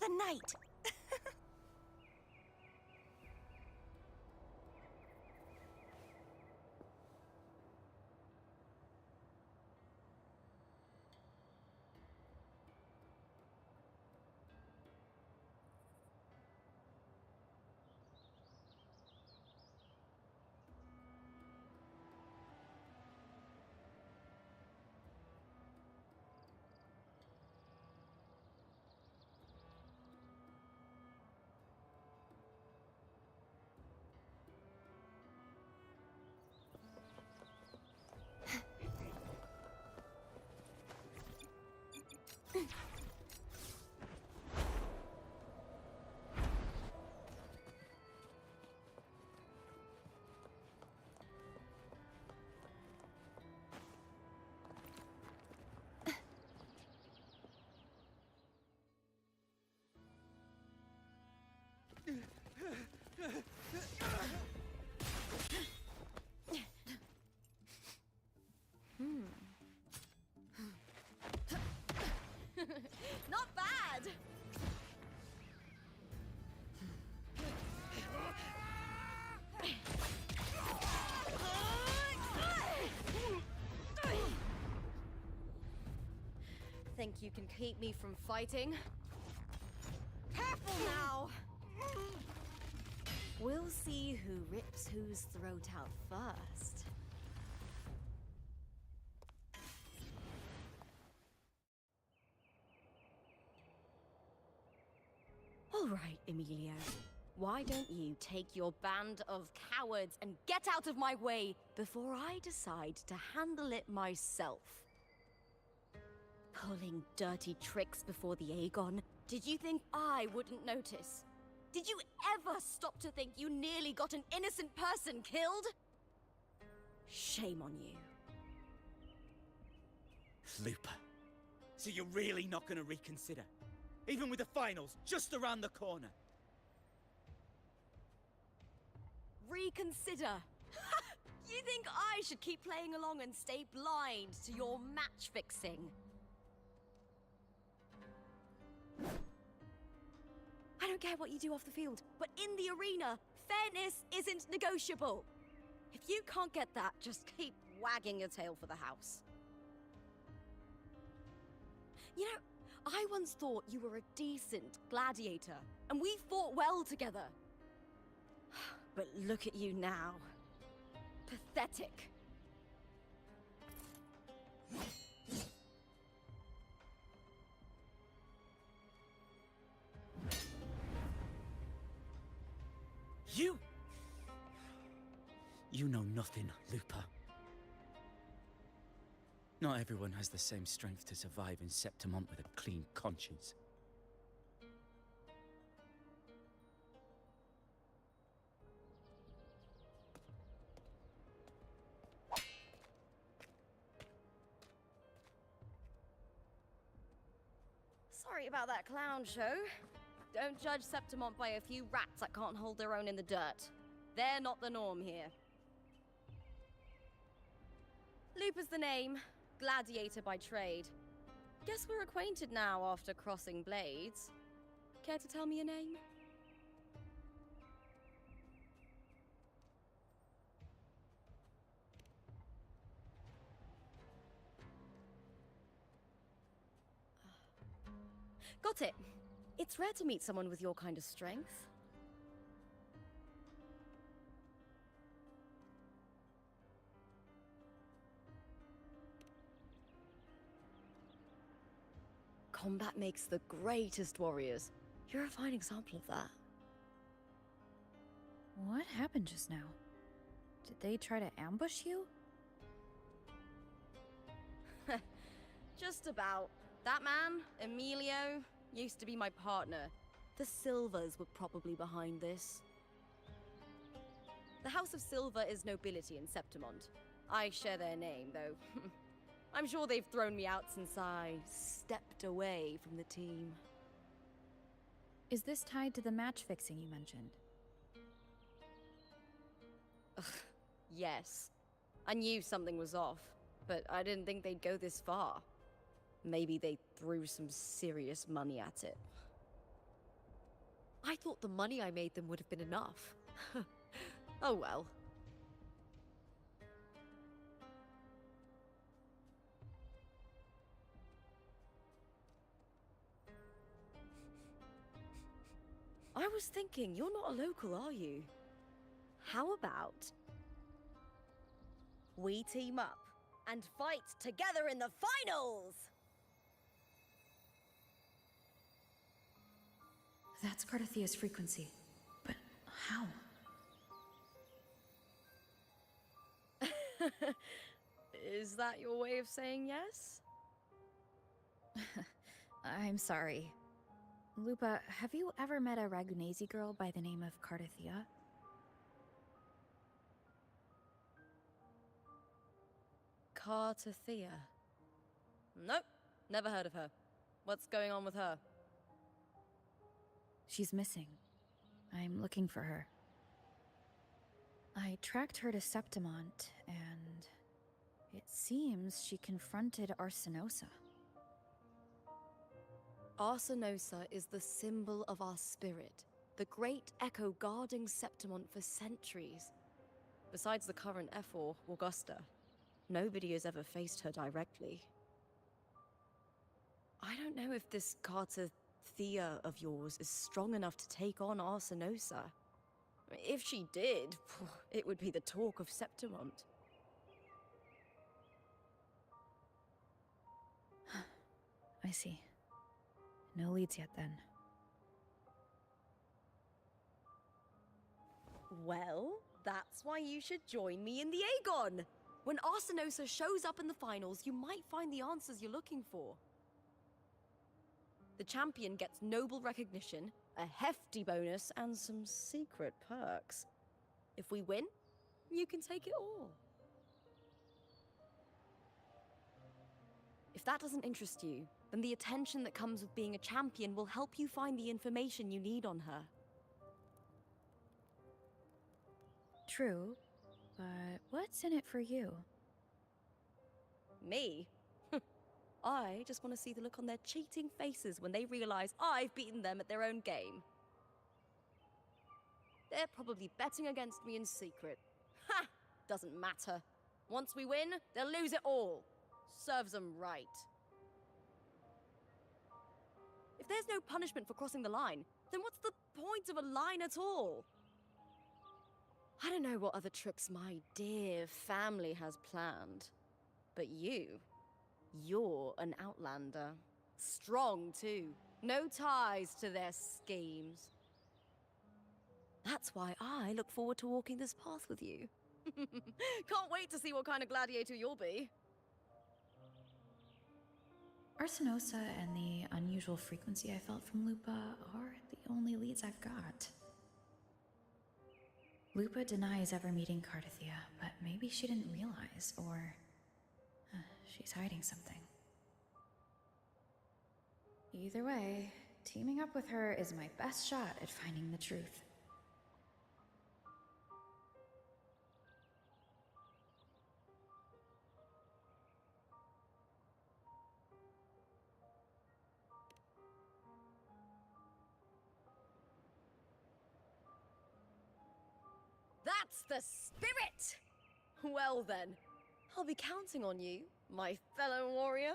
another night. Not bad! Think you can keep me from fighting? Careful now! We'll see who rips whose throat out first. All right, Emilio. Why don't you take your band of cowards and get out of my way before I decide to handle it myself? Pulling dirty tricks before the Aegon? Did you think I wouldn't notice? Did you ever stop to think you nearly got an innocent person killed? Shame on you. Looper. So you're really not gonna reconsider? Even with the finals just around the corner? Reconsider? You think I should keep playing along and stay blind to your match fixing? I don't care what you do off the field, but in the arena, fairness isn't negotiable. If you can't get that, just keep wagging your tail for the house. You know, I once thought you were a decent gladiator, and we fought well together. But look at you now. Pathetic. You know nothing, Looper. Not everyone has the same strength to survive in Septimont with a clean conscience. Sorry about that clown show. Don't judge Septimont by a few rats that can't hold their own in the dirt. They're not the norm here. Looper's the name. Gladiator by trade. Guess we're acquainted now after crossing blades. Care to tell me your name? Got it. It's rare to meet someone with your kind of strength. Combat makes the greatest warriors. You're a fine example of that. What happened just now? Did they try to ambush you? Just about. That man, Emilio, used to be my partner. The Silvers were probably behind this. The House of Silver is nobility in Septimont. I share their name, though. I'm sure they've thrown me out since I stepped away from the team. Is this tied to the match fixing you mentioned? Yes. I knew something was off, but I didn't think they'd go this far. Maybe they threw some serious money at it. I thought the money I made them would have been enough. Oh well. I was thinking, you're not a local, are you? How about we team up and fight together in the finals? That's Cardathia's frequency. But how? Is that your way of saying yes? I'm sorry. Lupa, have you ever met a Ragunesi girl by the name of Cardathia? Cardathia? Nope, never heard of her. What's going on with her? She's missing. I'm looking for her. I tracked her to Septimont, and it seems she confronted Arsinosa. Arsinosa is the symbol of our spirit, the great echo guarding Septimont for centuries. Besides the current Ephor, Augusta, nobody has ever faced her directly. I don't know if this Cardathia of yours is strong enough to take on Arsinosa. If she did, it would be the talk of Septimont. I see. No leads yet, then. Well, that's why you should join me in the Aegon! When Arsinosa shows up in the finals, you might find the answers you're looking for. The champion gets noble recognition, a hefty bonus, and some secret perks. If we win, you can take it all. If that doesn't interest you, then the attention that comes with being a champion will help you find the information you need on her. True, but what's in it for you? Me? I just want to see the look on their cheating faces when they realize I've beaten them at their own game. They're probably betting against me in secret. Ha! Doesn't matter. Once we win, they'll lose it all. Serves them right. If there's no punishment for crossing the line, then what's the point of a line at all? I don't know what other tricks my dear family has planned, but you're an outlander. Strong, too. No ties to their schemes. That's why I look forward to walking this path with you. Can't wait to see what kind of gladiator you'll be. Arsinosa and the unusual frequency I felt from Lupa are the only leads I've got. Lupa denies ever meeting Cardathia, but maybe she didn't realize, or she's hiding something. Either way, teaming up with her is my best shot at finding the truth. That's the spirit! Well then, I'll be counting on you, my fellow warrior.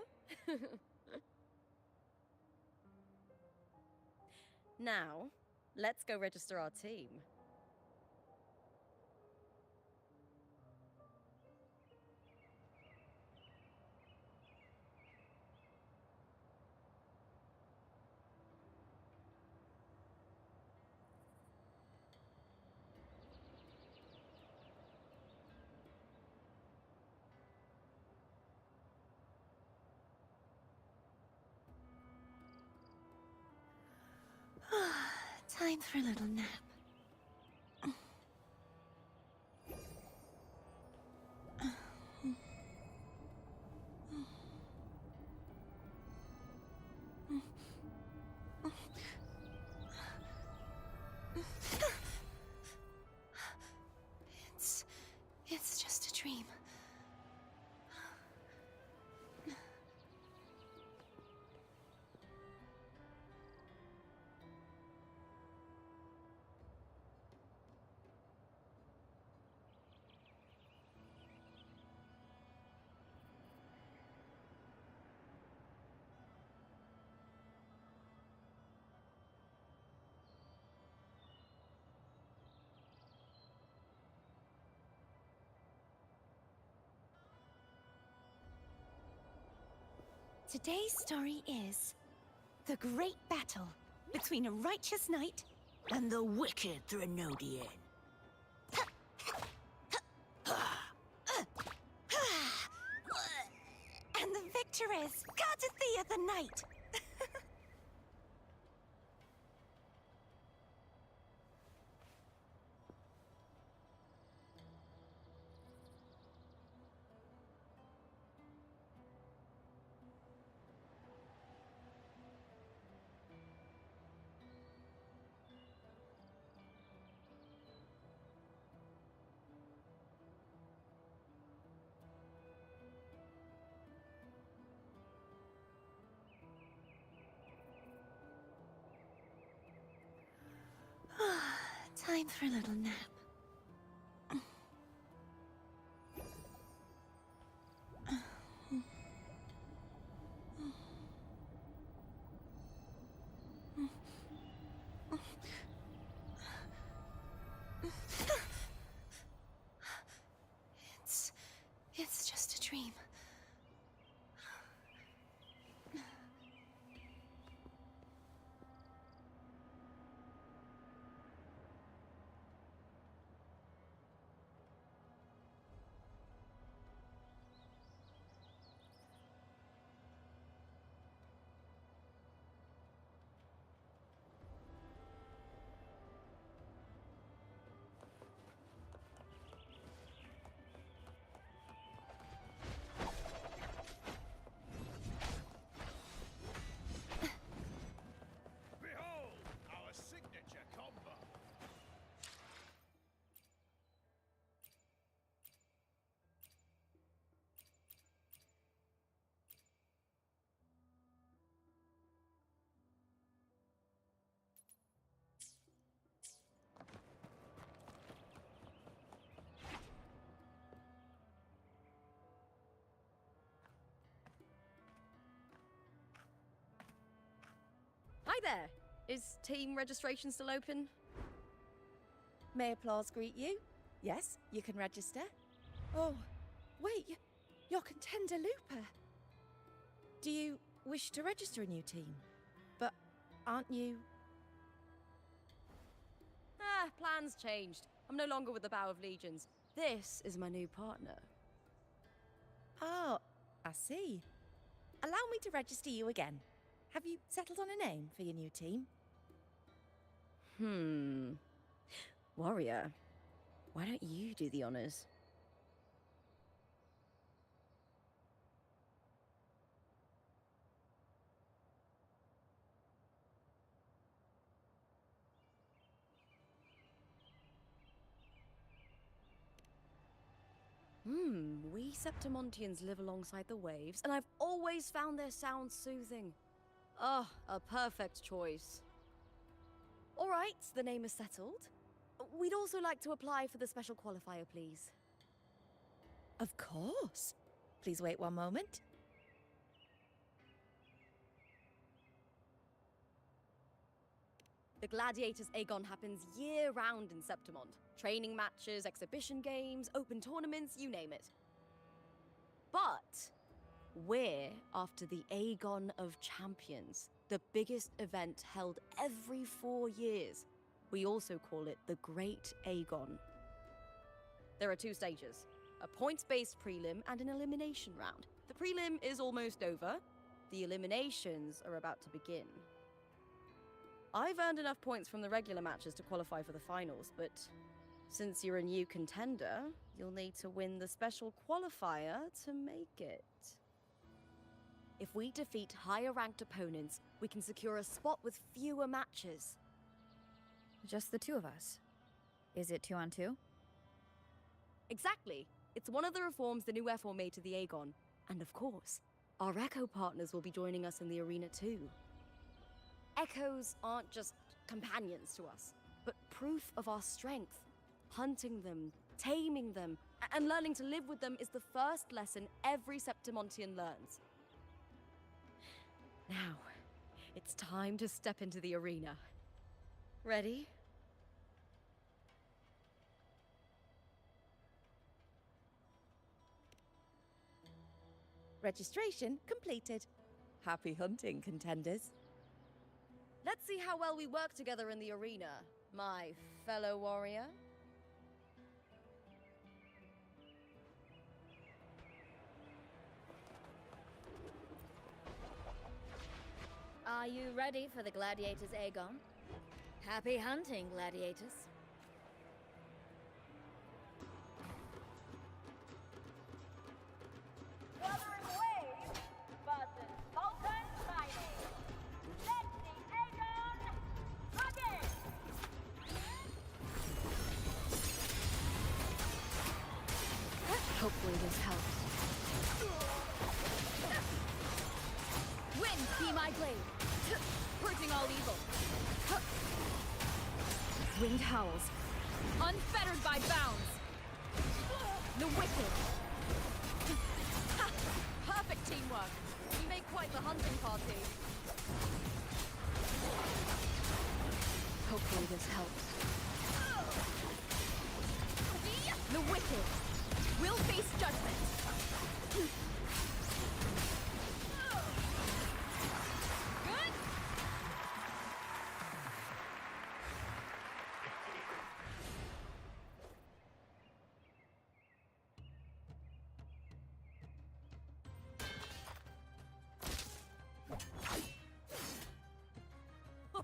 Now, let's go register our team. Time for a little nap. It's just a dream. Today's story is the great battle between a righteous knight and the wicked Threnodian. And the victor is Cartathea the Knight. Time for a little nap. It's just a dream. Behold, our signature combo. Hi there! Is team registration still open? May applause greet you? Yes, you can register. Oh, wait, you're Contender Looper. Do you wish to register a new team? But aren't you... Ah, plans changed. I'm no longer with the Bow of Legions. This is my new partner. Oh, I see. Allow me to register you again. Have you settled on a name for your new team? Warrior, why don't you do the honors? We Septimontians live alongside the waves, and I've always found their sound soothing. Oh, a perfect choice. All right, the name is settled. We'd also like to apply for the special qualifier, please. Of course. Please wait one moment. The Gladiators Aegon happens year-round in Septimont. Training matches, exhibition games, open tournaments, you name it. But we're after the Aegon of Champions, the biggest event held every 4 years. We also call it the Great Aegon. There are 2 stages, a points-based prelim and an elimination round. The prelim is almost over. The eliminations are about to begin. I've earned enough points from the regular matches to qualify for the finals, but since you're a new contender, you'll need to win the special qualifier to make it. If we defeat higher-ranked opponents, we can secure a spot with fewer matches. Just the 2 of us. Is it 2 on 2? Exactly. It's one of the reforms the new FO made to the Aegon. And of course, our Echo partners will be joining us in the arena too. Echoes aren't just companions to us, but proof of our strength. Hunting them, taming them, and learning to live with them is the first lesson every Septimontian learns. Now, it's time to step into the arena. Ready? Registration completed. Happy hunting, contenders. Let's see how well we work together in the arena, my fellow warrior. Are you ready for the gladiators, Aegon? Happy hunting, gladiators. Wuthering Waves versus Sultan Mining. Let the Aegon begin! Hopefully this helps. Wind be my blade, purging all evil. Wind howls. Unfettered by bounds. The wicked. Perfect teamwork. We make quite the hunting party. Hopefully this helps. The wicked will face judgment. Good.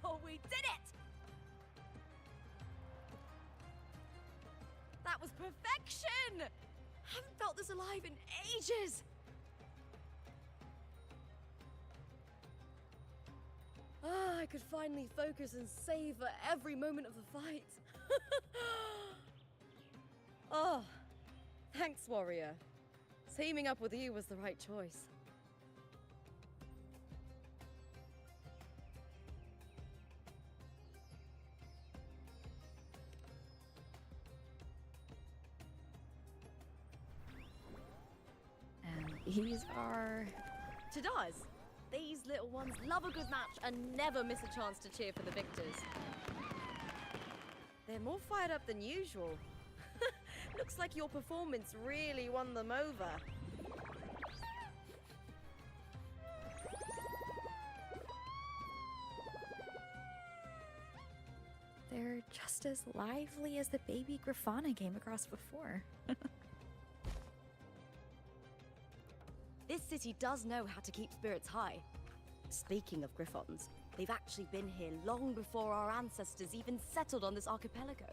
Oh, we did it! That was perfection! Haven't felt this alive in ages! Ah, I could finally focus and savor every moment of the fight. Oh, thanks, warrior. Teaming up with you was the right choice. And these are... Tadars, these little ones love a good match and never miss a chance to cheer for the victors. They're more fired up than usual. Looks like your performance really won them over. They're just as lively as the baby Grafana came across before. This city does know how to keep spirits high. Speaking of Griffons, they've actually been here long before our ancestors even settled on this archipelago.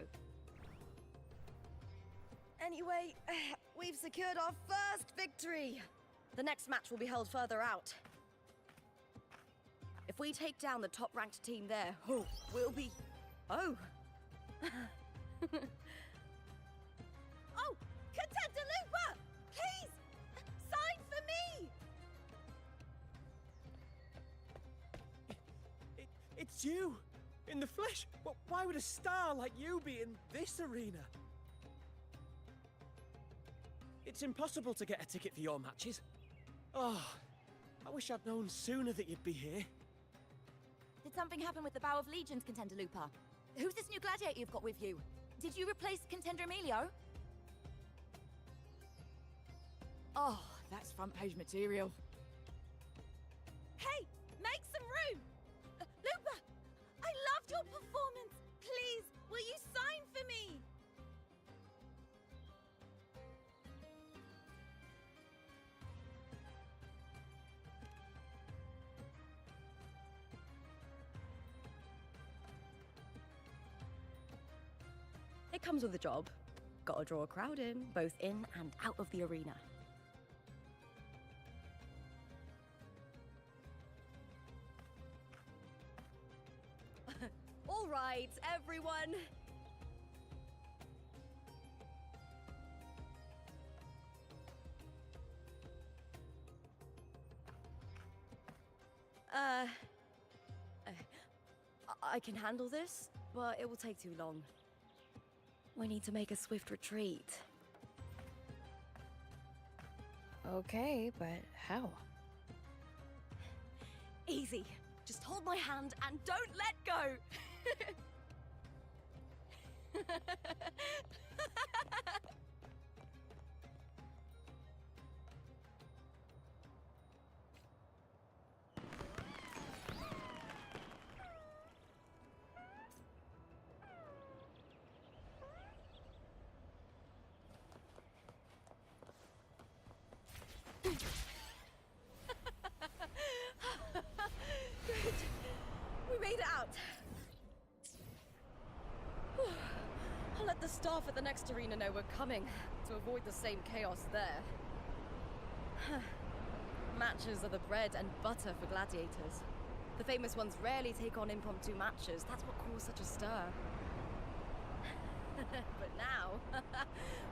Anyway, we've secured our first victory. The next match will be held further out. If we take down the top-ranked team there, oh, we'll be... Oh! Oh! Contender Lupa! Please! Sign for me! It's you! In the flesh! Well, why would a star like you be in this arena? It's impossible to get a ticket for your matches. Oh, I wish I'd known sooner that you'd be here. Did something happen with the Bow of Legions, Contender Lupa? Who's this new gladiator you've got with you? Did you replace Contender Emilio? Oh, that's front page material. Hey, make some room! Lupa, I loved your performance. Please, will you sign for me? It comes with the job. Gotta draw a crowd in, both in and out of the arena. All right, everyone. I can handle this, but it will take too long. We need to make a swift retreat. Okay, but how? Easy. Just hold my hand and don't let go. staff at the next arena know we're coming to avoid the same chaos there. Matches are the bread and butter for gladiators. The famous ones rarely take on impromptu matches. That's what caused such a stir. But now,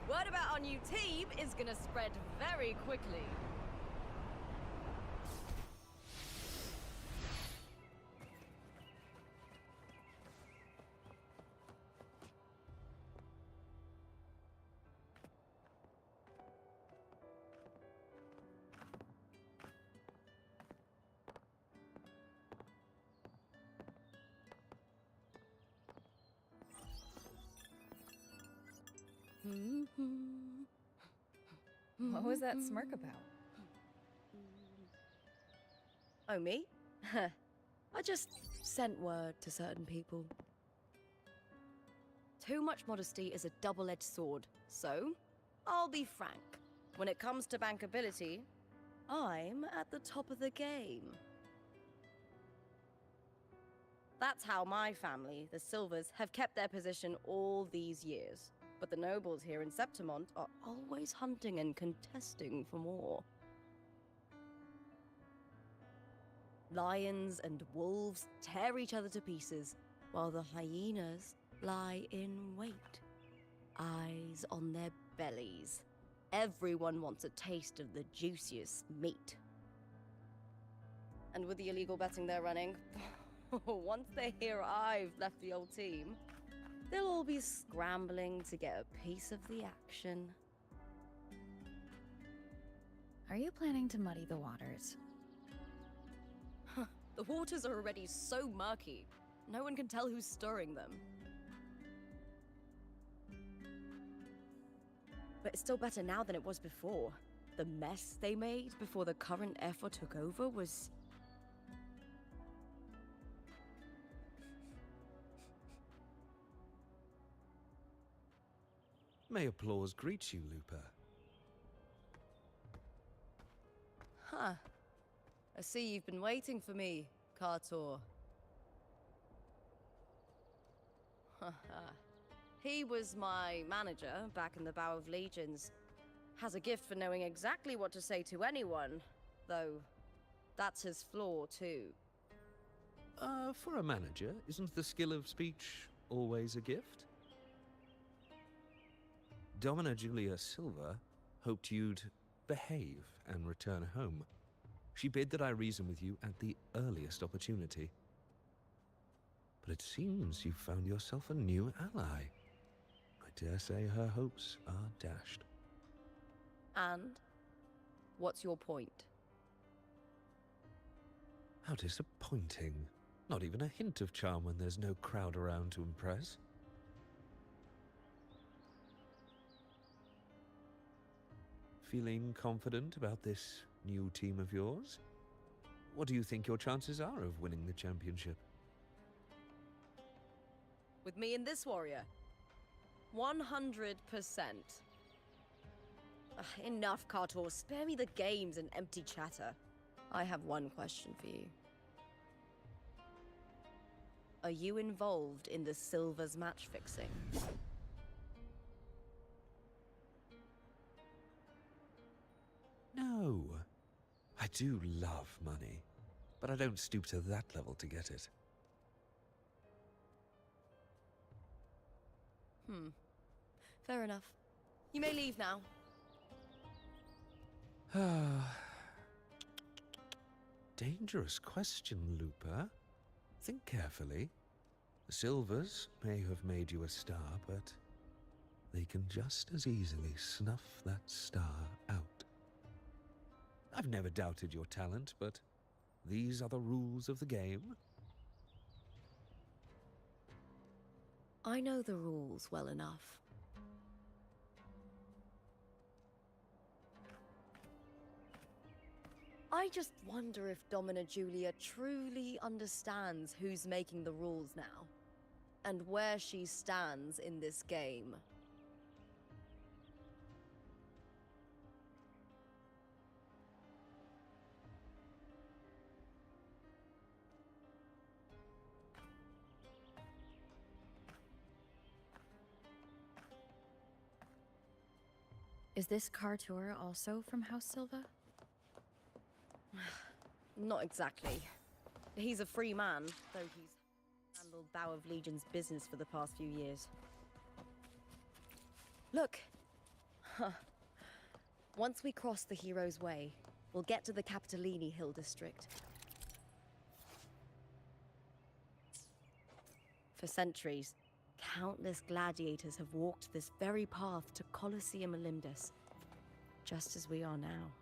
word about our new team is gonna spread very quickly. What was that smirk about? Oh, me? I just sent word to certain people. Too much modesty is a double-edged sword, so I'll be frank. When it comes to bankability, I'm at the top of the game. That's how my family, the Silvers, have kept their position all these years. But the nobles here in Septimont are always hunting and contesting for more. Lions and wolves tear each other to pieces, while the hyenas lie in wait, eyes on their bellies. Everyone wants a taste of the juiciest meat. And with the illegal betting they're running, once they hear I've left the old team, they'll all be scrambling to get a piece of the action. Are you planning to muddy the waters? The waters are already so murky, no one can tell who's stirring them. But it's still better now than it was before. The mess they made before the current effort took over was... May applause greet you, Lupa. Huh. I see you've been waiting for me, Kartor. He was my manager back in the Bow of Legions. Has a gift for knowing exactly what to say to anyone, though that's his flaw too. For a manager, isn't the skill of speech always a gift? Domina Julia Silva hoped you'd behave and return home. She bid that I reason with you at the earliest opportunity. But it seems you've found yourself a new ally. I dare say her hopes are dashed. And? What's your point? How disappointing. Not even a hint of charm when there's no crowd around to impress. Feeling confident about this new team of yours? What do you think your chances are of winning the championship? With me and this warrior? 100%. Enough, Kartor. Spare me the games and empty chatter. I have one question for you. Are you involved in the Silvers match fixing? No. I do love money, but I don't stoop to that level to get it. Fair enough. You may leave now. Dangerous question, Lupa. Think carefully. The Silvers may have made you a star, but they can just as easily snuff that star out. I've never doubted your talent, but these are the rules of the game. I know the rules well enough. I just wonder if Domina Julia truly understands who's making the rules now, and where she stands in this game. Is this car tour also from House Silva? Not exactly. He's a free man, though he's handled Bow of Legion's business for the past few years. Look! Huh. Once we cross the Hero's Way, we'll get to the Capitolini Hill district. For centuries, countless gladiators have walked this very path to Colosseum Olympus, just as we are now.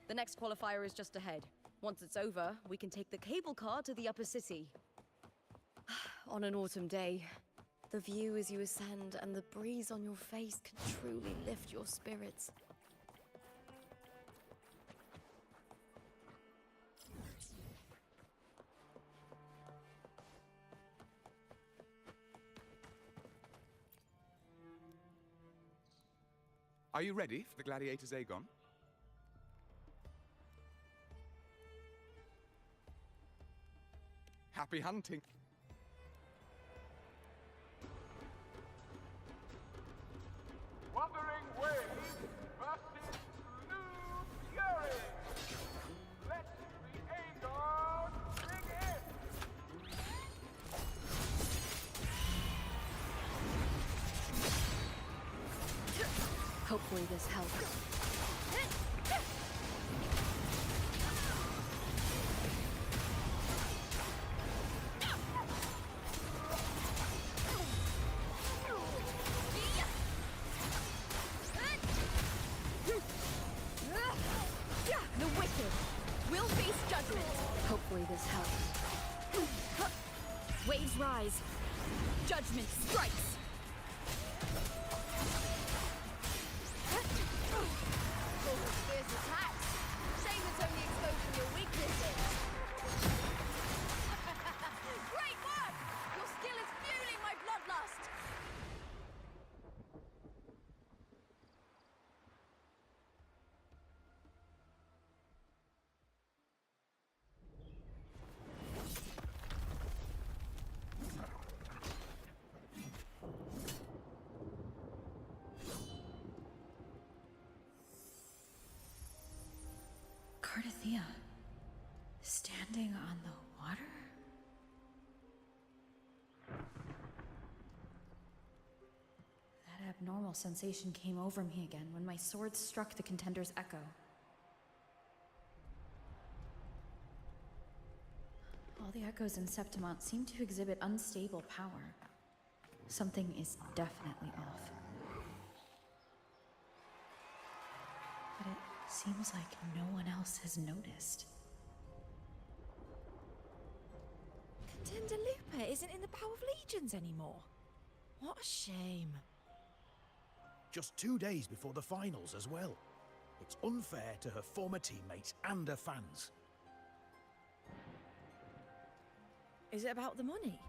The next qualifier is just ahead. Once it's over, we can take the cable car to the upper city. On an autumn day, the view as you ascend and the breeze on your face can truly lift your spirits. Are you ready for the Gladiator's Aegon? Happy hunting! Wuthering Waves versus Blue Fury. Let the Aegon begin! Hopefully this helps. The wicked will face judgment. Hopefully this helps. Waves rise. Judgment strikes. Fierce attacks. Shame it's only exposing your weaknesses. Great work! Your skill is fueling my bloodlust. Cardathea. Standing on the water? That abnormal sensation came over me again when my sword struck the contender's echo. All the echoes in Septimont seem to exhibit unstable power. Something is definitely off. But it seems like no one else has noticed. Contender Lupa isn't in the Bow of Legions anymore. What a shame. Just 2 days before the finals as well. It's unfair to her former teammates and her fans. Is it about the money?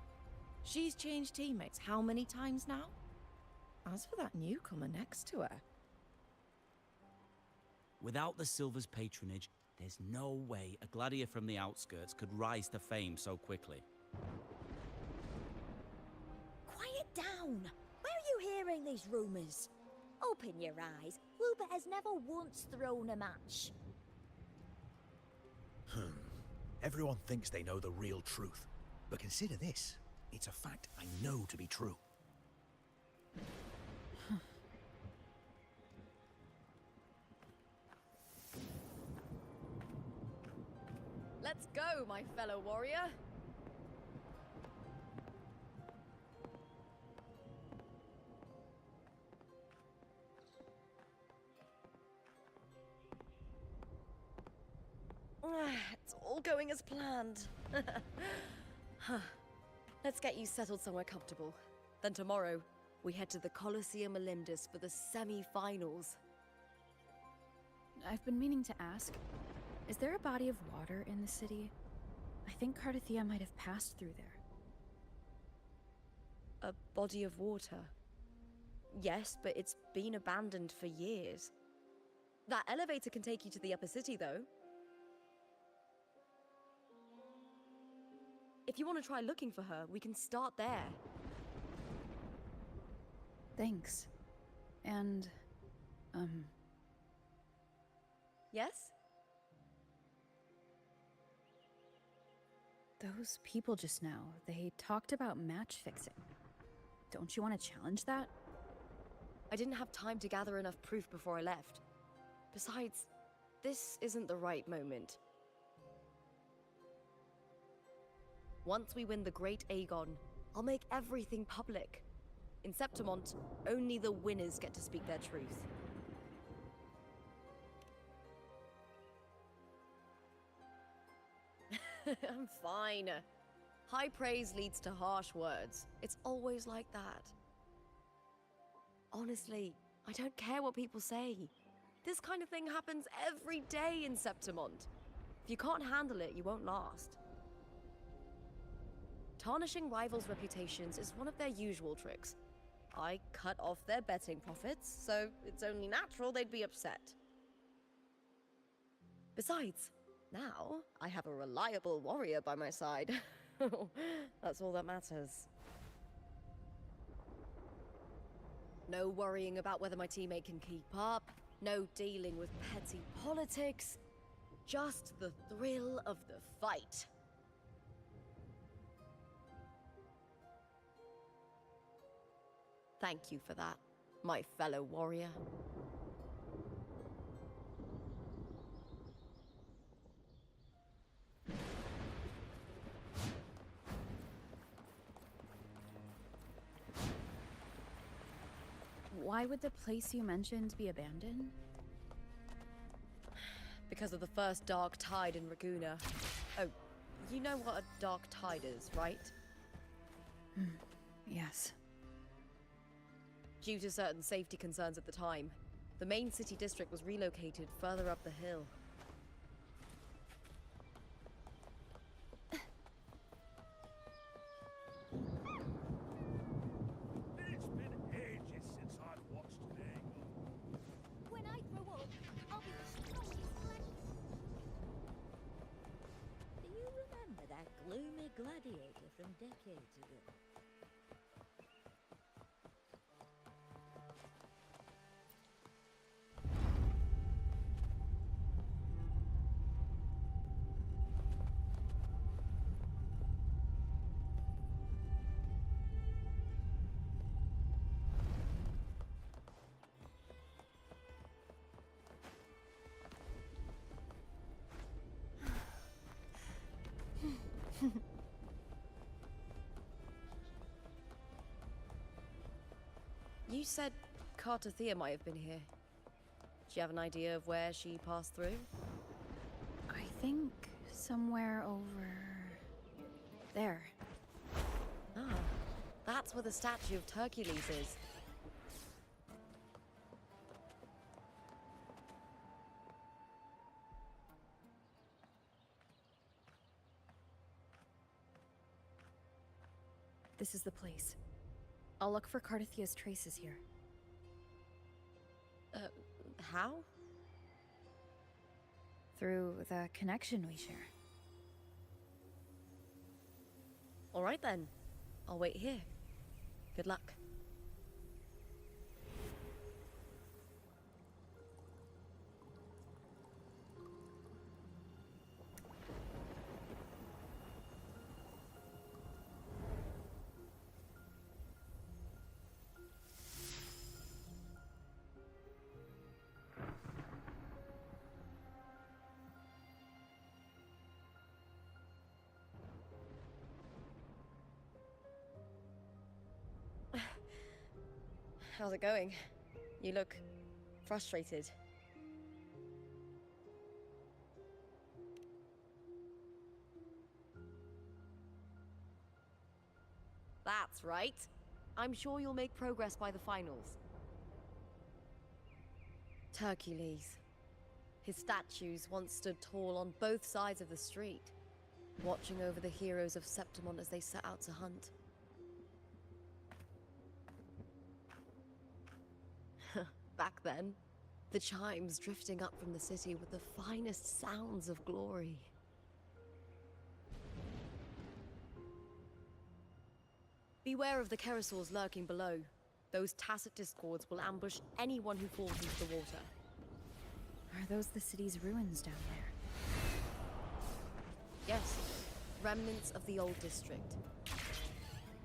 She's changed teammates how many times now? As for that newcomer next to her... Without the Silver's patronage, there's no way a gladiator from the outskirts could rise to fame so quickly. Quiet down. Where are you hearing these rumors? Open your eyes. Lupa has never once thrown a match. Everyone thinks they know the real truth. But consider this. It's a fact I know to be true. Let's go, my fellow warrior. It's all going as planned. Huh. Let's get you settled somewhere comfortable. Then tomorrow, we head to the Colosseum Olympus for the semi-finals. I've been meaning to ask, is there a body of water in the city? I think Cardathia might have passed through there. A body of water? Yes, but it's been abandoned for years. That elevator can take you to the upper city, though. If you want to try looking for her, we can start there. Thanks. And, Yes? those people just now, they talked about match fixing. Don't you want to challenge that? I didn't have time to gather enough proof before I left. Besides, this isn't the right moment. Once we win the Great Aegon, I'll make everything public. In Septimont, only the winners get to speak their truth. I'm fine. High praise leads to harsh words. It's always like that. Honestly, I don't care what people say. This kind of thing happens every day in Septimont. If you can't handle it, you won't last. Tarnishing rivals' reputations is one of their usual tricks. I cut off their betting profits, so it's only natural they'd be upset. Besides, now I have a reliable warrior by my side. That's all that matters. No worrying about whether my teammate can keep up, no dealing with petty politics, just the thrill of the fight. Thank you for that, my fellow warrior. Why would the place you mentioned be abandoned? Because of the first dark tide in Raguna. Oh, you know what a dark tide is, right? Yes. Due to certain safety concerns at the time, the main city district was relocated further up the hill. It's been ages since I've watched an Aegon. When I grow up, I'll be the strongest gladiator. Do you remember that gloomy gladiator from decades ago? You said Cartathea might have been here. Do you have an idea of where she passed through? I think somewhere over there. Ah, that's where the statue of Hercules is. This is the place. I'll look for Cardathia's traces here. How? Through the connection we share. All right then. I'll wait here. Good luck. How's it going? You look frustrated. That's right. I'm sure you'll make progress by the finals. Hercules. His statues once stood tall on both sides of the street, watching over the heroes of Septimon as they set out to hunt. Back then, the chimes drifting up from the city were the finest sounds of glory. Beware of the Kerosaurs lurking below. Those tacit discords will ambush anyone who falls into the water. Are those the city's ruins down there? Yes, remnants of the old district.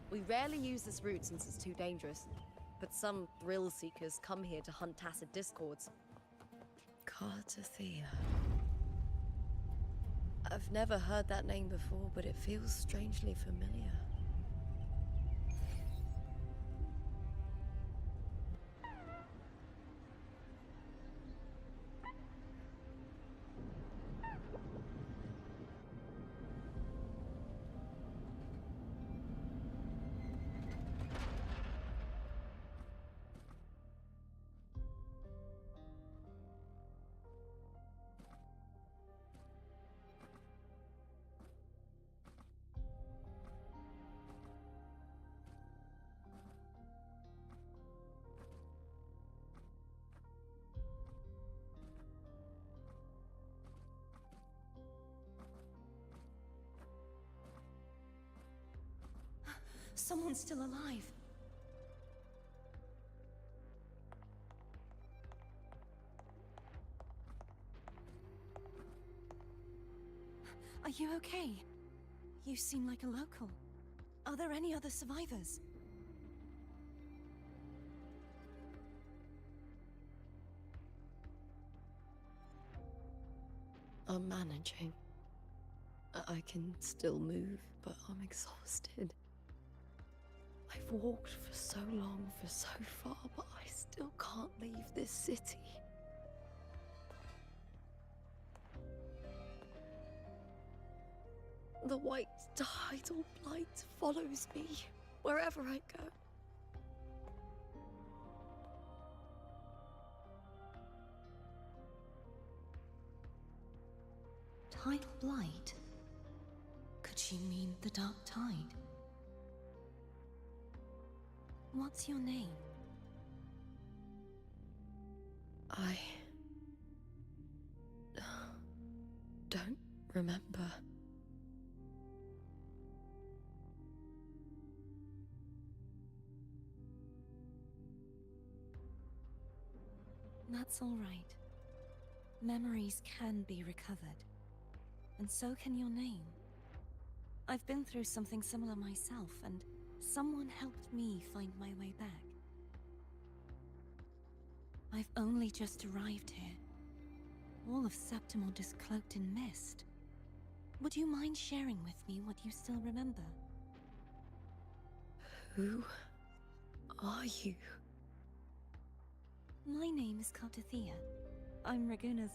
We rarely use this route since it's too dangerous, but some thrill seekers come here to hunt tacit discords. Cartathea. I've never heard that name before, but it feels strangely familiar. Someone's still alive. Are you okay? You seem like a local. Are there any other survivors? I'm managing. I can still move, but I'm exhausted. I've walked for so long, for so far, but I still can't leave this city. The white tidal blight follows me wherever I go. Tidal blight? Could she mean the dark tide? What's your name? I don't remember. That's all right. Memories can be recovered. And so can your name. I've been through something similar myself, and someone helped me find my way back. I've only just arrived here. All of Septimon is cloaked in mist. Would you mind sharing with me what you still remember? Who are you? My name is Cartathea. I'm Raguna's...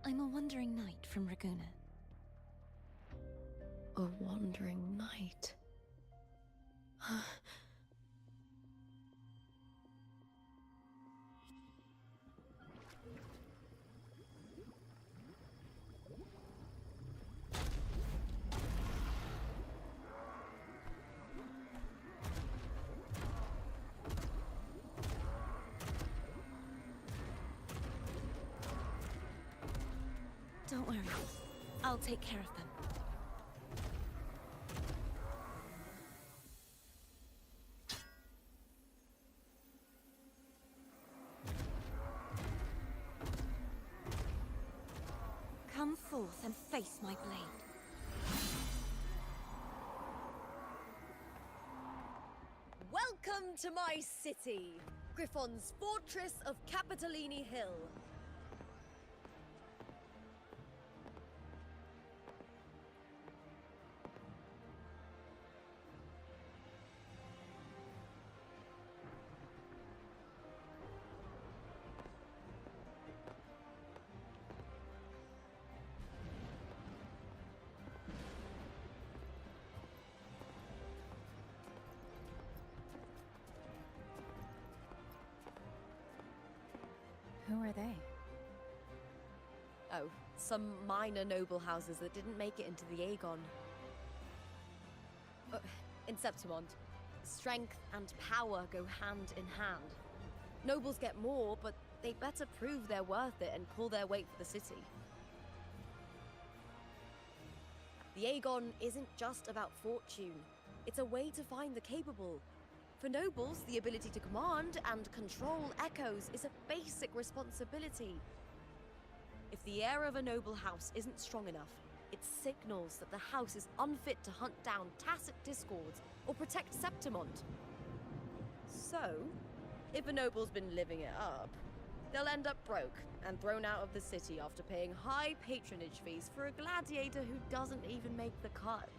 I'm a wandering knight from Raguna. A wandering knight. Don't worry. I'll take care of them. Come forth and face my blade. Welcome to my city, Griffon's fortress of Capitolini Hill. Who are they? Oh, some minor noble houses that didn't make it into the Aegon. In Septimont, strength and power go hand in hand. Nobles get more, but they better prove they're worth it and pull their weight for the city. The Aegon isn't just about fortune. It's a way to find the capable. For nobles, the ability to command and control echoes is a basic responsibility. If the heir of a noble house isn't strong enough, it signals that the house is unfit to hunt down tacit discords or protect Septimont. So, if a noble's been living it up, they'll end up broke and thrown out of the city after paying high patronage fees for a gladiator who doesn't even make the cut.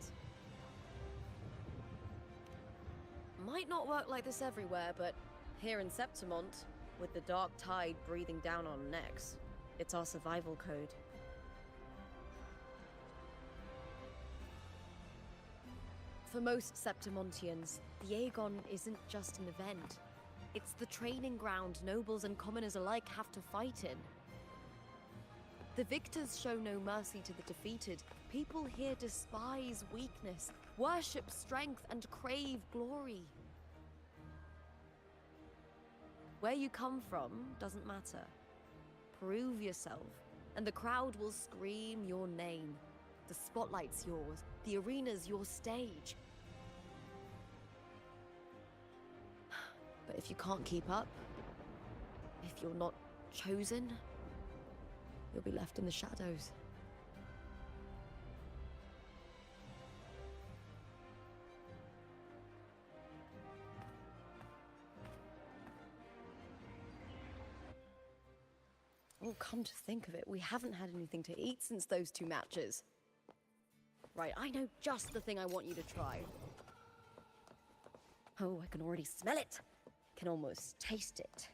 Might not work like this everywhere, but here in Septimont, with the dark tide breathing down on necks, it's our survival code. For most Septimontians, the Aegon isn't just an event. It's the training ground nobles and commoners alike have to fight in. The victors show no mercy to the defeated. People here despise weakness, worship strength, and crave glory. Where you come from doesn't matter. Prove yourself, and the crowd will scream your name. The spotlight's yours, the arena's your stage. But if you can't keep up, if you're not chosen, you'll be left in the shadows. Oh, come to think of it, we haven't had anything to eat since those 2 matches. Right, I know just the thing I want you to try. Oh, I can already smell it. Can almost taste it.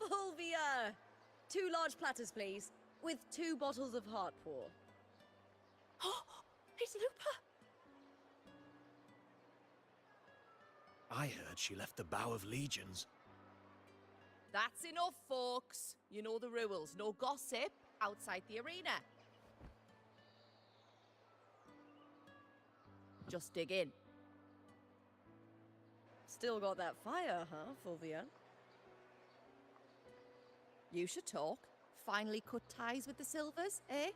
Fulvia! 2 large platters, please, with 2 bottles of Heartpour. Oh, it's Lupa! I heard she left the Bow of Legions. That's enough, folks. You know the rules. No gossip outside the arena. Just dig in. Still got that fire, huh, Fulvia? You should talk. Finally cut ties with the Silvers, eh?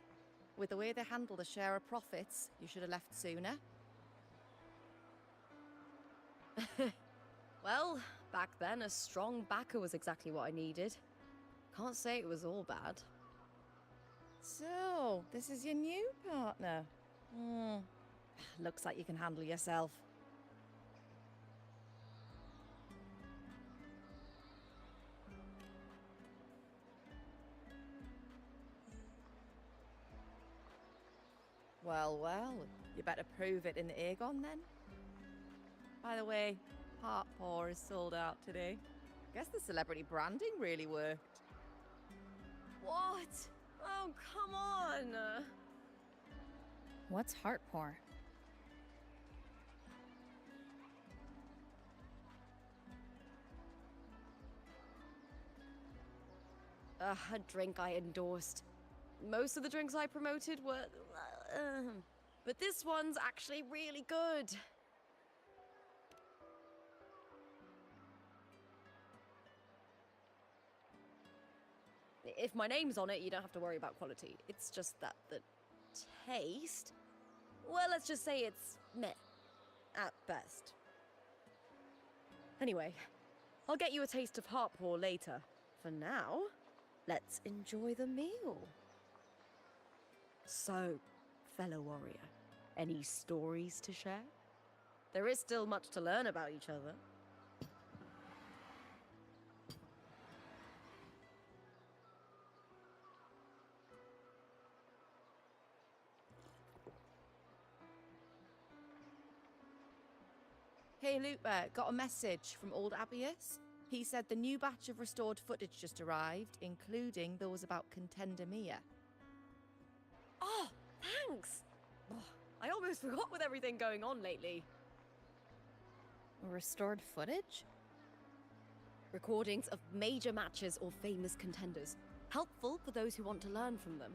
With the way they handle the share of profits, you should have left sooner. Well, back then, a strong backer was exactly what I needed. Can't say it was all bad. So, this is your new partner. Looks like you can handle yourself. Well, well, you better prove it in the Aegon then. By the way, Heartpour is sold out today. Guess the celebrity branding really worked. What? Oh, come on! What's Heartpour? A drink I endorsed. Most of the drinks I promoted were... but this one's actually really good. If my name's on it, you don't have to worry about quality. It's just that the taste... Well, let's just say it's meh, at best. Anyway, I'll get you a taste of Heartpour later. For now, let's enjoy the meal. So, fellow warrior, any stories to share? There is still much to learn about each other. Hey, Lupa, got a message from old Abius. He said the new batch of restored footage just arrived, including those about Contender Mia. Oh, thanks! Oh, I almost forgot with everything going on lately. Restored footage? Recordings of major matches or famous contenders. Helpful for those who want to learn from them.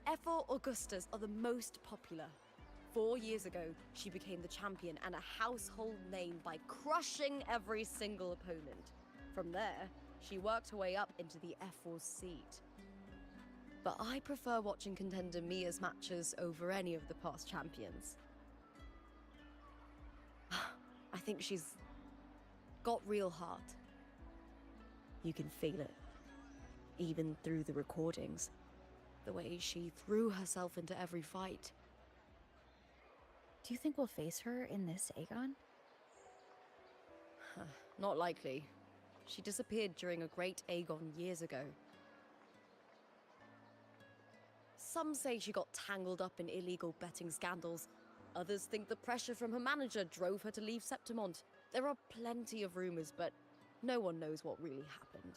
Ephor Augustas are the most popular. 4 years ago, she became the champion and a household name by crushing every single opponent. From there, she worked her way up into the Ephor's seat. But I prefer watching Contender Mia's matches over any of the past champions. I think she's got real heart. You can feel it, even through the recordings. The way she threw herself into every fight. Do you think we'll face her in this Aegon? Not likely. She disappeared during a great Aegon years ago. Some say she got tangled up in illegal betting scandals. Others think the pressure from her manager drove her to leave Septimont. There are plenty of rumors, but no one knows what really happened.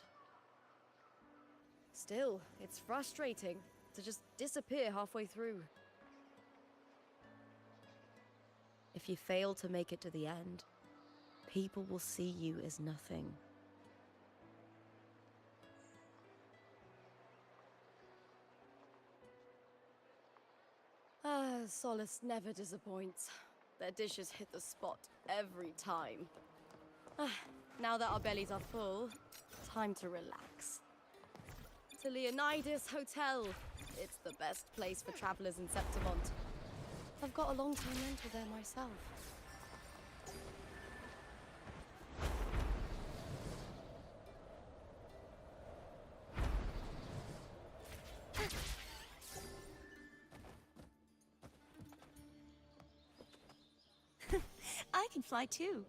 Still, it's frustrating to just disappear halfway through. If you fail to make it to the end, people will see you as nothing. Solace never disappoints. Their dishes hit the spot every time. Now that our bellies are full, time to relax. To Leonidas Hotel. It's the best place for travelers in Septimont. I've got a long-time rental there myself. I can fly too.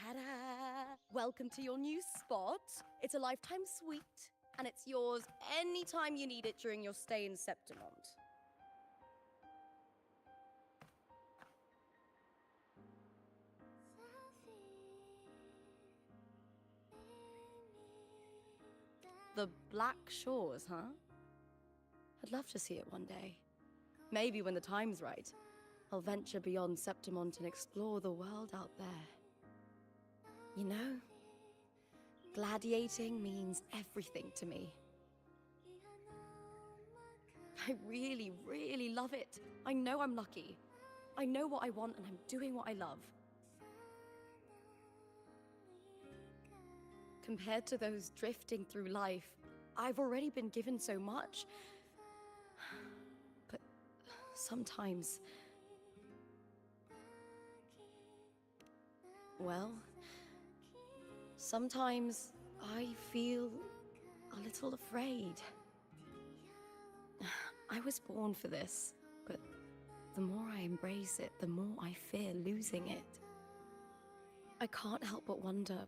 Ta-da! Welcome to your new spot. It's a lifetime suite, and it's yours anytime you need it during your stay in Septimont. The Black Shores, huh? I'd love to see it one day. Maybe when the time's right, I'll venture beyond Septimont and explore the world out there. You know, gladiating means everything to me. I really, really love it. I know I'm lucky. I know what I want and I'm doing what I love. Compared to those drifting through life, I've already been given so much. But sometimes... well... sometimes I feel a little afraid. I was born for this, but the more I embrace it, the more I fear losing it. I can't help but wonder,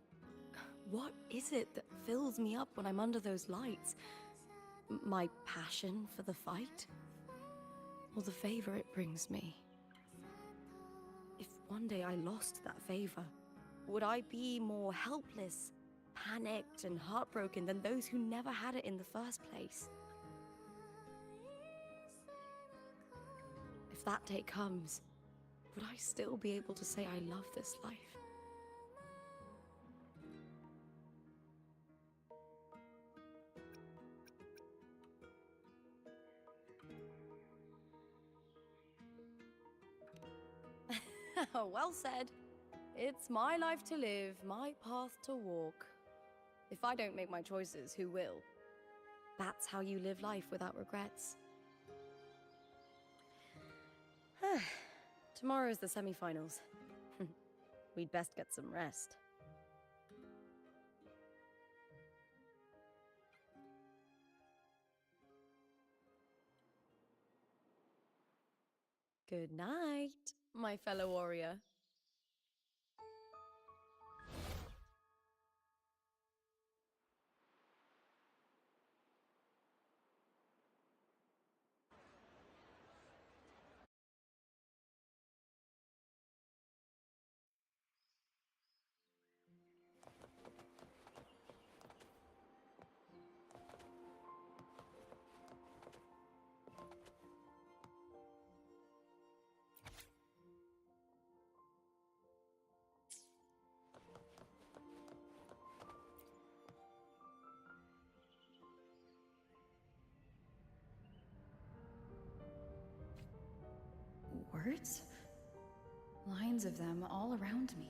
what is it that fills me up when I'm under those lights? My passion for the fight? Or the favor it brings me? If one day I lost that favor, Would I be more helpless, panicked, and heartbroken than those who never had it in the first place? If that day comes, would I still be able to say I love this life? Well said. It's my life to live, my path to walk. If I don't make my choices, who will? That's how you live life without regrets. Tomorrow's the semi-finals. We'd best get some rest. Good night, my fellow warrior. Words? Lines of them all around me.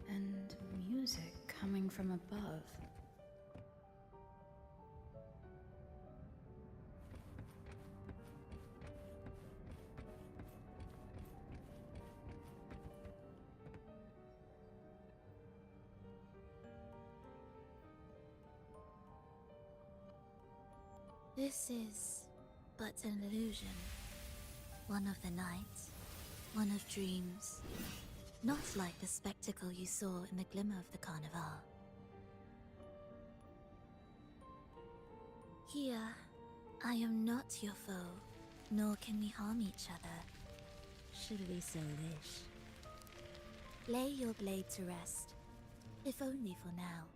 And music coming from above. This is but an illusion. One of the nights, one of dreams. Not like the spectacle you saw in the glimmer of the carnival. Here, I am not your foe, nor can we harm each other, should we so wish. Lay your blade to rest, if only for now.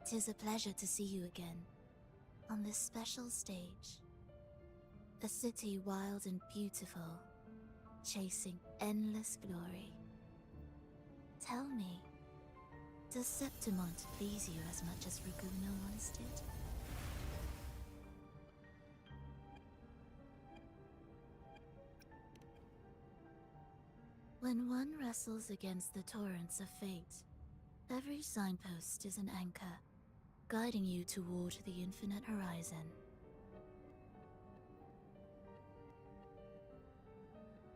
'Tis a pleasure to see you again, on this special stage. A city wild and beautiful, chasing endless glory. Tell me, does Septimont please you as much as Raguna once did? When one wrestles against the torrents of fate, every signpost is an anchor, guiding you toward the infinite horizon.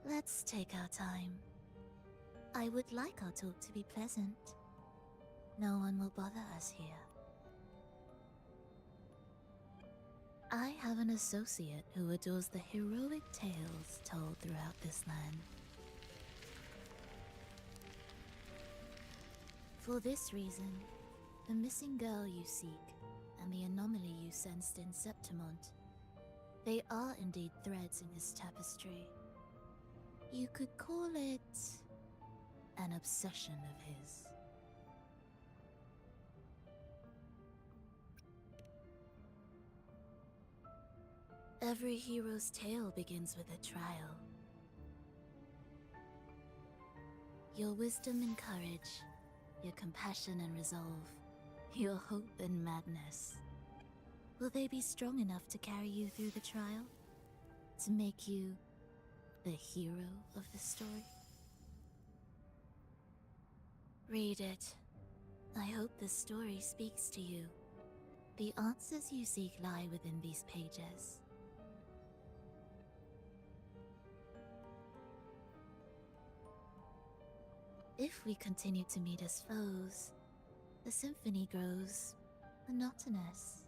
Let's take our time. I would like our talk to be pleasant. No one will bother us here. I have an associate who adores the heroic tales told throughout this land. For this reason, the missing girl you seek and the anomaly you sensed in Septimont, they are indeed threads in his tapestry. You could call it an obsession of his. Every hero's tale begins with a trial. Your wisdom and courage, your compassion and resolve, your hope and madness. Will they be strong enough to carry you through the trial? To make you the hero of the story? Read it. I hope the story speaks to you. The answers you seek lie within these pages. If we continue to meet as foes, the symphony grows monotonous.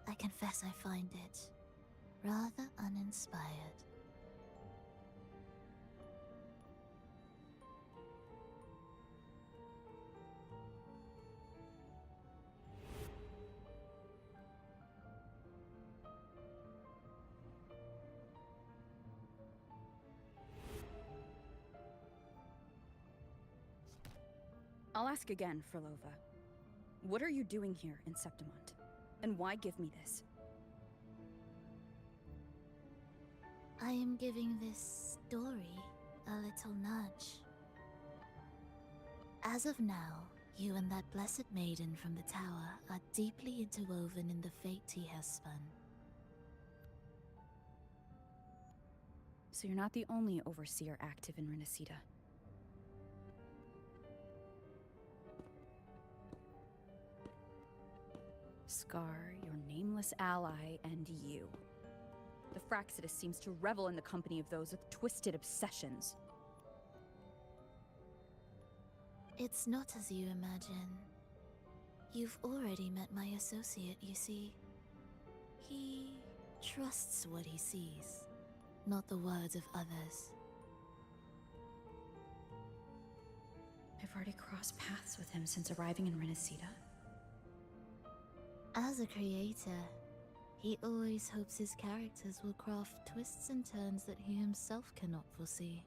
I confess I find it rather uninspired. I'll ask again, Frolova. What are you doing here in Septimont? And why give me this? I am giving this story a little nudge. As of now, you and that blessed maiden from the tower are deeply interwoven in the fate he has spun. So you're not the only overseer active in Renacida. Scar, your nameless ally, and you. The Fraxidus seems to revel in the company of those with twisted obsessions. It's not as you imagine. You've already met my associate, you see. He trusts what he sees, not the words of others. I've already crossed paths with him since arriving in Renacida. As a creator, he always hopes his characters will craft twists and turns that he himself cannot foresee.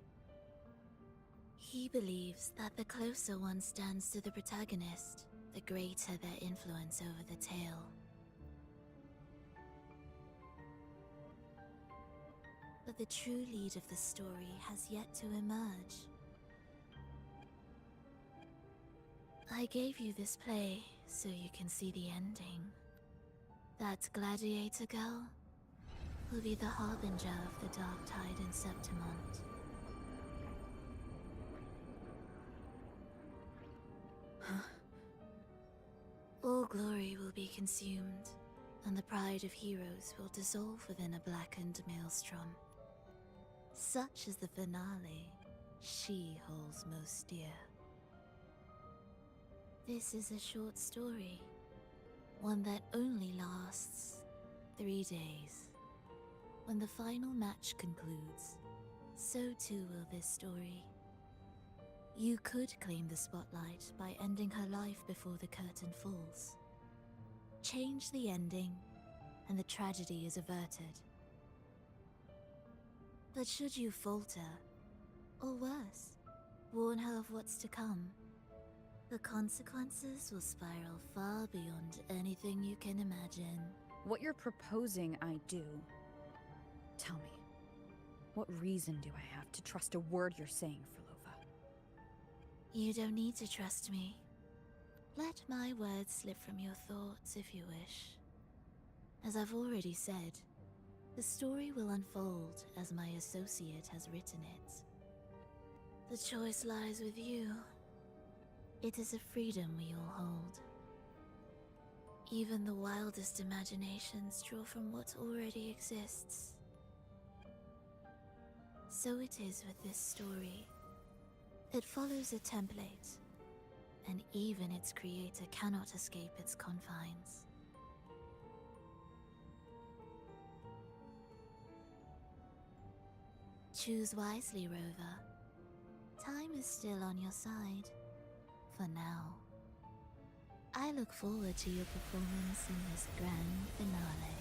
He believes that the closer one stands to the protagonist, the greater their influence over the tale. But the true lead of the story has yet to emerge. I gave you this play so you can see the ending. That gladiator girl will be the harbinger of the dark tide in Septimont. All glory will be consumed, and the pride of heroes will dissolve within a blackened maelstrom. Such is the finale she holds most dear. This is a short story, one that only lasts 3 days. When the final match concludes, so too will this story. You could claim the spotlight by ending her life before the curtain falls. Change the ending, and the tragedy is averted. But should you falter, or worse, warn her of what's to come, the consequences will spiral far beyond anything you can imagine. What you're proposing I do. Tell me, what reason do I have to trust a word you're saying, Frolova? You don't need to trust me. Let my words slip from your thoughts if you wish. As I've already said, the story will unfold as my associate has written it. The choice lies with you. It is a freedom we all hold. Even the wildest imaginations draw from what already exists. So it is with this story. It follows a template, and even its creator cannot escape its confines. Choose wisely, Rover. Time is still on your side. For now. I look forward to your performance in this grand finale.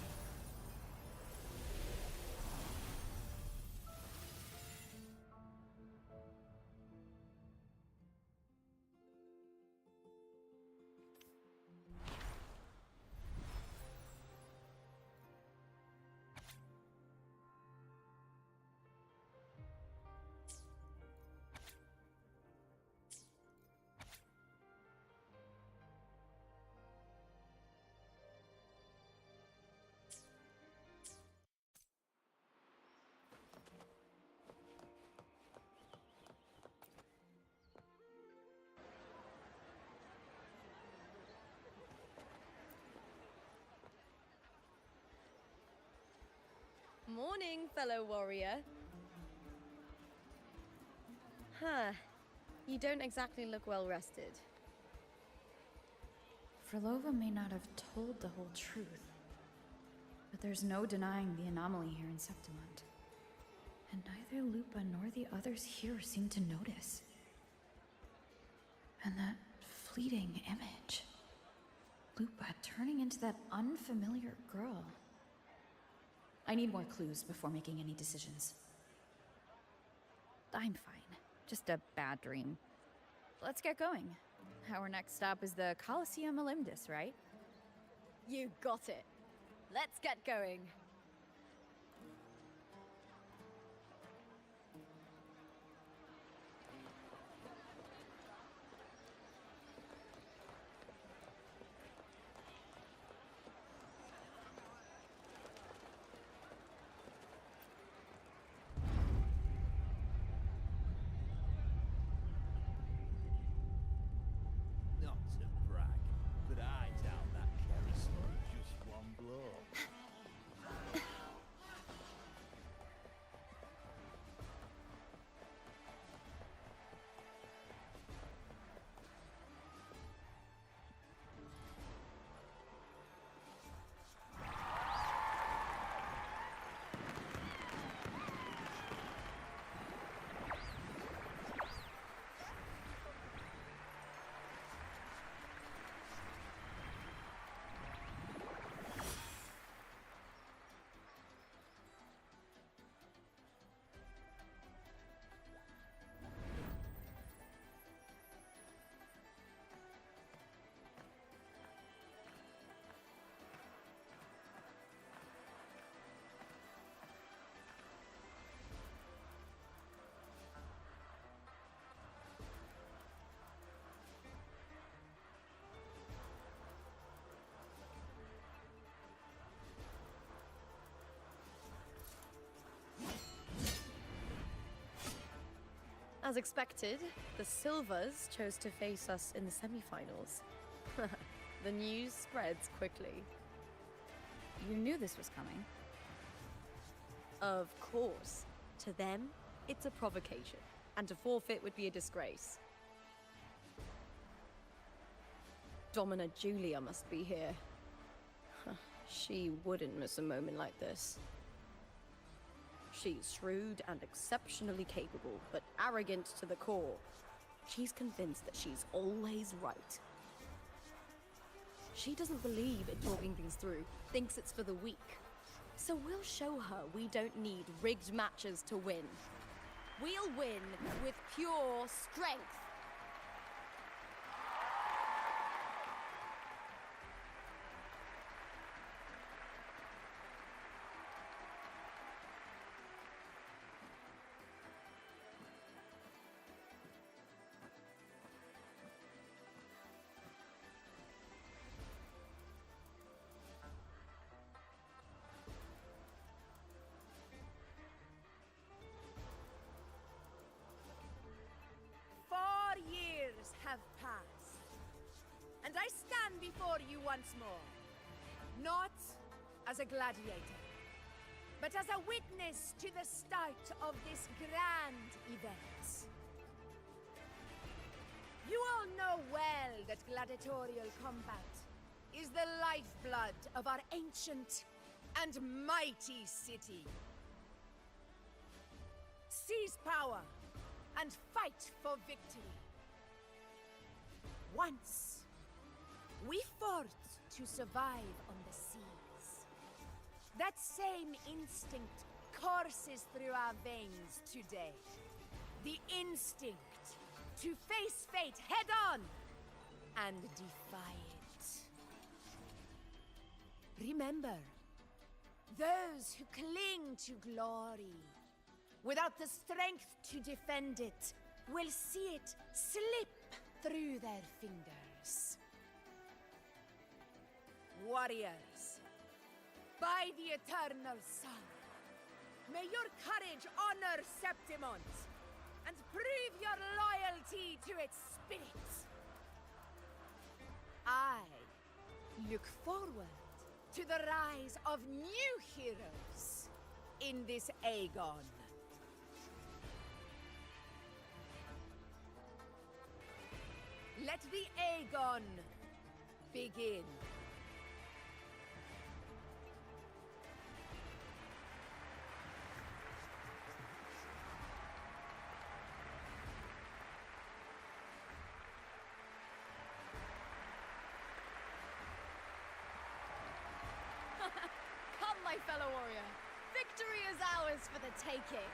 Morning, fellow warrior. Huh. You don't exactly look well rested. Frolova may not have told the whole truth, but there's no denying the anomaly here in Septimont. And neither Lupa nor the others here seem to notice. And that fleeting image. Lupa turning into that unfamiliar girl. I need more clues before making any decisions. I'm fine. Just a bad dream. Let's get going. Our next stop is the Colosseum Olympus, right? You got it. Let's get going. Not to brag, but I down that kerosene with just one blow. As expected, the Silvers chose to face us in the semi-finals. The news spreads quickly. You knew this was coming. Of course. To them, it's a provocation, and to forfeit would be a disgrace. Domina Julia must be here. She wouldn't miss a moment like this. She's shrewd and exceptionally capable, but arrogant to the core. She's convinced that she's always right. She doesn't believe in talking things through, thinks it's for the weak. So we'll show her we don't need rigged matches to win. We'll win with pure strength. Have passed, and I stand before you once more, not as a gladiator, but as a witness to the start of this grand event. You all know well that gladiatorial combat is the lifeblood of our ancient and mighty city. Seize power and fight for victory. Once, we fought to survive on the seas. That same instinct courses through our veins today. The instinct to face fate head-on and defy it. Remember, those who cling to glory without the strength to defend it will see it slip through their fingers. Warriors, by the eternal sun, may your courage honor Septimont and prove your loyalty to its spirit. I look forward to the rise of new heroes in this Aegon. Let the Aegon begin. Come, my fellow warrior. Victory is ours for the taking.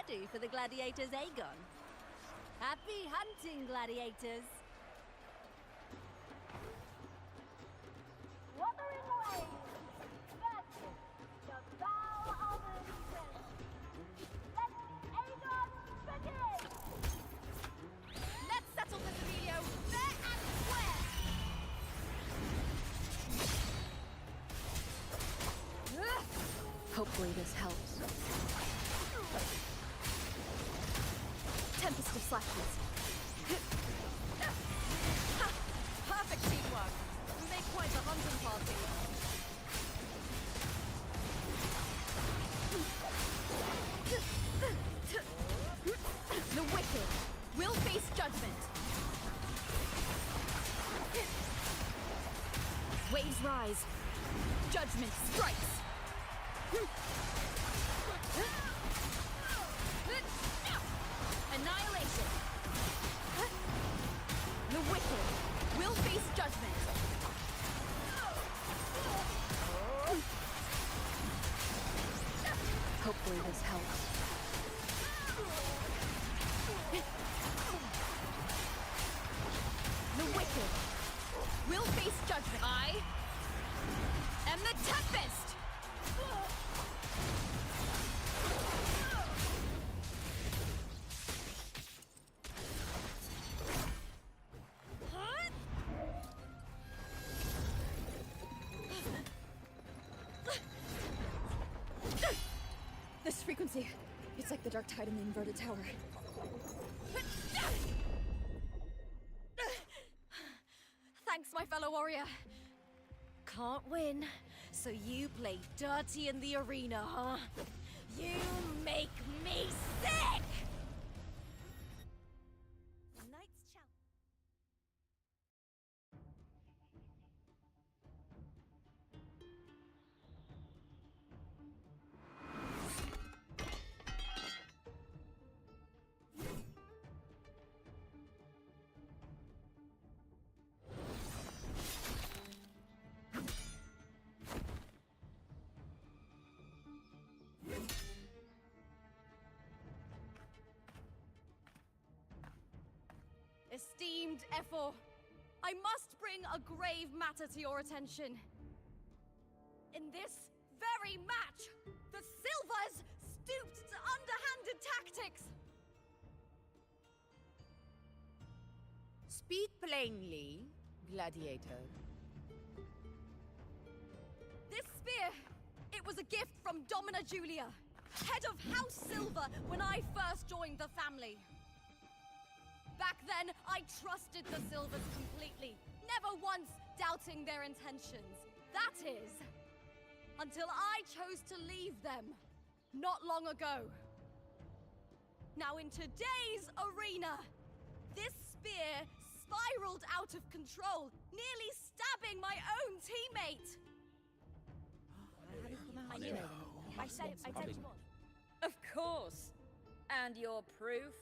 ready for the gladiators, Aegon. Happy hunting, gladiators! Wuthering Waves versus the Vow of Allegiance. Let the Aegon begin! Let's settle this, Emilio, fair and square! Hopefully this helps. Tempest of Slashes. Perfect teamwork. We make quite a hunting party. The wicked will face judgment. Waves rise. Judgment strikes. Annihilation. The wicked will face judgment. Hopefully this helps. The wicked will face judgment. I am the Tempest! This frequency, it's like the dark tide in the inverted tower. Thanks, my fellow warrior. Can't win, so you play dirty in the arena, huh? You make me sick! The Knight's Challenge. Esteemed Ephor, I must bring a grave matter to your attention. In this very match, the Silvers stooped to underhanded tactics. Speak plainly, gladiator. This spear, it was a gift from Domina Julia, head of House Silver when I first joined the family. Back then, I trusted the Silvers completely, never once doubting their intentions. That is, until I chose to leave them, not long ago. Now in today's arena, this spear spiraled out of control, nearly stabbing my own teammate. I said Of course. And your proof?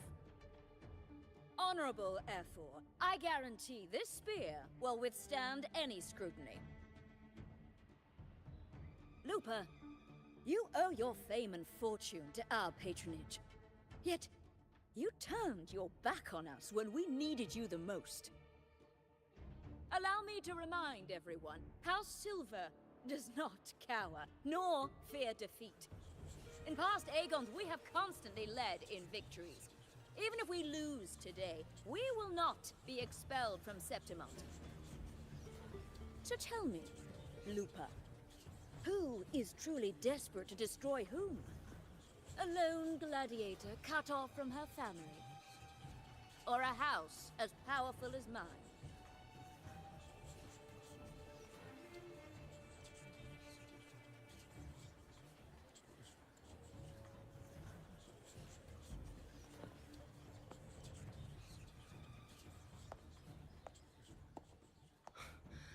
Honorable Ephor, I guarantee this spear will withstand any scrutiny. Lupa, you owe your fame and fortune to our patronage. Yet, you turned your back on us when we needed you the most. Allow me to remind everyone, House Silver does not cower, nor fear defeat. In past Aegons, we have constantly led in victories. Even if we lose today, we will not be expelled from Septimont. So tell me, Lupa, who is truly desperate to destroy whom? A lone gladiator cut off from her family? Or a house as powerful as mine?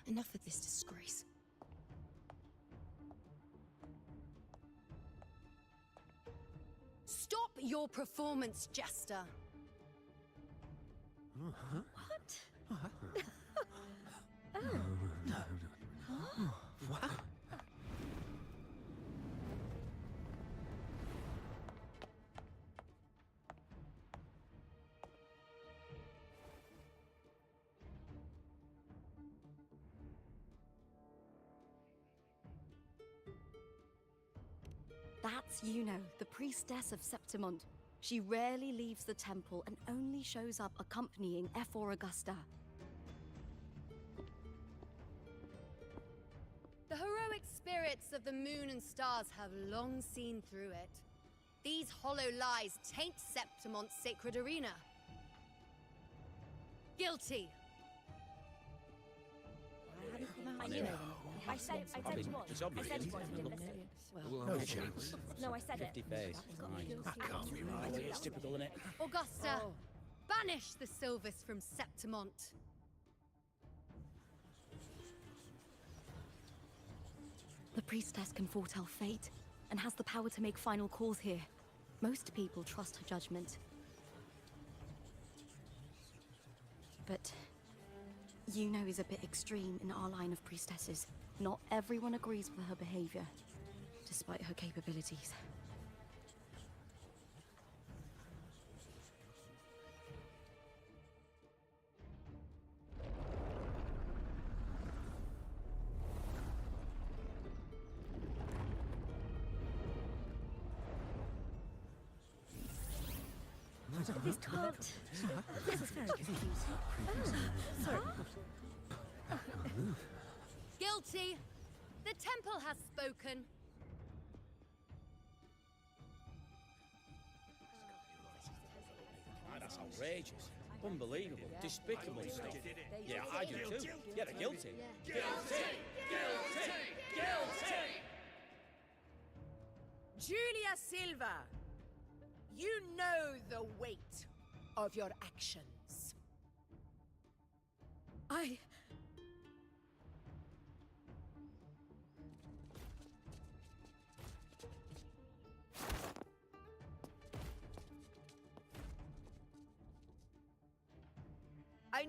Enough of this disgrace. Stop your performance, Jester. What? That's Yuno, the priestess of Septimont. She rarely leaves the temple and only shows up accompanying F4 Augusta. The heroic spirits of the moon and stars have long seen through it. These hollow lies taint Septimont's sacred arena. Guilty. I knew it. I said it was. It's obvious. I said it was. You didn't listen. No chance. No, I said it. 50 face. That can't be right. It's typical, isn't it? Augusta, banish the Silvus from Septimont. The priestess can foretell fate and has the power to make final calls here. Most people trust her judgment. But Yuno is a bit extreme in our line of priestesses. Not everyone agrees with her behavior, despite her capabilities. This can't. This is very confusing. Oh, sorry. Guilty. The temple has spoken. That's outrageous. Unbelievable. Despicable stuff. Yeah, I do too. Yeah, they're guilty. Julia Silva, you know the weight of your actions. I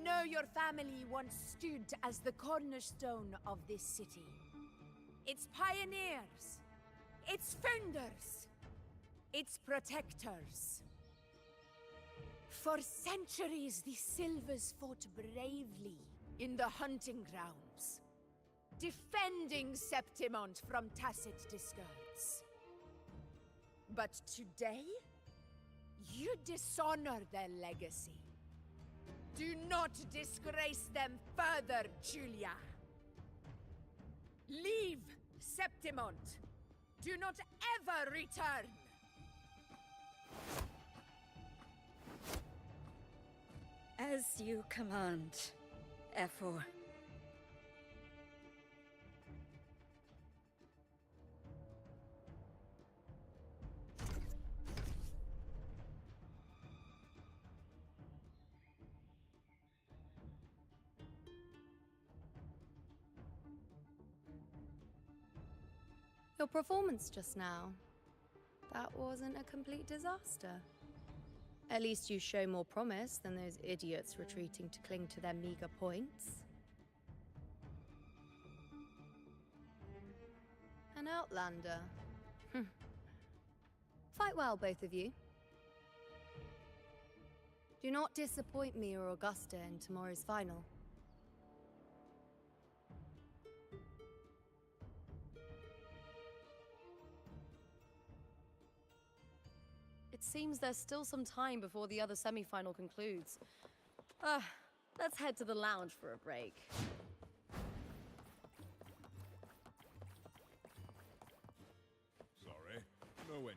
know your family once stood as the cornerstone of this city. Its pioneers, its founders, its protectors. For centuries, the Silvers fought bravely in the hunting grounds, defending Septimont from tacit discards. But today, you dishonor their legacy. Do not disgrace them further, Julia. Leave Septimont. Do not ever return. As you command, F4. Your performance just now, that wasn't a complete disaster. At least you show more promise than those idiots retreating to cling to their meager points. An outlander. Fight well, both of you. Do not disappoint me or Augusta in tomorrow's final. It seems there's still some time before the other semi-final concludes. Let's head to the lounge for a break. Sorry, no entry.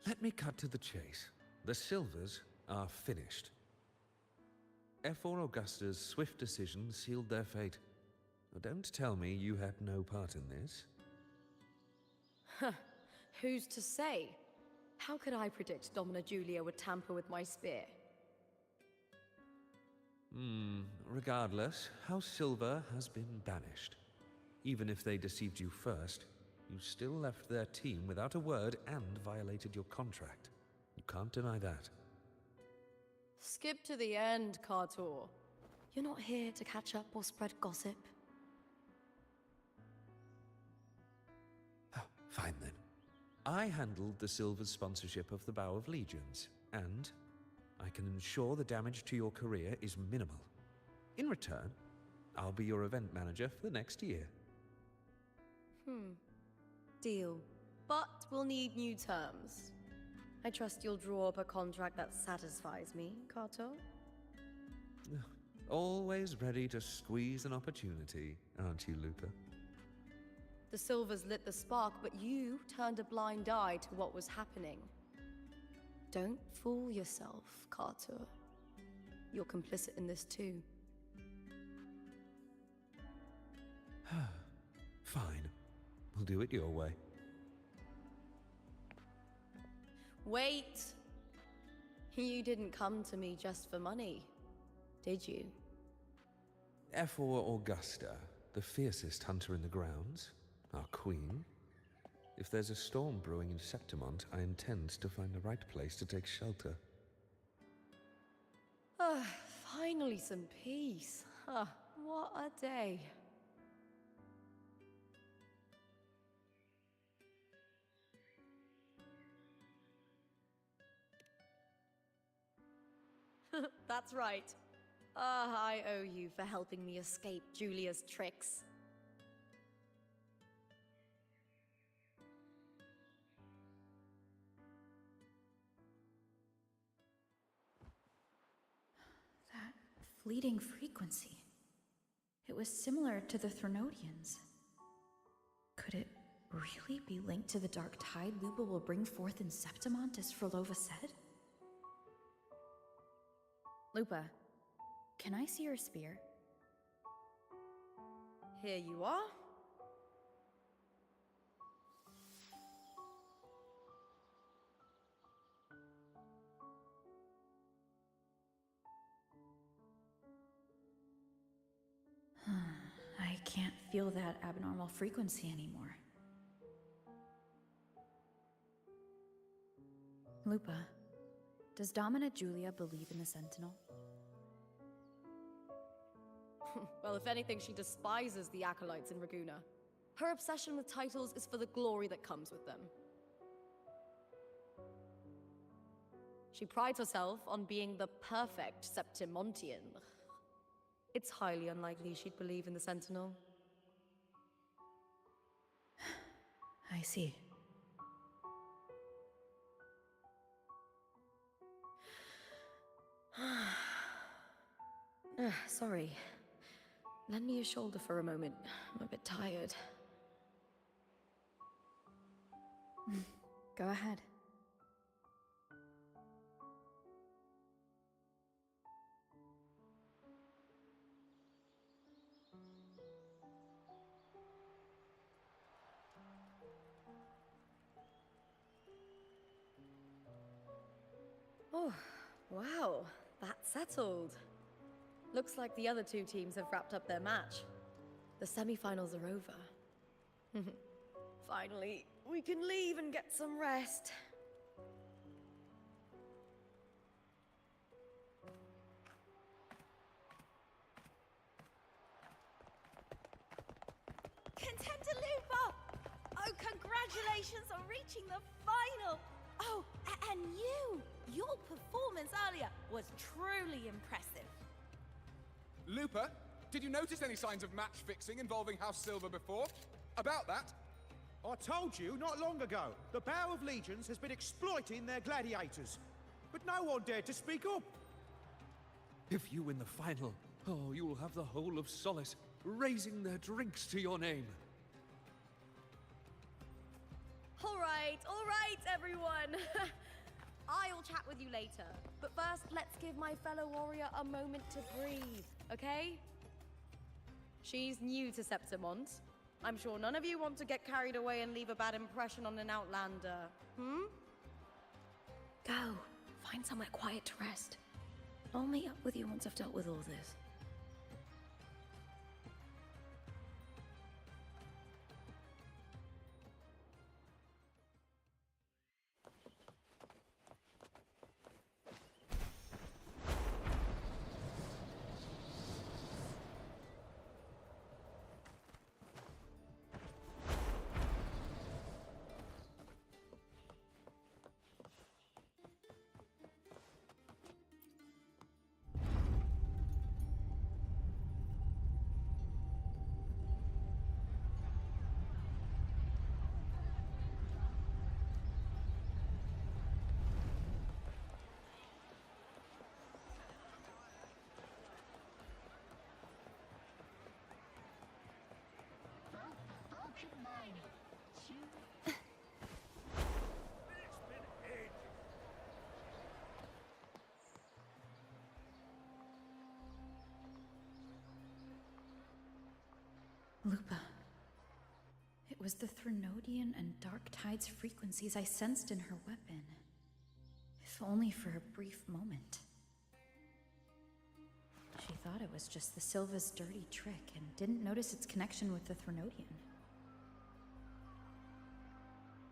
Let me cut to the chase. The Silvers are finished. F4 Augusta's swift decision sealed their fate. Don't tell me you had no part in this. Who's to say? How could I predict Domina Julia would tamper with my spear? Regardless, House Silver has been banished. Even if they deceived you first, you still left their team without a word and violated your contract. You can't deny that. Skip to the end, Kartor. You're not here to catch up or spread gossip. Fine then. I handled the Silver's sponsorship of the Bow of Legions, and I can ensure the damage to your career is minimal. In return, I'll be your event manager for the next year. Deal. But we'll need new terms. I trust you'll draw up a contract that satisfies me, Kato? Always ready to squeeze an opportunity, aren't you, Lupa? The Silvers lit the spark, but you turned a blind eye to what was happening. Don't fool yourself, Carter. You're complicit in this too. Fine. We'll do it your way. Wait! You didn't come to me just for money, did you? F4 Augusta, the fiercest hunter in the grounds, our queen. If there's a storm brewing in Septimont, I intend to find the right place to take shelter. Finally some peace. What a day. That's right. I owe you for helping me escape Julia's tricks. That fleeting frequency. It was similar to the Threnodians. Could it really be linked to the dark tide Lupa will bring forth in Septimont, as Frolova said? Lupa, can I see your spear? Here you are. I can't feel that abnormal frequency anymore. Lupa, does Domina Julia believe in the Sentinel? Well, if anything, she despises the acolytes in Raguna. Her obsession with titles is for the glory that comes with them. She prides herself on being the perfect Septimontian. It's highly unlikely she'd believe in the Sentinel. I see. Sorry. Lend me your shoulder for a moment. I'm a bit tired. Go ahead. Oh, wow. That's settled. Looks like the other two teams have wrapped up their match. The semi-finals are over. Finally, we can leave and get some rest. Contender Lupa! Oh, congratulations on reaching the final! Oh, and you! Your performance earlier was truly impressive. Lupa, did you notice any signs of match fixing involving House Silver before? About that? I told you not long ago, the Bow of Legions has been exploiting their gladiators. But no one dared to speak up. If you win the final, you'll have the whole of Solace raising their drinks to your name. All right, everyone. I'll chat with you later. But first, let's give my fellow warrior a moment to breathe, okay? She's new to Septimont. I'm sure none of you want to get carried away and leave a bad impression on an outlander. Go. Find somewhere quiet to rest. I'll meet up with you once I've dealt with all this. Lupa. It was the Threnodian and Dark Tide's frequencies I sensed in her weapon. If only for a brief moment. She thought it was just the Silva's dirty trick and didn't notice its connection with the Threnodian.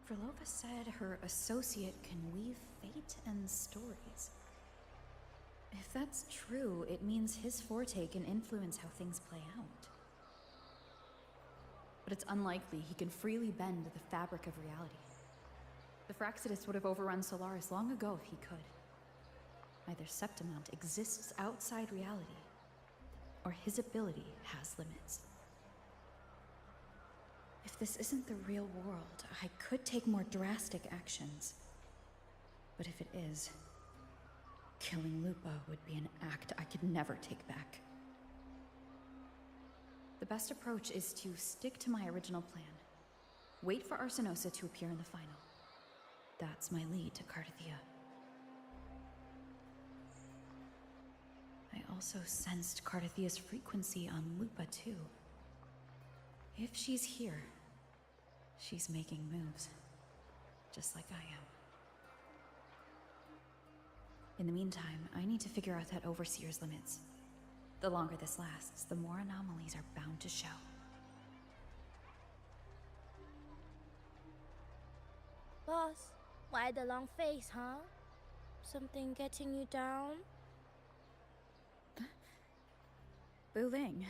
Verlova said her associate can weave fate and stories. If that's true, it means his forte can influence how things play out. But it's unlikely he can freely bend the fabric of reality. The Fraxidus would have overrun Solaris long ago if he could. Either Septimont exists outside reality, or his ability has limits. If this isn't the real world, I could take more drastic actions. But if it is, killing Lupa would be an act I could never take back. The best approach is to stick to my original plan. Wait for Arsenosa to appear in the final. That's my lead to Cardathia. I also sensed Cardathia's frequency on Lupa too. If she's here, she's making moves, just like I am. In the meantime, I need to figure out that Overseer's limits. The longer this lasts, the more anomalies are bound to show. Boss, why the long face, huh? Something getting you down? Buling,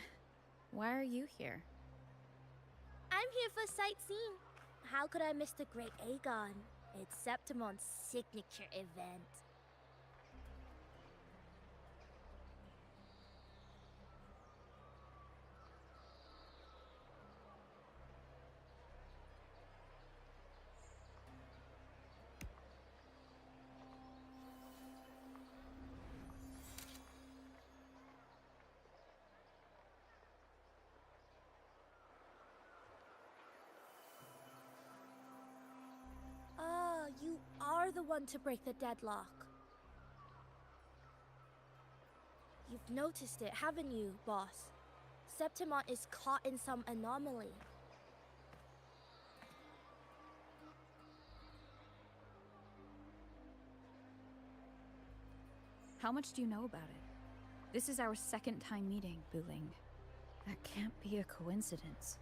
why are you here? I'm here for sightseeing. How could I miss the Great Aegon? It's Septimon's signature event. You are the one to break the deadlock. You've noticed it, haven't you, boss? Septimont is caught in some anomaly. How much do you know about it? This is our second time meeting, Buling. That can't be a coincidence.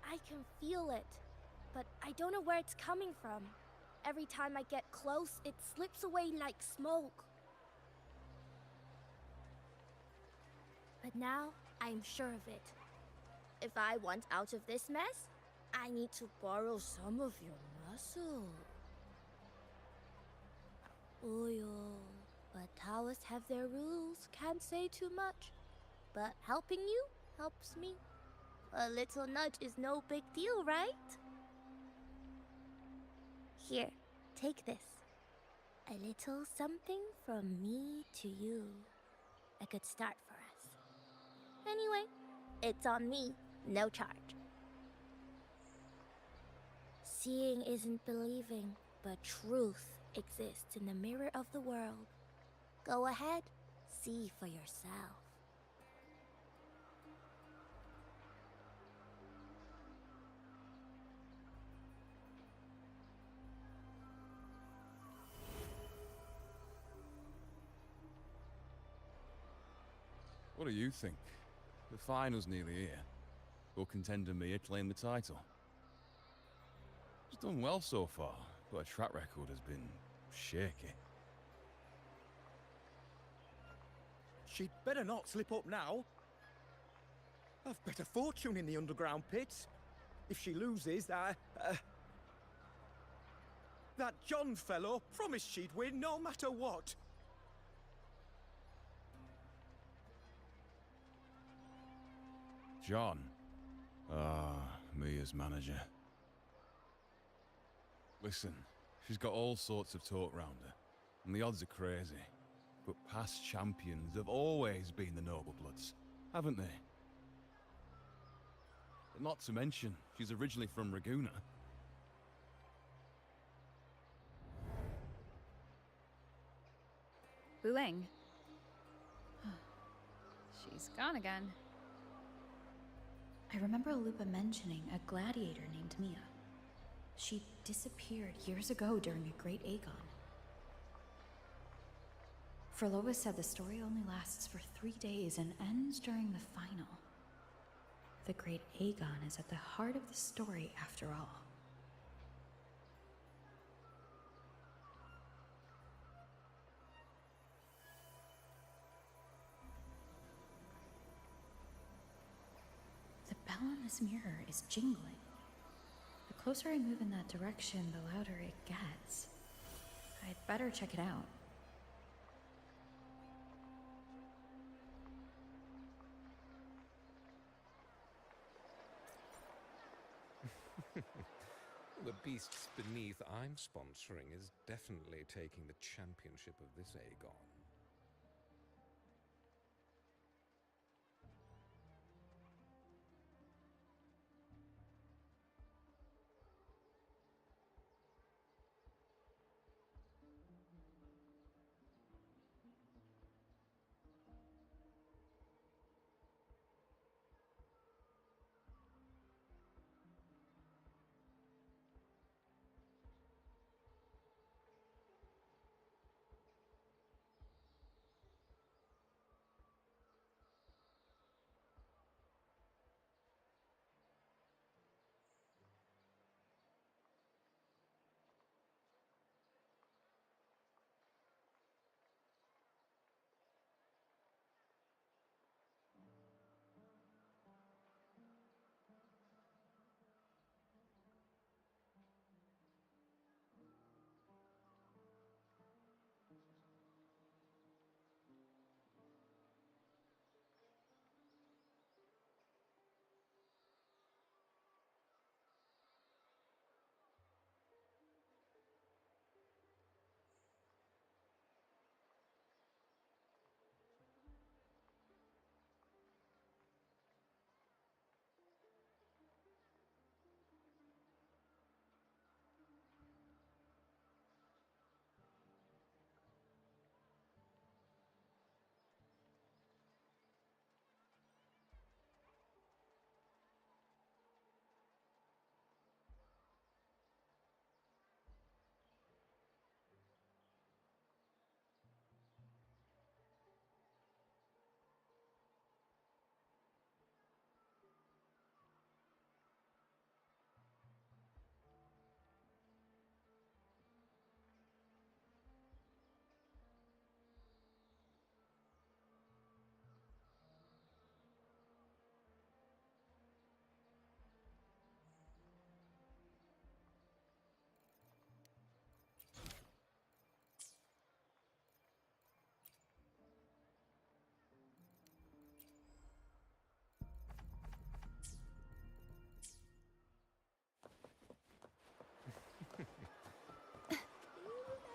I can feel it, but I don't know where it's coming from. Every time I get close, it slips away like smoke. But now, I'm sure of it. If I want out of this mess, I need to borrow some of your muscle. Oil. But Taoists have their rules, can't say too much. But helping you helps me. A little nudge is no big deal, right? Here, take this. A little something from me to you. A good start for us. Anyway, it's on me, no charge. Seeing isn't believing, but truth exists in the mirror of the world. Go ahead, see for yourself. What do you think? The final's nearly here. Will contender Mia claim the title? She's done well so far, but her track record has been shaky. She'd better not slip up now. I've bet a fortune in the underground pits. If she loses, that John fellow promised she'd win no matter what. John? Ah, Mia's manager. Listen, she's got all sorts of talk round her, and the odds are crazy. But past champions have always been the noble bloods, haven't they? But not to mention, she's originally from Raguna. Buling. She's gone again. I remember Lupa mentioning a gladiator named Mia. She disappeared years ago during a Great Aegon. Frolova said the story only lasts for 3 days and ends during the final. The Great Aegon is at the heart of the story after all. The bell on this mirror is jingling. The closer I move in that direction, the louder it gets. I'd better check it out. The beasts beneath I'm sponsoring is definitely taking the championship of this Aegon.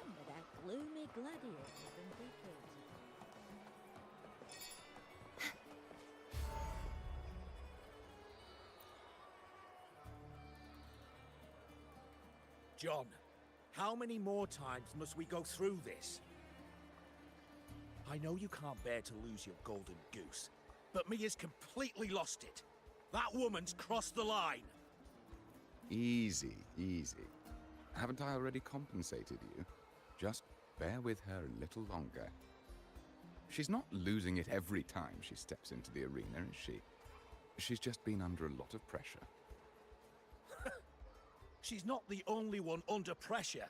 Remember that gloomy gladiator from decades ago? John, how many more times must we go through this? I know you can't bear to lose your golden goose, but Mia's completely lost it. That woman's crossed the line. Easy, easy. Haven't I already compensated you? Just bear with her a little longer. She's not losing it every time she steps into the arena, is she? She's just been under a lot of pressure. She's not the only one under pressure.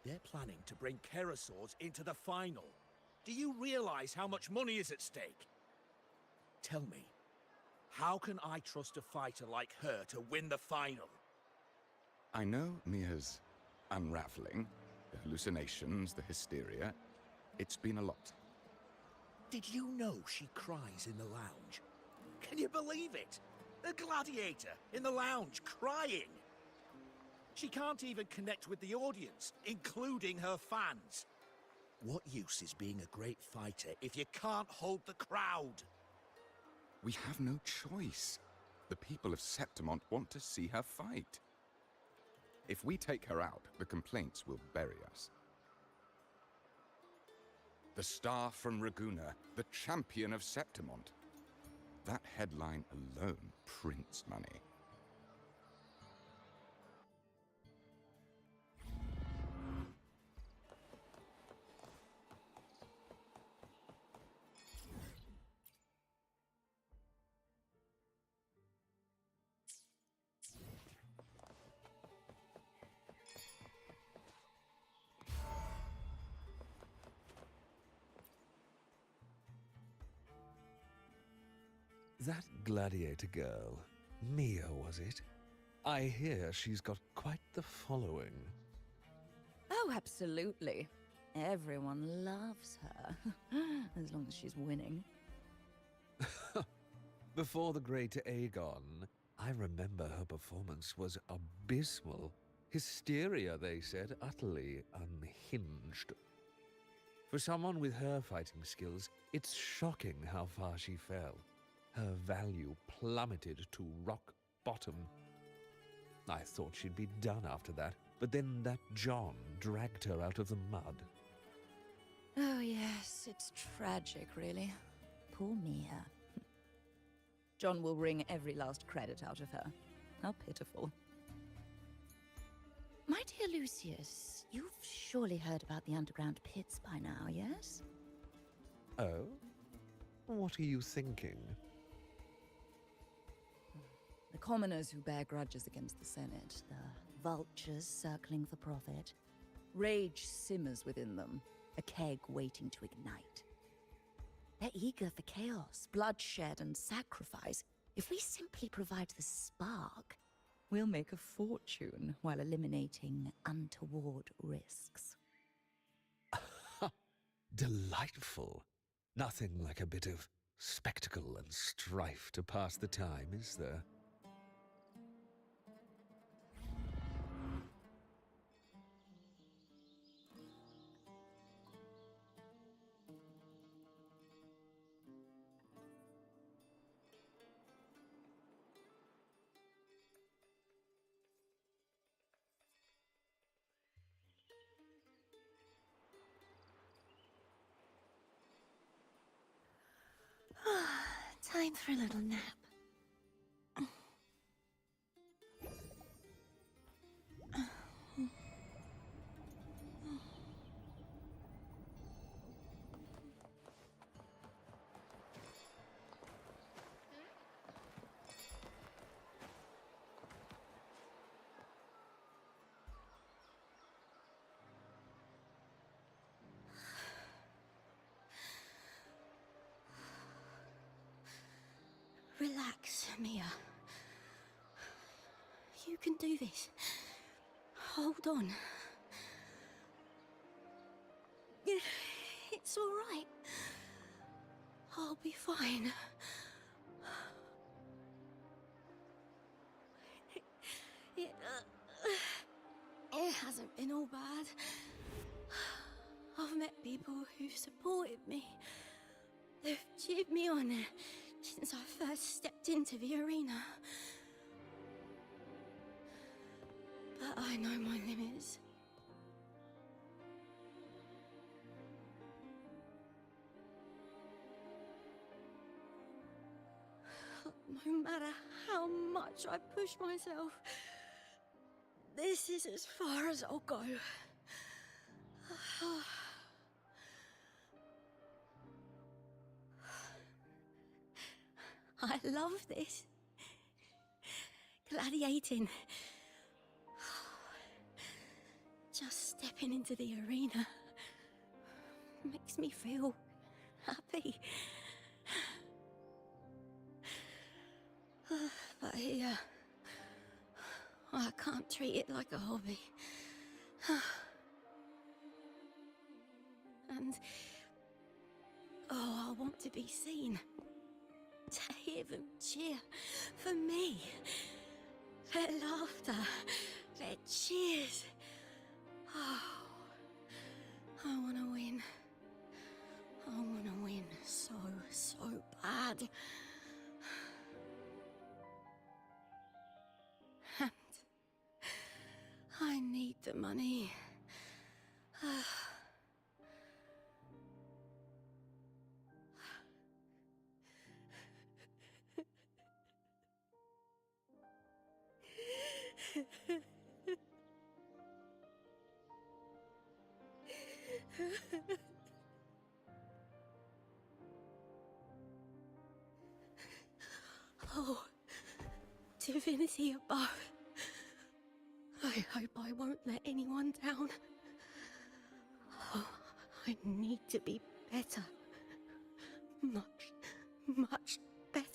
They're planning to bring Kerasaurs into the final. Do you realize how much money is at stake? Tell me, how can I trust a fighter like her to win the final? I know Mia's unraveling, the hallucinations, the hysteria. It's been a lot. Did you know she cries in the lounge? Can you believe it? A gladiator in the lounge crying! She can't even connect with the audience, including her fans. What use is being a great fighter if you can't hold the crowd? We have no choice. The people of Septimont want to see her fight. If we take her out, the complaints will bury us. The star from Raguna, the champion of Septimont. That headline alone prints money. That gladiator girl, Mia, was it? I hear she's got quite the following. Oh, absolutely. Everyone loves her, as long as she's winning. Before the great Aegon, I remember her performance was abysmal. Hysteria, they said, utterly unhinged. For someone with her fighting skills, it's shocking how far she fell. Her value plummeted to rock bottom. I thought she'd be done after that, but then that John dragged her out of the mud. Oh, yes, it's tragic, really. Poor Mia. John will wring every last credit out of her. How pitiful. My dear Lucius, you've surely heard about the underground pits by now, yes? Oh? What are you thinking? The commoners who bear grudges against the Senate, the vultures circling for profit. Rage simmers within them, a keg waiting to ignite. They're eager for chaos, bloodshed, and sacrifice. If we simply provide the spark, we'll make a fortune while eliminating untoward risks. Delightful. Nothing like a bit of spectacle and strife to pass the time, is there? Time for a little nap. Relax, Mia. You can do this. Hold on. It's all right. I'll be fine. It hasn't been all bad. I've met people who've supported me. They've cheered me on since I first stepped into the arena. But I know my limits. No matter how much I push myself, this is as far as I'll go. I love this. Gladiating. Just stepping into the arena makes me feel happy. But here, I can't treat it like a hobby. And I want to be seen. To hear them cheer for me. Their laughter, their cheers. Oh, I want to win. I want to win so bad. And I need the money. Oh, divinity above. I hope I won't let anyone down. Oh, I need to be better. Much, much better.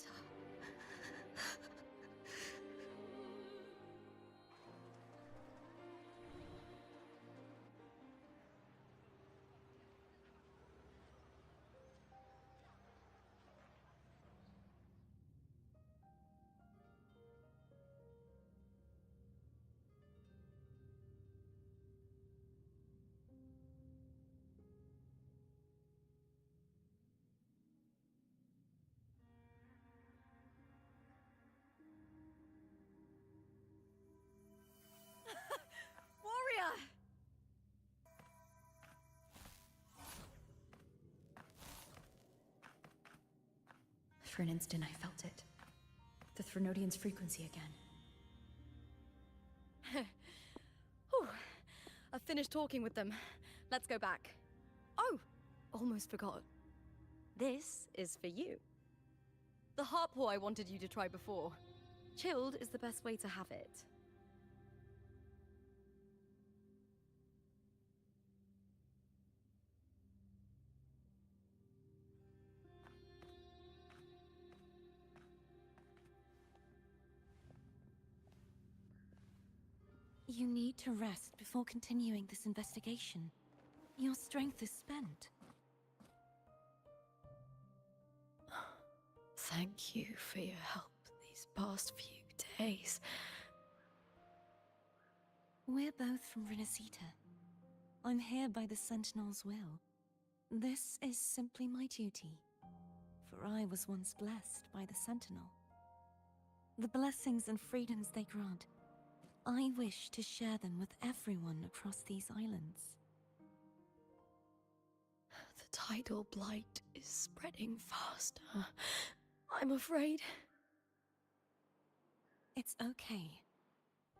Warrior! For an instant, I felt it. The Threnodian's frequency again. Whew. I've finished talking with them. Let's go back. Oh, almost forgot. This is for you. The harpor I wanted you to try before. Chilled is the best way to have it. You need to rest before continuing this investigation. Your strength is spent. Thank you for your help these past few days. We're both from Renacita. I'm here by the Sentinel's will. This is simply my duty, for I was once blessed by the Sentinel. The blessings and freedoms they grant, I wish to share them with everyone across these islands. The tidal blight is spreading faster. I'm afraid. It's okay.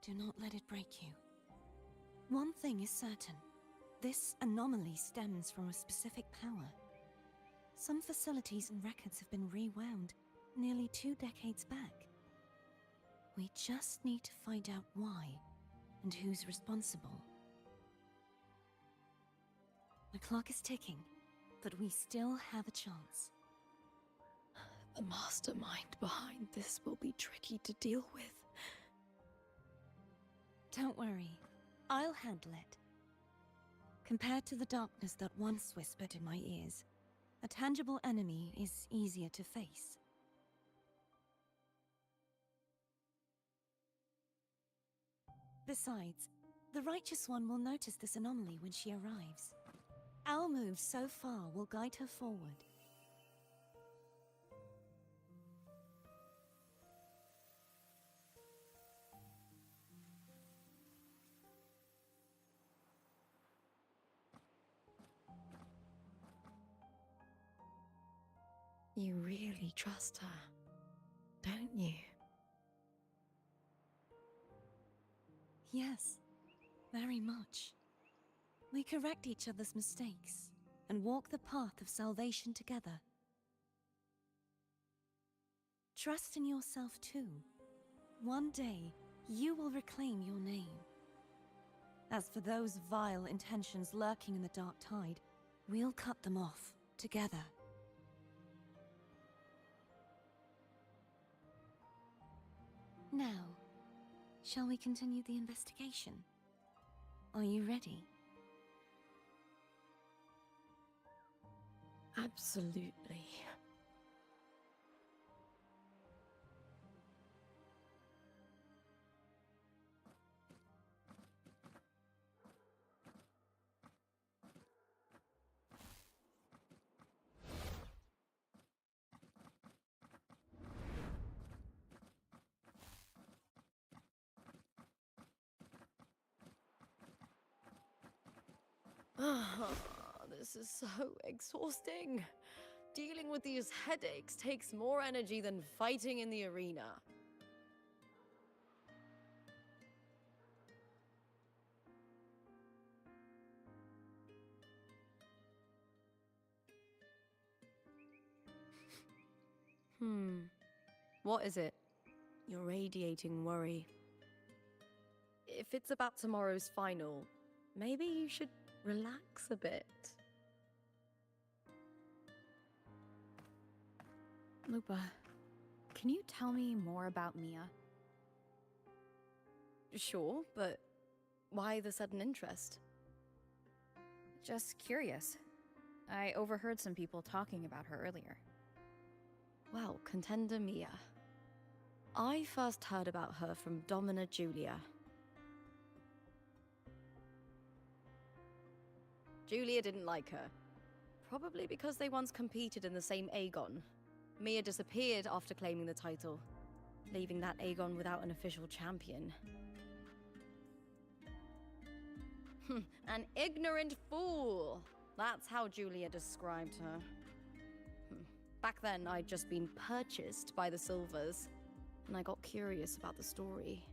Do not let it break you. One thing is certain. This anomaly stems from a specific power. Some facilities and records have been rewound nearly 2 decades back. We just need to find out why and who's responsible. The clock is ticking, but we still have a chance. The mastermind behind this will be tricky to deal with. Don't worry, I'll handle it. Compared to the darkness that once whispered in my ears, a tangible enemy is easier to face. Besides, the Righteous One will notice this anomaly when she arrives. Our moves so far will guide her forward. You really trust her, don't you? Yes, very much. We correct each other's mistakes and walk the path of salvation together. Trust in yourself too. One day, you will reclaim your name. As for those vile intentions lurking in the dark tide, we'll cut them off together. Now, shall we continue the investigation? Are you ready? Absolutely. This is so exhausting. Dealing with these headaches takes more energy than fighting in the arena. What is it? You're radiating worry. If it's about tomorrow's final, maybe you should relax a bit. Lupa, can you tell me more about Mia? Sure, but why the sudden interest? Just curious. I overheard some people talking about her earlier. Well, contender Mia. I first heard about her from Domina Julia. Julia didn't like her. Probably because they once competed in the same Aegon. Mia disappeared after claiming the title, leaving that Aegon without an official champion. An ignorant fool! That's how Julia described her. Back then, I'd just been purchased by the Silvers, and I got curious about the story.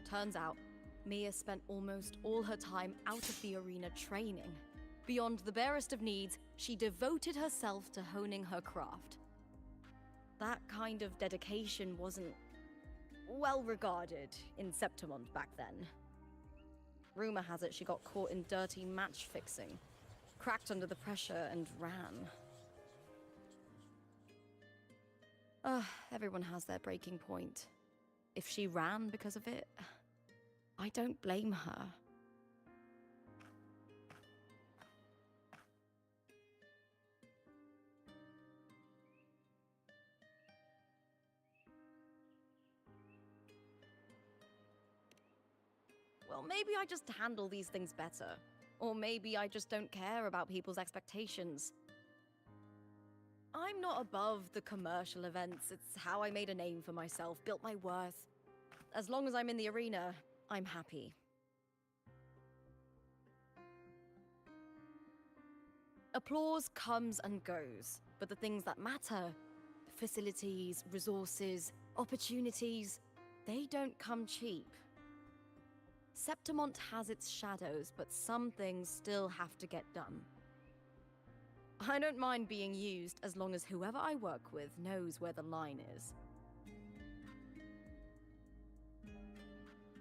Turns out, Mia spent almost all her time out of the arena training. Beyond the barest of needs, she devoted herself to honing her craft. That kind of dedication wasn't well regarded in Septimont back then. Rumor has it she got caught in dirty match fixing, cracked under the pressure, and ran. Everyone has their breaking point. If she ran because of it, I don't blame her. Well, maybe I just handle these things better. Or maybe I just don't care about people's expectations. I'm not above the commercial events. It's how I made a name for myself, built my worth. As long as I'm in the arena, I'm happy. Applause comes and goes, but the things that matter, facilities, resources, opportunities, they don't come cheap. Septimont has its shadows, but some things still have to get done. I don't mind being used as long as whoever I work with knows where the line is.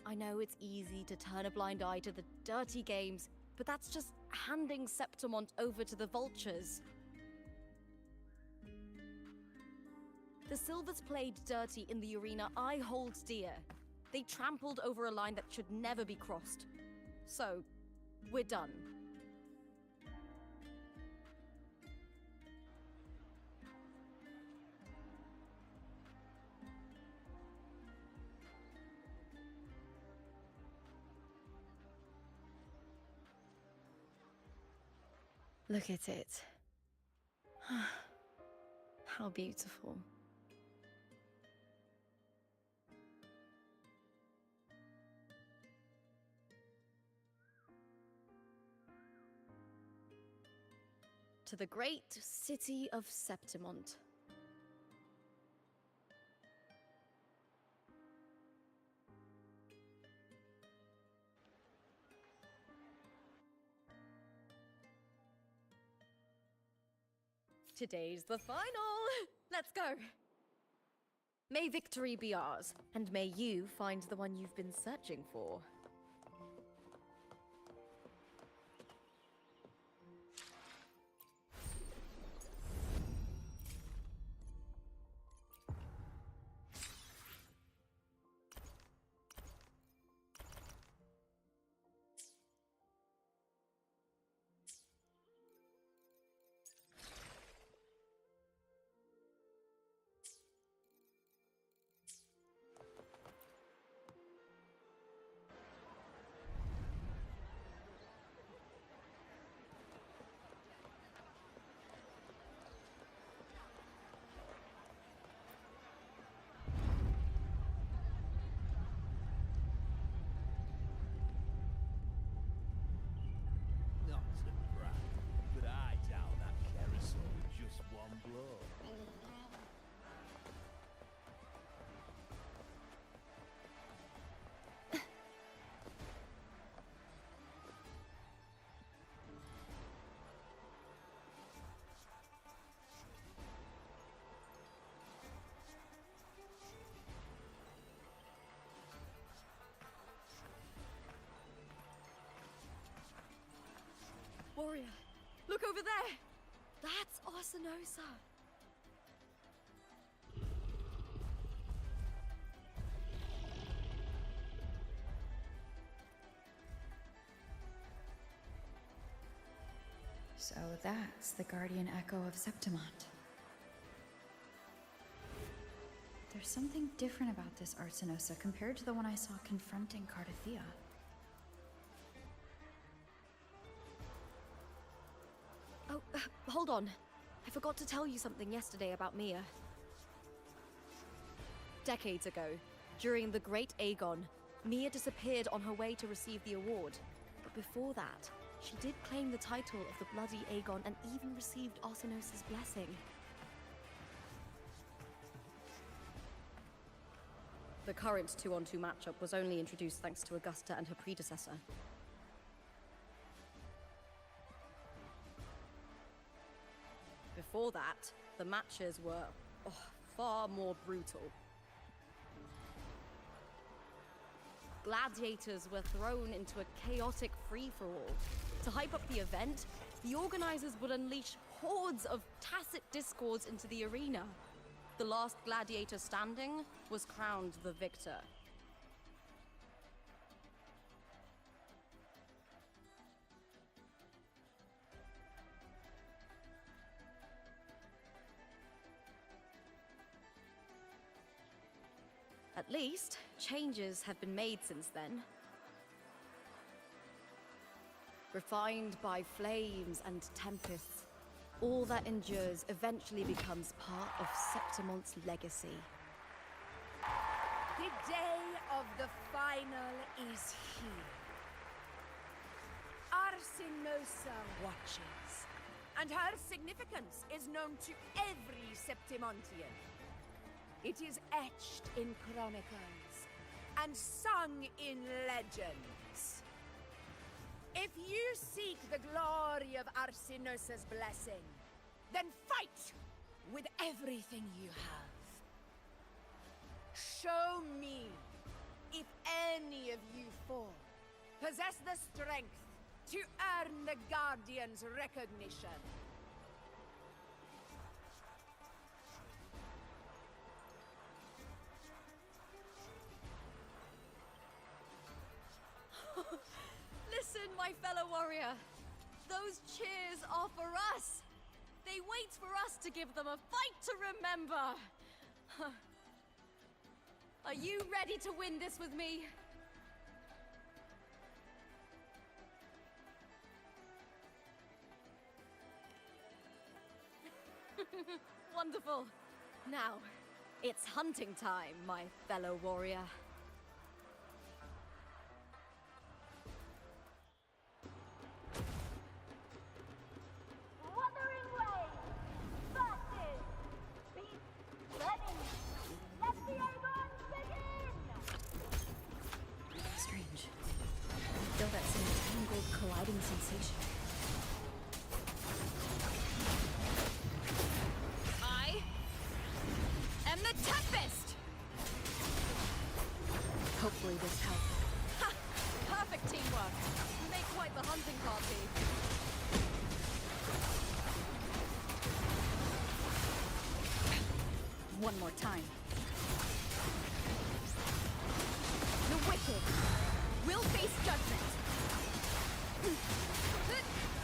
I know it's easy to turn a blind eye to the dirty games, but that's just handing Septimont over to the vultures. The Silvers played dirty in the arena I hold dear. They trampled over a line that should never be crossed. So, we're done. Look at it. How beautiful. To the great city of Septimont. Today's the final! Let's go! May victory be ours, and may you find the one you've been searching for. Look over there! That's Arsinosa! So that's the guardian echo of Septimont. There's something different about this Arsinosa compared to the one I saw confronting Cardathea. Oh, hold on. I forgot to tell you something yesterday about Mia. Decades ago, during the Great Aegon, Mia disappeared on her way to receive the award. But before that, she did claim the title of the Bloody Aegon and even received Arsinosa's blessing. The current 2-on-2 matchup was only introduced thanks to Augusta and her predecessor. Before that, the matches were far more brutal. Gladiators were thrown into a chaotic free-for-all. To hype up the event, the organizers would unleash hordes of tacit discords into the arena. The last gladiator standing was crowned the victor. At least, changes have been made since then. Refined by flames and tempests, all that endures eventually becomes part of Septimont's legacy. The day of the final is here. Arsinosa watches, and her significance is known to every Septimontian. It is etched in chronicles and sung in legends. If you seek the glory of Arsinosa's blessing, then fight with everything you have. Show me if any of you four possess the strength to earn the Guardian's recognition. Listen, my fellow warrior. Those cheers are for us. They wait for us to give them a fight to remember. Are you ready to win this with me? Wonderful. Now, it's hunting time, my fellow warrior. Wuthering Waves versus Beast Ready. Let the Aegon begin! Strange. I feel that same tangled, colliding sensation. I am the Tempest! Hopefully this helps. Ha! Perfect teamwork! We make quite the hunting party. One more time. The wicked will face judgment.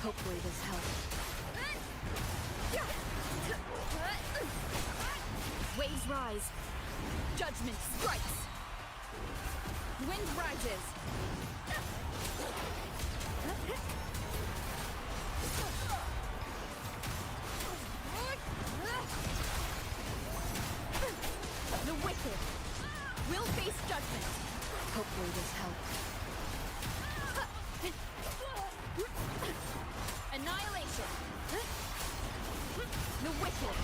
Hopefully this helps. Waves rise. Judgment strikes. Wind rises. The wicked will face judgment. Hopefully this helps. Annihilation. The wicked.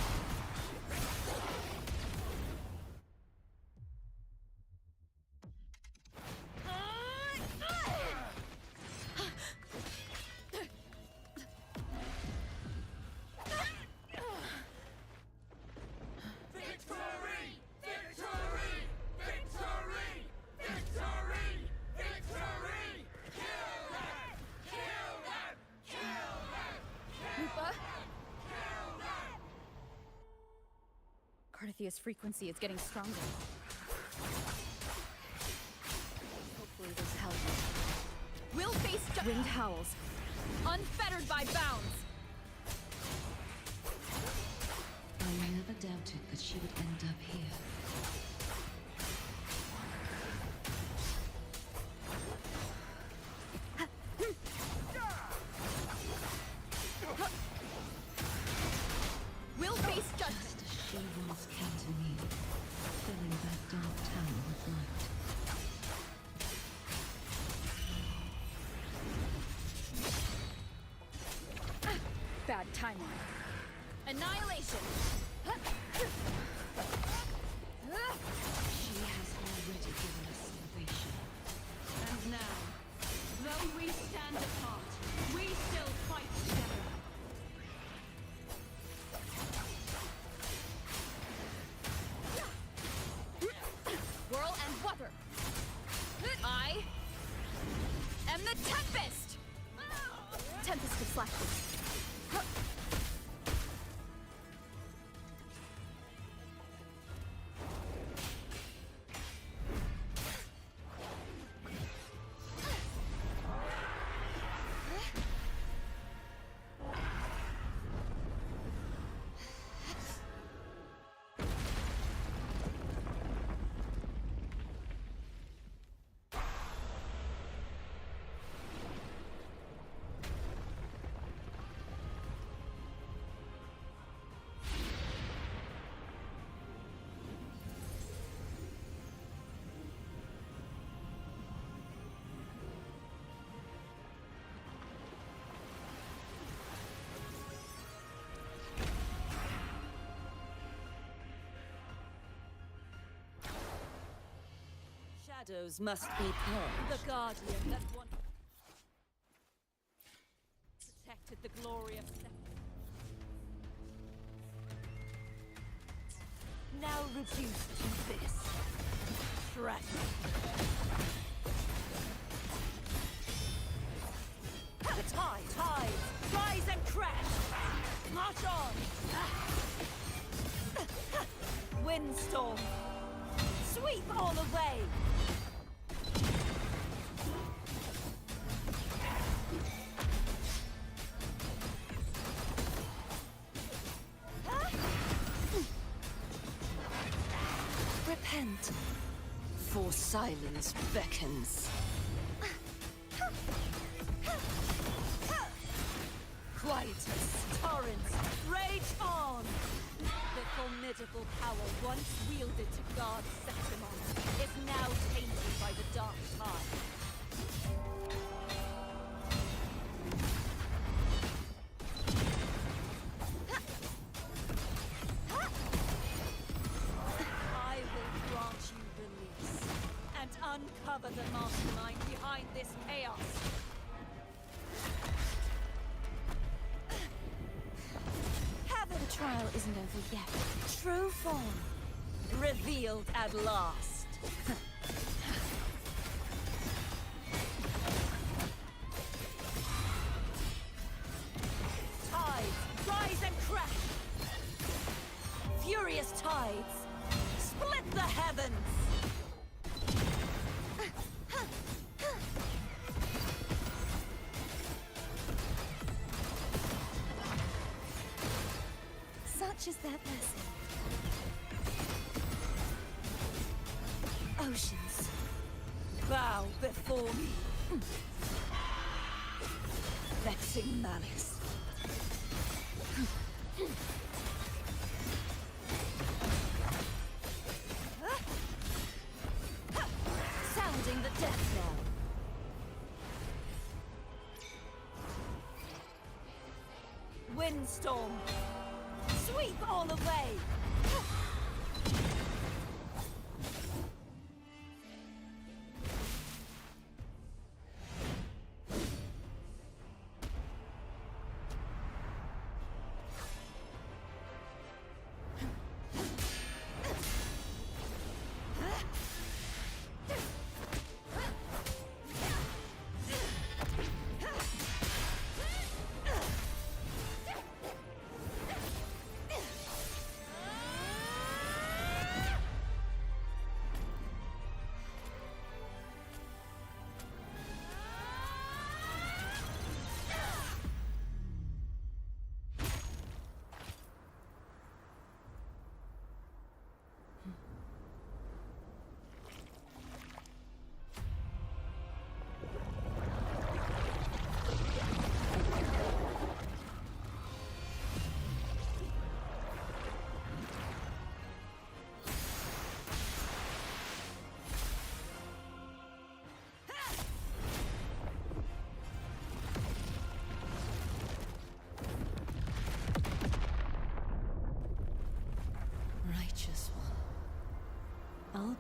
Victoria's frequency is getting stronger. Hopefully this helps. We'll face wind howls, unfettered by bounds. I never doubted that she would end up here. We'll face justice. Just as she once came to me, filling that dark tower with light. Bad timing. Annihilation. She has already given us salvation. And now, though we stand apart, we still fight together. Whirl and Wuthering. I am the Tempest! Tempest of Flashes. Shadows must be purged. The Guardian that once protected the glory of Now reduced to this. Shred. The tide, rise and crash. March on. Windstorm. Sweep all away. Repent, for silence beckons. Quietus, torrents, rage on! The formidable power once wielded to guard Septimon is now tainted by the dark tide. I will grant you release and uncover the mastermind behind this chaos. The trial isn't over yet. True form. Revealed at last. Tides, rise and crash. Furious tides, split the heavens. Such is their blessing. Oceans, Bow before me. Vexing malice. Sounding the death knell. Windstorm. Sweep all away.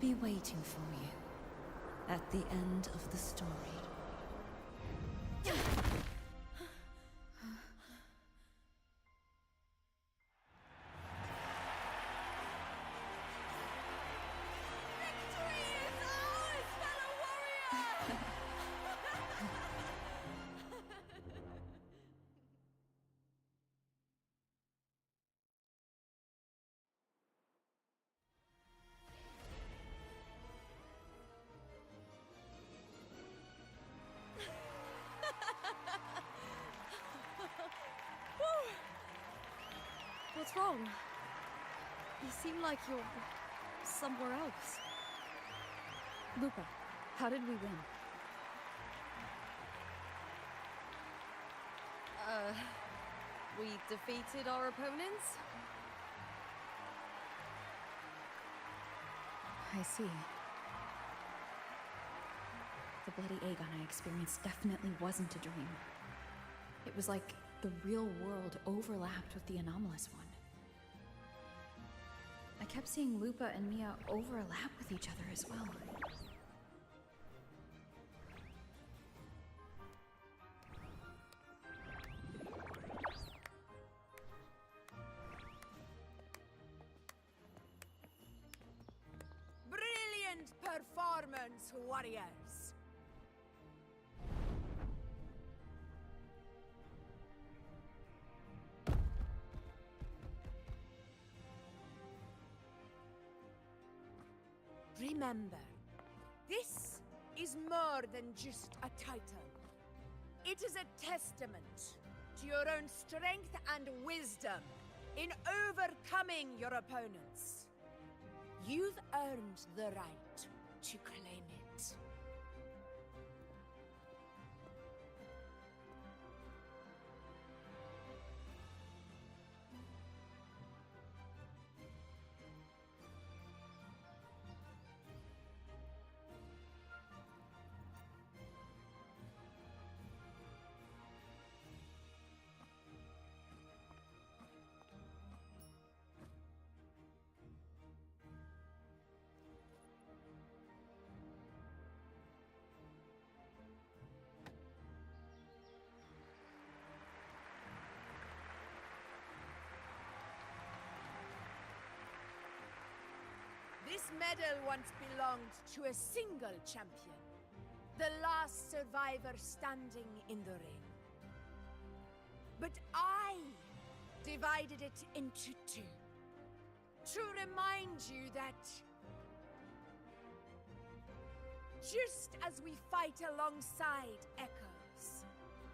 be waiting for you at the end of the story. What's wrong? You seem like you're somewhere else. Lupa, how did we win? We defeated our opponents? I see. The bloody Aegon I experienced definitely wasn't a dream. It was like the real world overlapped with the anomalous one. I kept seeing Lupa and Mia overlap with each other as well. Brilliant performance, warriors! Remember, this is more than just a title. It is a testament to your own strength and wisdom in overcoming your opponents. You've earned the right to claim it. This medal once belonged to a single champion, the last survivor standing in the ring. But I divided it into two, to remind you that just as we fight alongside echoes,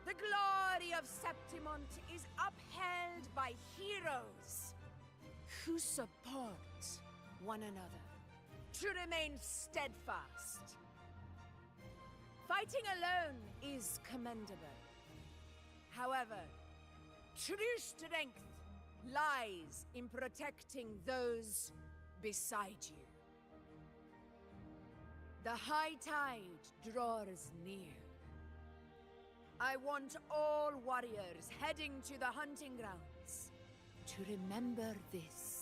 the glory of Septimont is upheld by heroes who support one another, to remain steadfast. Fighting alone is commendable. However, true strength lies in protecting those beside you. The high tide draws near. I want all warriors heading to the hunting grounds to remember this.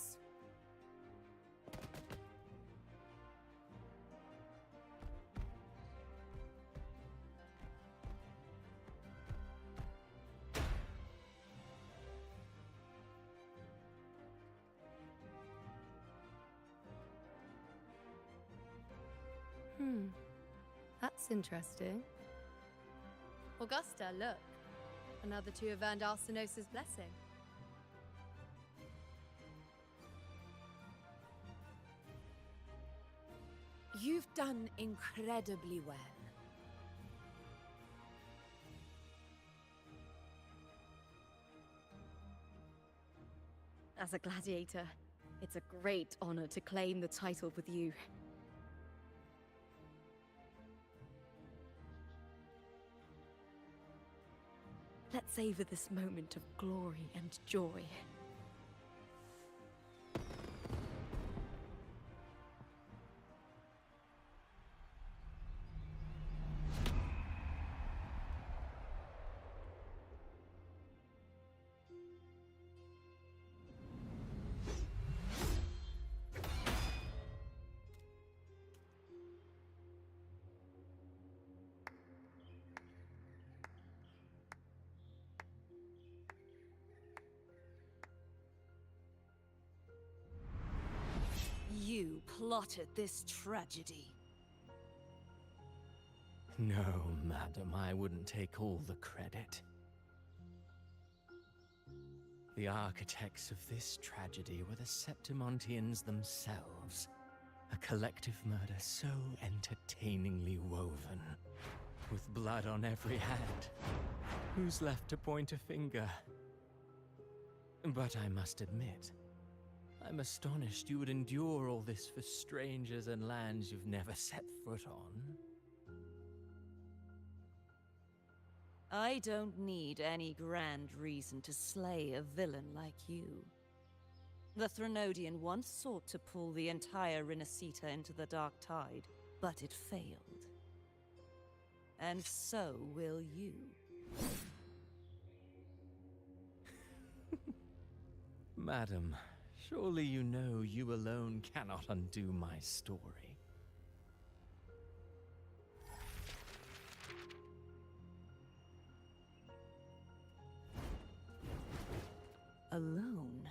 That's interesting. Augusta, look. Another two have earned Arsenos's blessing. You've done incredibly well. As a gladiator, it's a great honor to claim the title with you. Let's savor this moment of glory and joy. plotted this tragedy. No, madam, I wouldn't take all the credit. The architects of this tragedy were the Septimontians themselves. A collective murder so entertainingly woven, with blood on every hand. Who's left to point a finger? But I must admit, I'm astonished you would endure all this for strangers and lands you've never set foot on. I don't need any grand reason to slay a villain like you. The Threnodian once sought to pull the entire Rinascita into the Dark Tide, but it failed. And so will you. Madam, surely you know you alone cannot undo my story. Alone?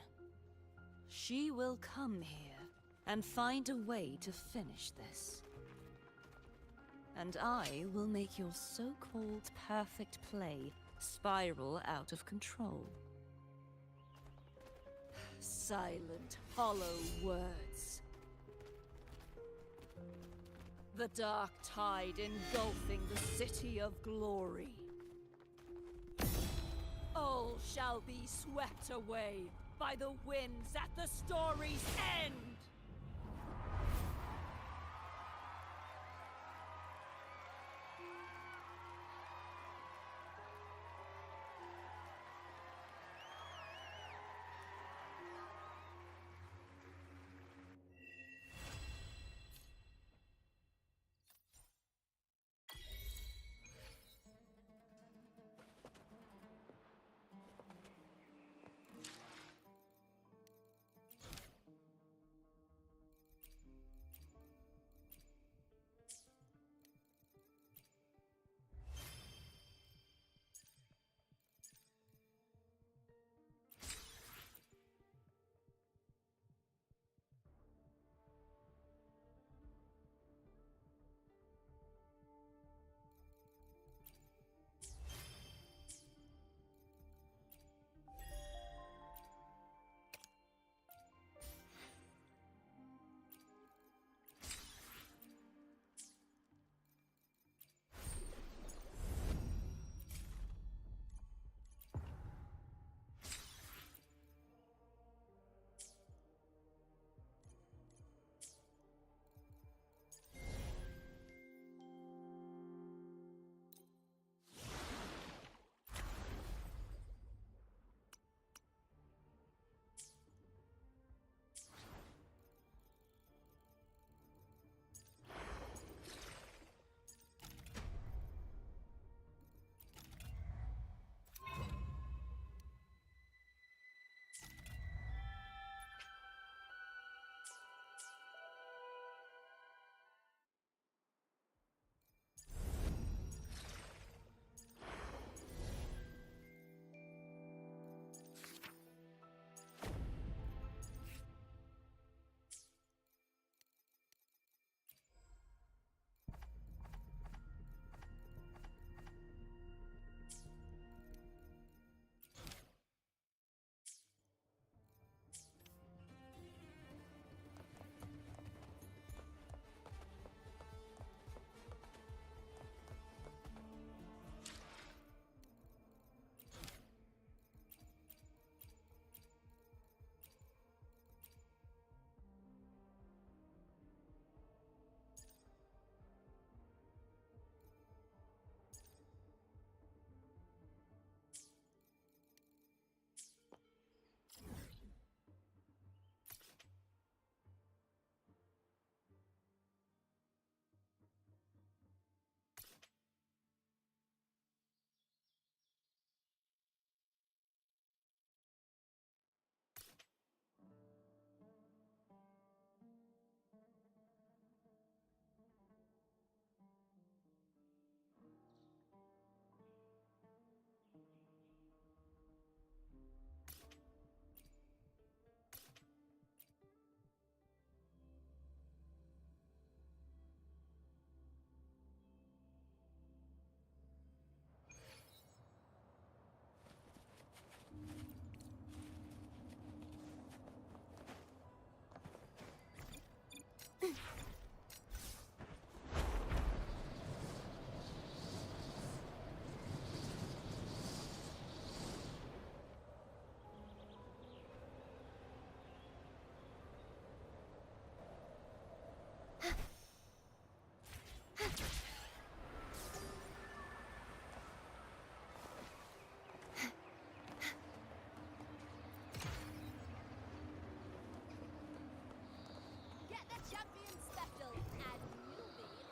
She will come here and find a way to finish this. And I will make your so-called perfect play spiral out of control. Silent, hollow words. The dark tide engulfing the city of glory. All shall be swept away by the winds at the story's end!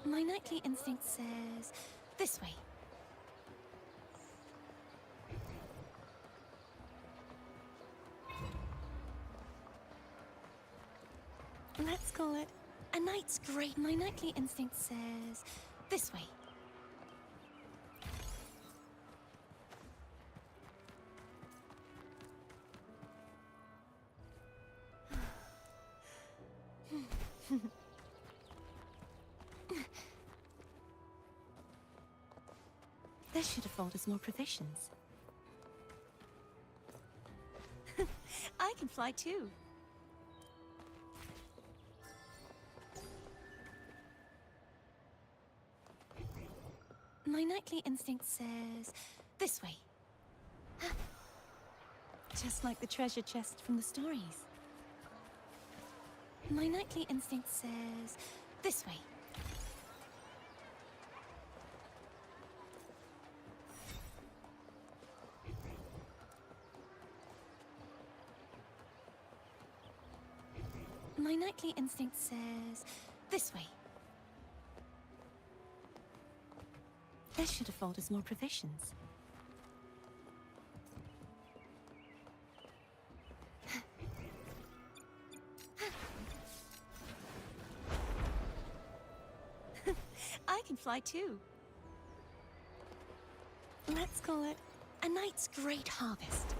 My nightly instinct says this way. Let's call it a night's great. My nightly instinct says this way. This should afford us more provisions. I can fly too. My nightly instinct says this way. Just like the treasure chest from the stories. My nightly instinct says this way. My nightly instinct says this way. This should afford us more provisions. I can fly too. Let's call it a night's great harvest.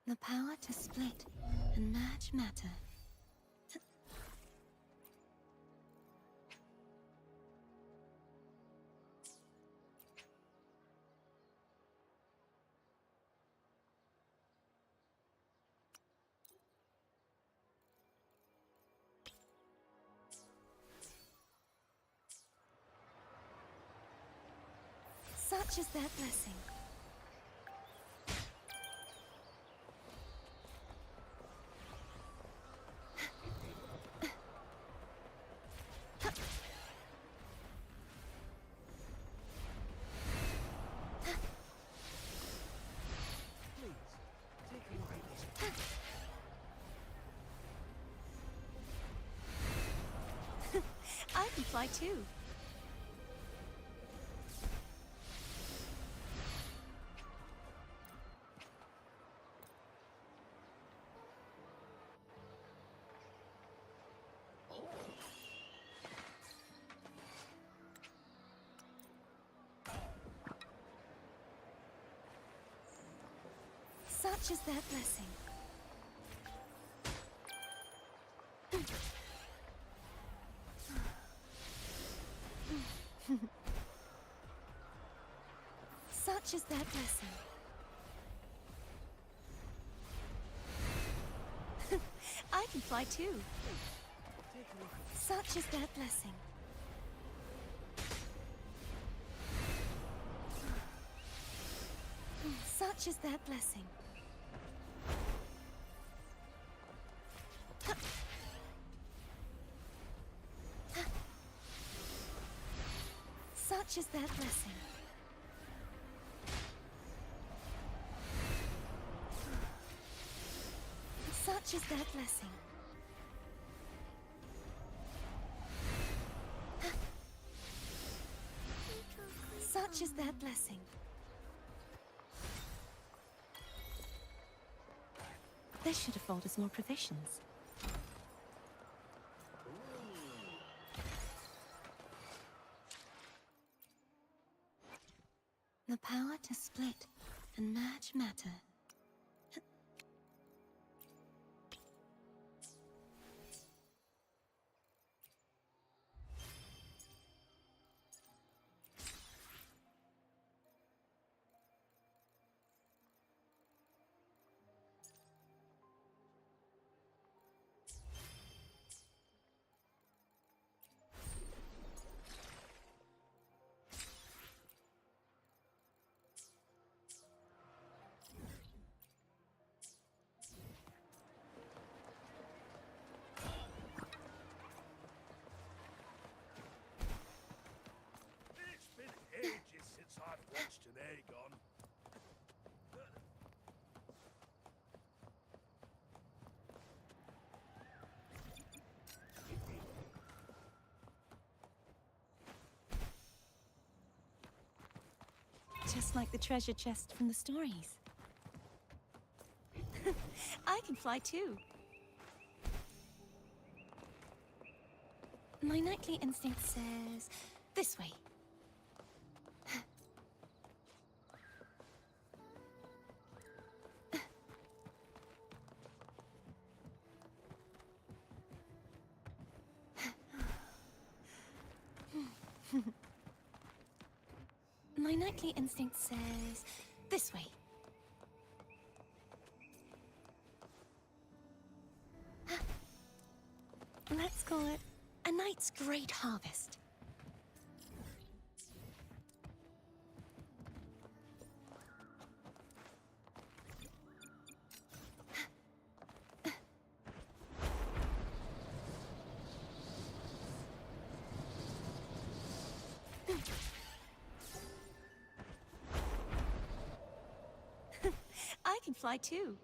The power to split and merge matter. Such is their blessing. I can fly too. Such is their blessing. Such is their blessing. I can fly too. Such is their blessing. Such is their blessing. Such is their blessing. Such is their blessing. Such is their blessing. This should afford us more provisions. The power to split and merge matter. Just like the treasure chest from the stories. I can fly too. My nightly instinct says this way. My nightly instinct says this way. Let's call it a night's great harvest. I can fly too.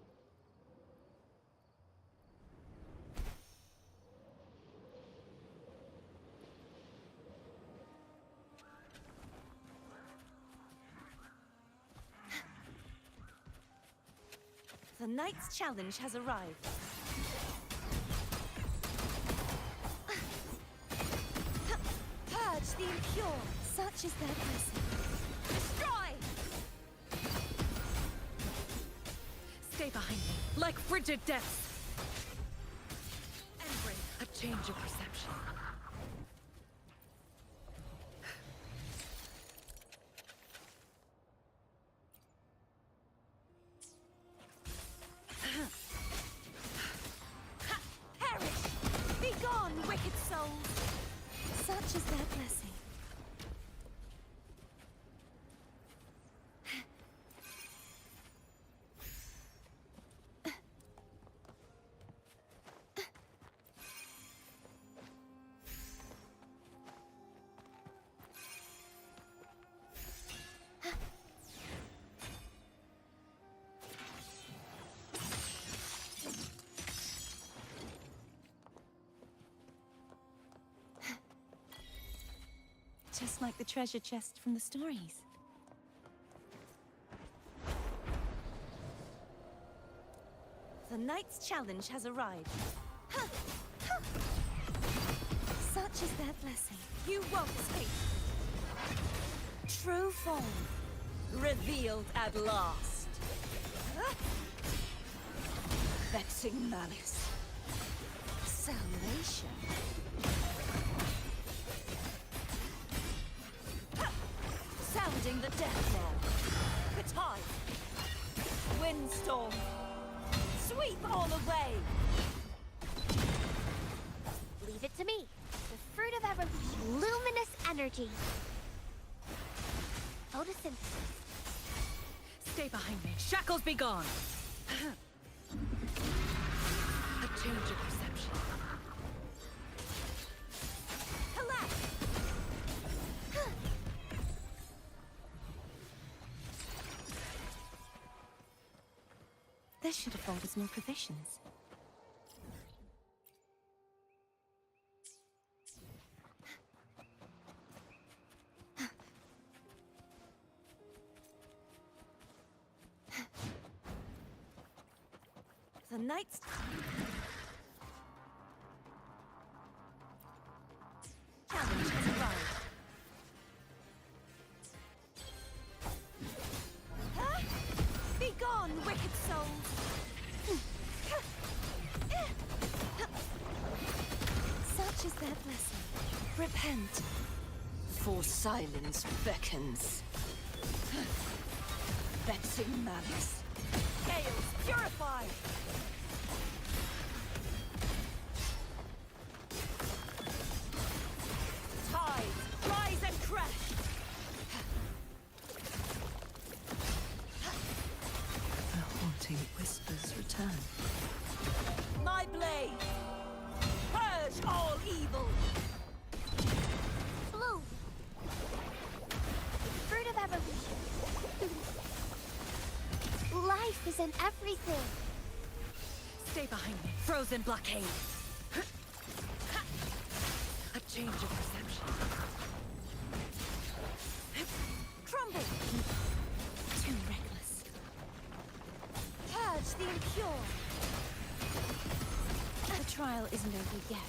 The knight's challenge has arrived. Purge the impure. Such is their blessing. Destroy! Stay behind me, like frigid depths. And bring a change of perception. Perish! Be gone, wicked souls! Such is their blessing. Just like the treasure chest from the stories. The knight's challenge has arrived. Such is their blessing. You won't escape. True form revealed at last. Vexing malice. Salvation. Sounding the death knell. The tide. Windstorm. Sweep all away. Leave it to me. The fruit of evolution. Luminous energy. Photosynthesis. Stay behind me. Shackles be gone. A change of perception. Collapse! This should afford us more provisions. The knight's challenge has arrived. Huh? Be gone, wicked souls! Such is their blessing. Repent. For silence beckons. Vexing malice. Gales, purify! Tides, rise and crash! The haunting whispers return. My blade! Purge all evil! Blue. Fruit of evolution. Life is in everything. Stay behind me. Frozen blockade. A change of perception. Crumble! impure. The trial isn't over yet.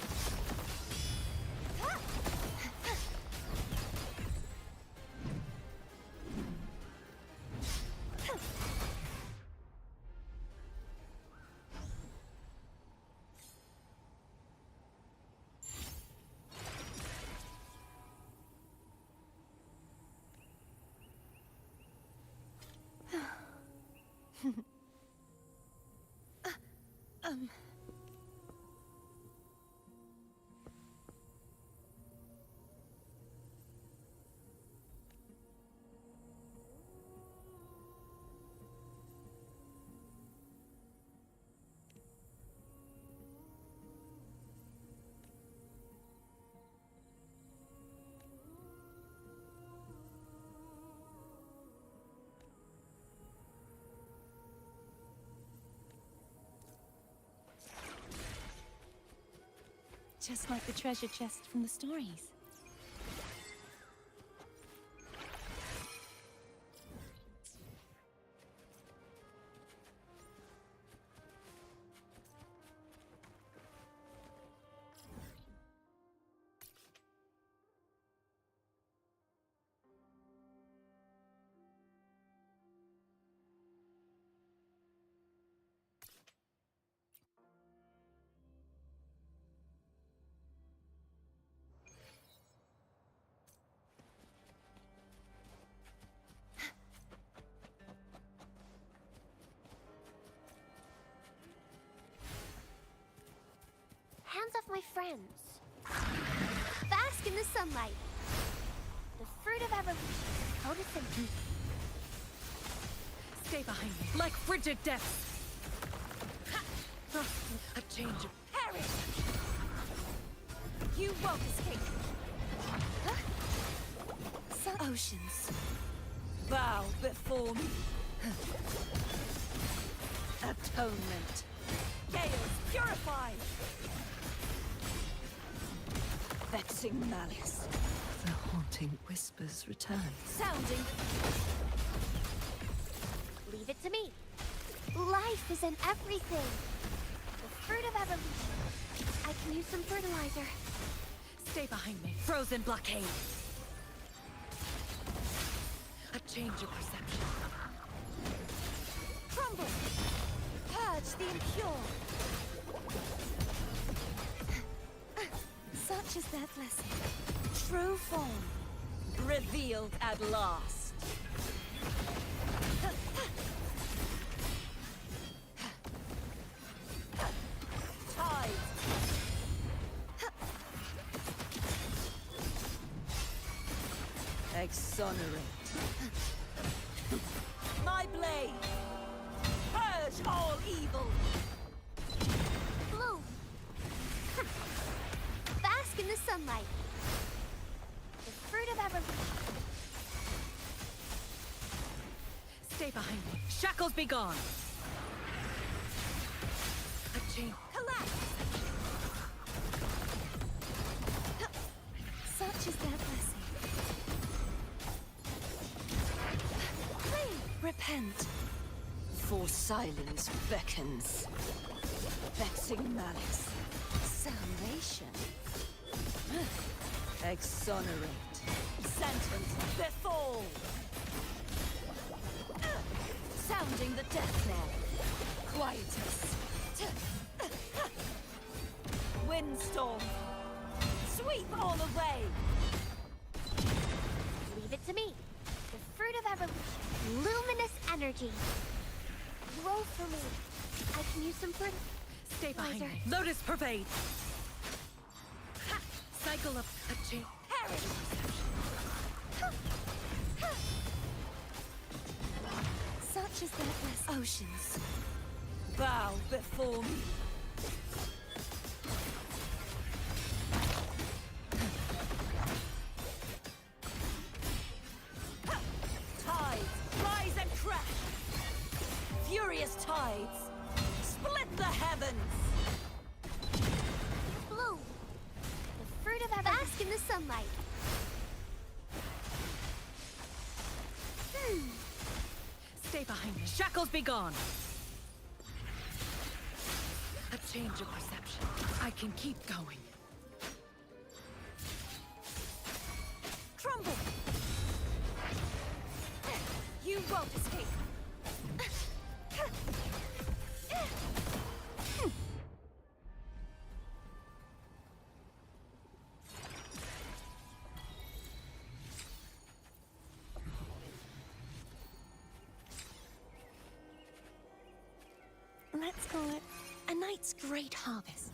Just like the treasure chest from the stories. Hands off my friends. Bask in the sunlight. The fruit of evolution. Photosynthesis. Stay behind me, like frigid depths. A change of perish. You won't escape. Oceans, bow before me. Atonement. Gales, purify. Vexing malice. The haunting whispers return. Sounding. Leave it to me. Life is in everything. The fruit of evolution. I can use some fertilizer. Stay behind me. Frozen blockade. A change of perception. Crumble. Purge the impure. Such is their blessing. True form. Revealed at last. Tide. Exonerate. My blade. Purge all evil. Bloom. Bask in the sunlight. The fruit of evolution. Stay behind me. Shackles be gone. A chain. Collapse. Such is their blessing. Repent. For silence beckons. Vexing malice. Salvation. Exonerate. Sentence befall. Sounding the death knell. Quietus. Windstorm. Sweep all away. Leave it to me. The fruit of evolution. Luminous energy. Grow for me. I can use some fertilizer. Stay behind me. Lotus pervade. Ha! Cycle of a chain. Perish. Such is their blessing. Oceans, bow before me. Tides, rise and crash. Furious tides, split the heavens. Bloom. The fruit of evolution. Bask in the sunlight. Stay behind me. Shackles be gone. change of perception. I can keep going. Crumble! You won't escape! Let's call it a night's great harvest.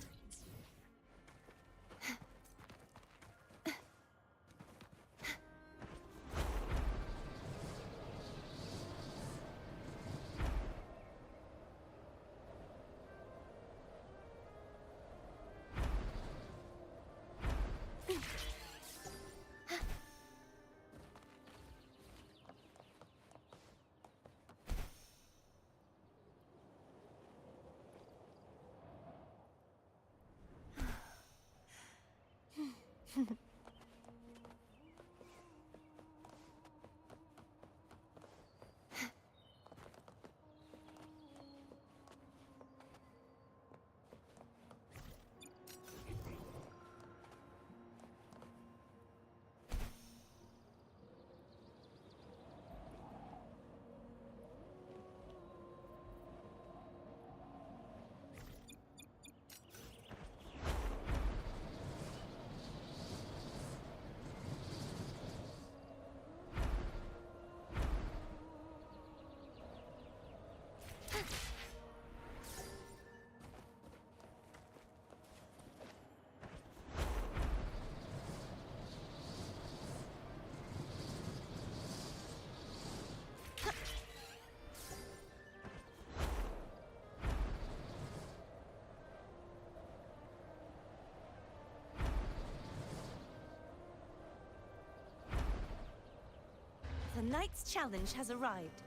The night's challenge has arrived.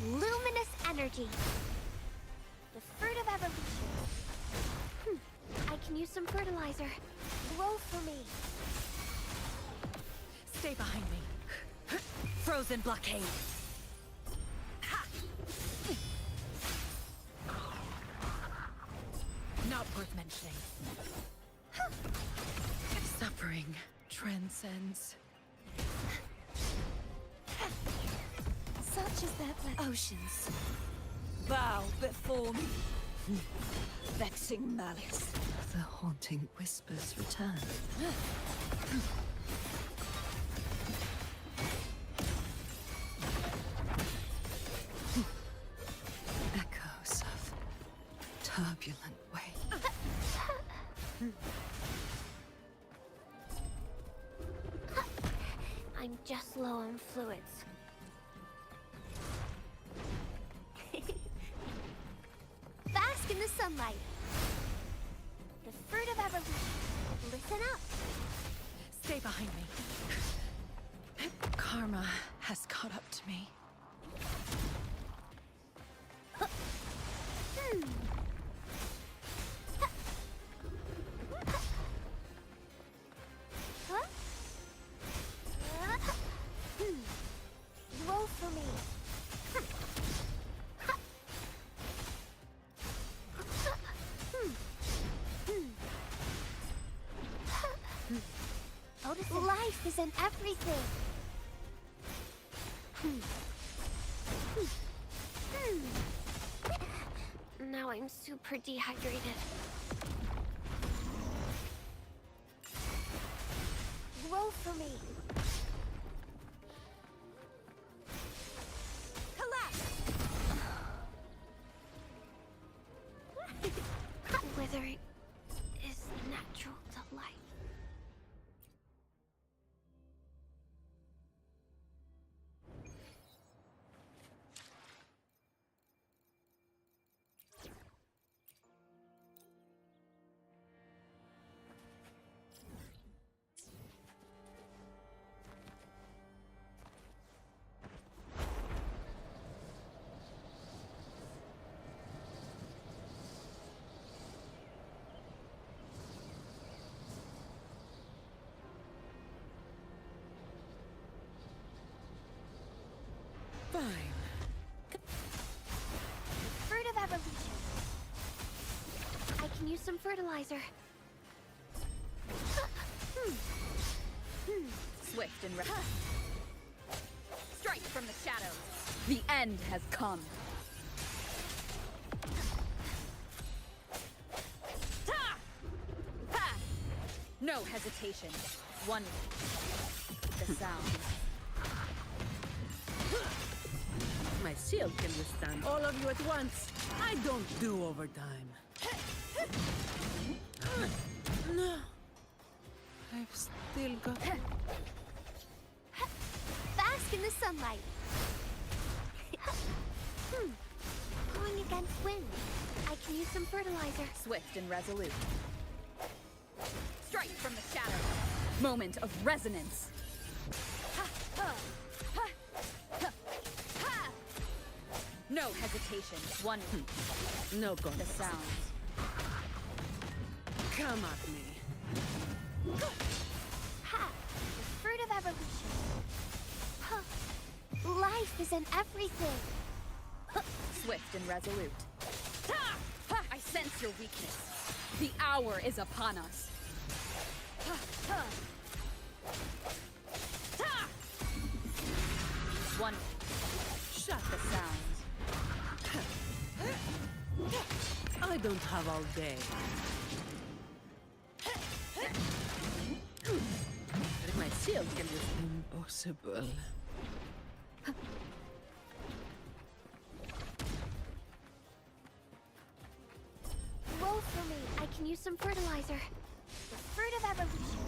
Luminous energy. The fruit of evolution. I can use some fertilizer. Grow for me. Stay behind me. Frozen blockade. Not worth mentioning. Suffering transcends. Such is their oceans. Bow before me. Vexing malice. The haunting whispers return. Echoes of turbulent waves. I'm just low on fluids. Bask in the sunlight. The fruit of evolution. Listen up. Stay behind me. Karma has caught up to me. Grow for me. Life is in everything. Now I'm super dehydrated. Grow for me. Withering is natural to life. Fine. The fruit of evolution. use some fertilizer. Swift and strike from the shadows. The end has come. Ta! Ha! No hesitation. One. The sound. My shield can withstand all of you at once. I don't do overtime. No. I've still got... Bask in the sunlight. Going against wind. I can use some fertilizer. Swift and resolute. Strike from the shadows. Moment of resonance. No hesitation. One. No The contest. sounds. Come at me. Ha! The fruit of evolution. Huh. Life is in everything. Swift and resolute. Ha! Ha! I sense your weakness. The hour is upon us. Ha! Ha! Ta! One. Shut the sounds. I don't have all day. But my shield can just impossible. Roll for me. I can use some fertilizer. The fruit of evolution.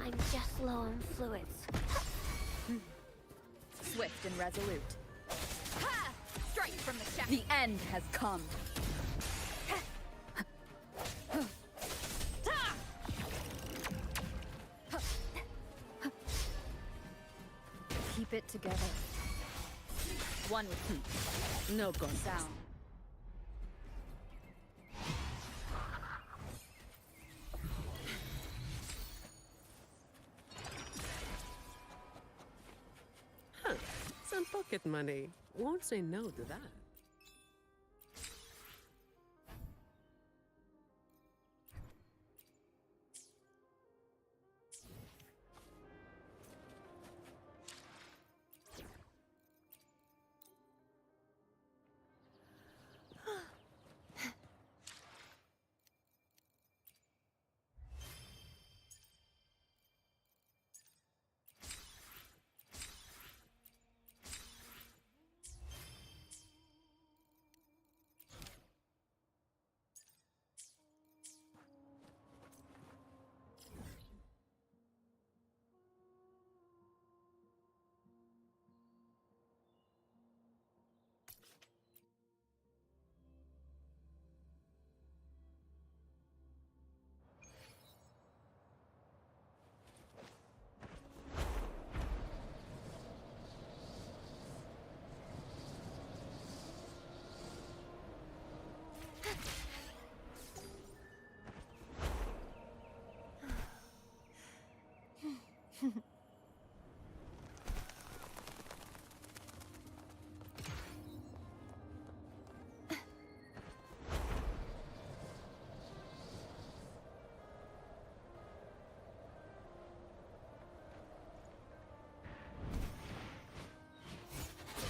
I'm just low on fluids. Swift and resolute. Ha! Strike from the shadow. The end has come. Keep it together. One with No contest. sound. Huh. Some pocket money. Won't say no to that.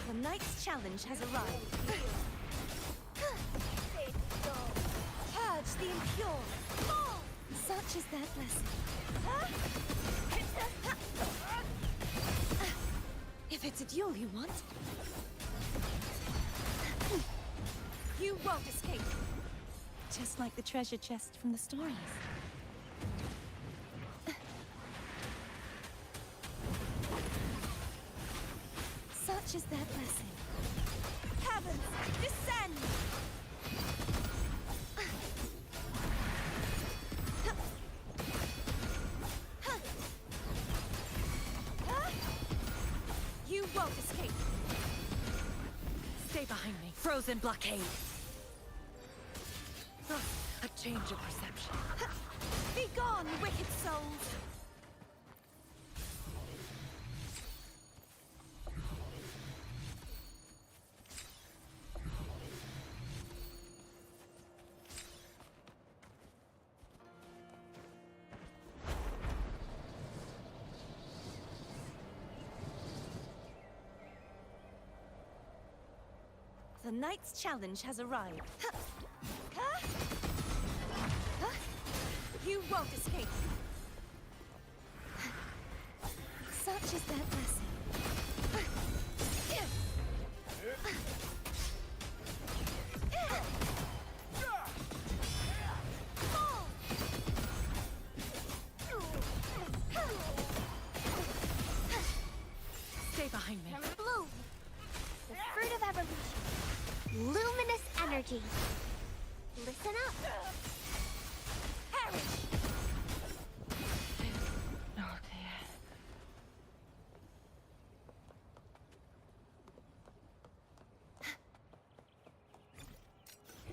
The knight's challenge has arrived. Purge the impure. Such is their blessing. If it's a duel you want, you won't escape. Just like the treasure chest from the stories. Such is their blessing. Heavens, descend! You won't escape. Stay behind me. Frozen blockade. A change of perception. Be gone, wicked souls! The Knight's challenge has arrived. You won't escape. Such is their blessing. Stay behind me. Bloom. The fruit of evolution. Luminous energy. Listen up. Perish. Oh dear.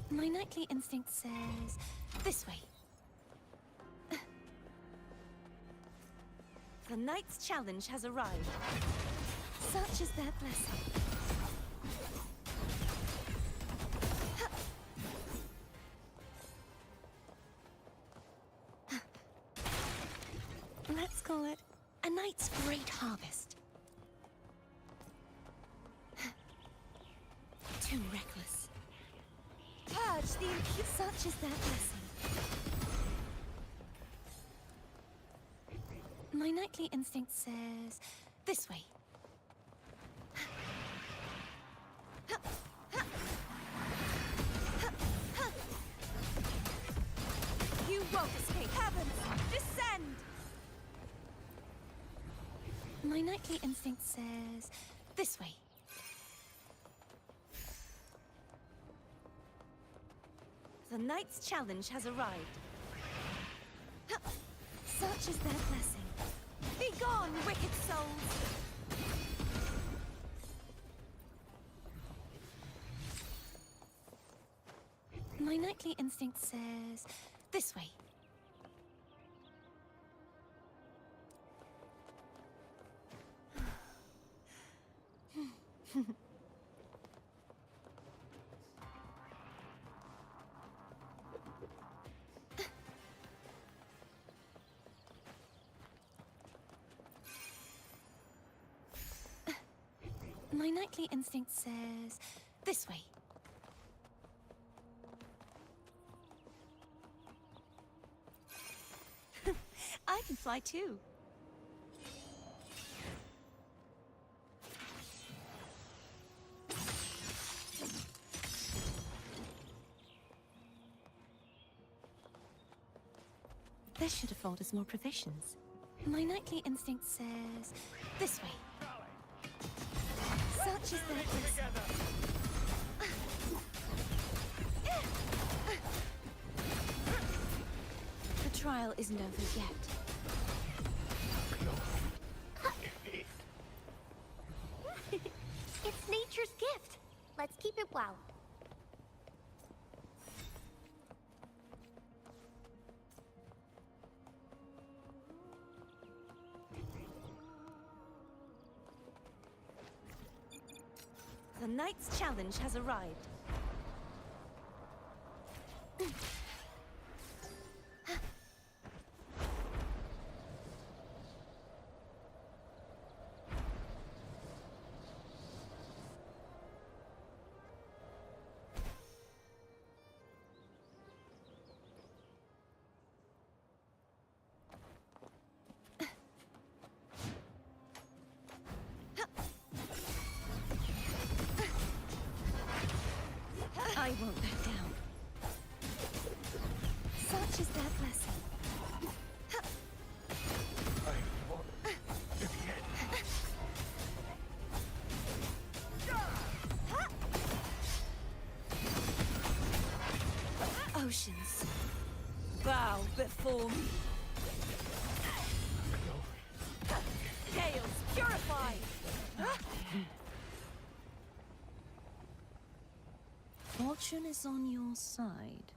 My knightly instinct says this way. The Knight's challenge has arrived. Such is their blessing. Let's call it a knight's great harvest. Too reckless. Purge the impure. Such is their blessing. My knightly instinct says this way. You won't escape. Heavens, descend! My knightly instinct says this way. The Knight's challenge has arrived. Such is their blessing. Begone, wicked souls! My knightly instinct says this way. My knightly instinct says this way. I can fly too. This should afford us more provisions. My knightly instinct says this way. Such is their blessing. The trial isn't over yet. It's nature's gift. Let's keep it wild. The Knight's challenge has arrived. I won't back down. Such is their blessing. Oceans, bow before me. Chaos, purify! Fortune is on your side.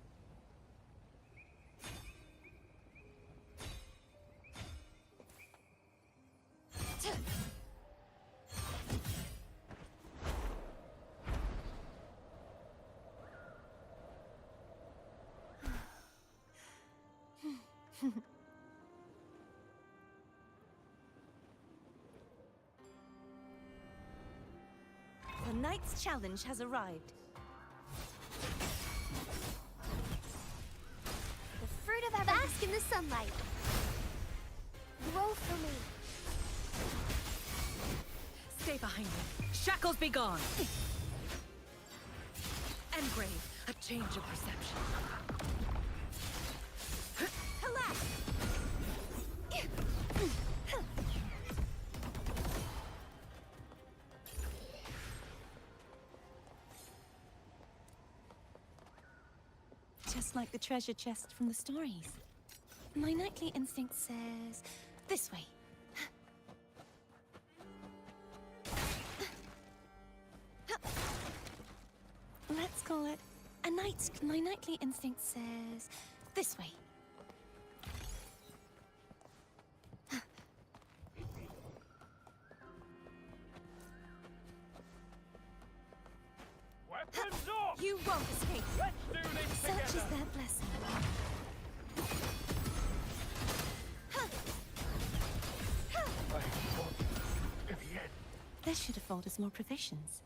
The Knight's challenge has arrived. sunlight. Grow for me. Stay behind me. Shackles be gone. Engrave, a change of perception. Collapse. Just like the treasure chest from the stories. My nightly instinct says... this way. Let's call it a night. My nightly instinct says... this way. Weapons up! You won't escape. Let's do this Such together. is their blessing. This should afford us more provisions.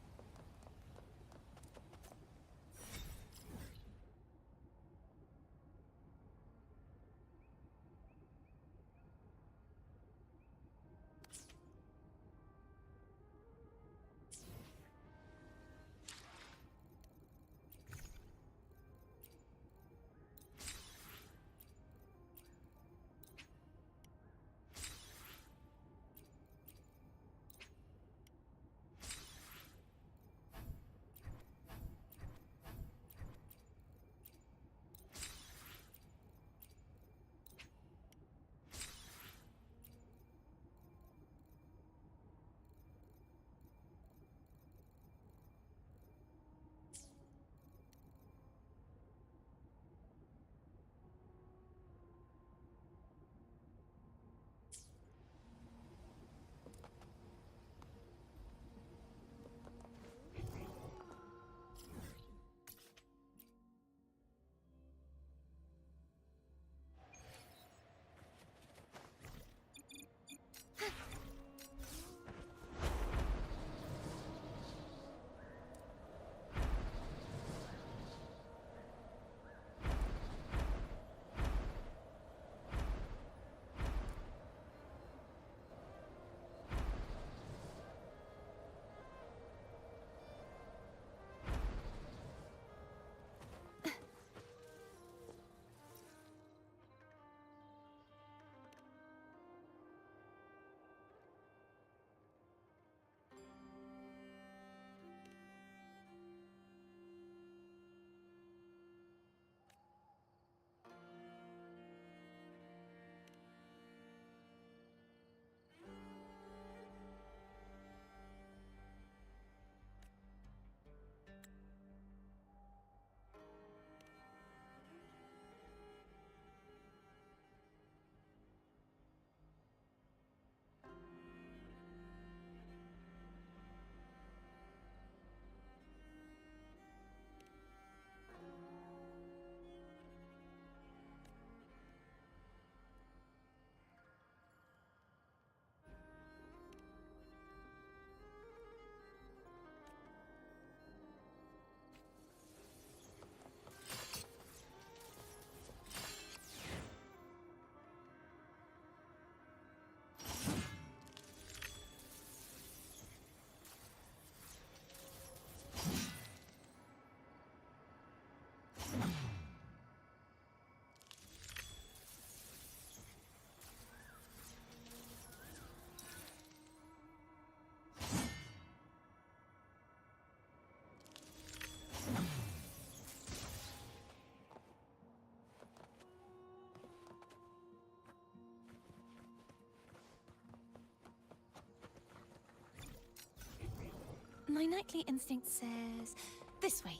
My nightly instinct says... this way.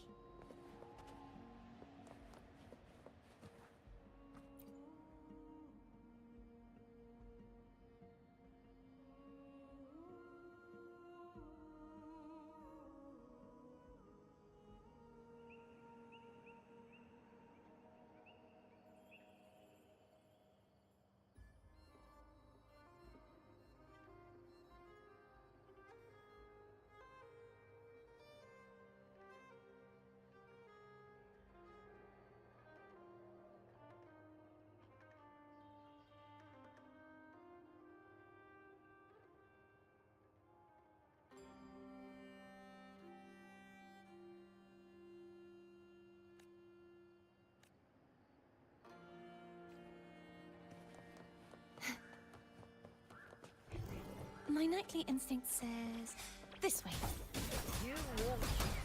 My nightly instinct says, this way. You won't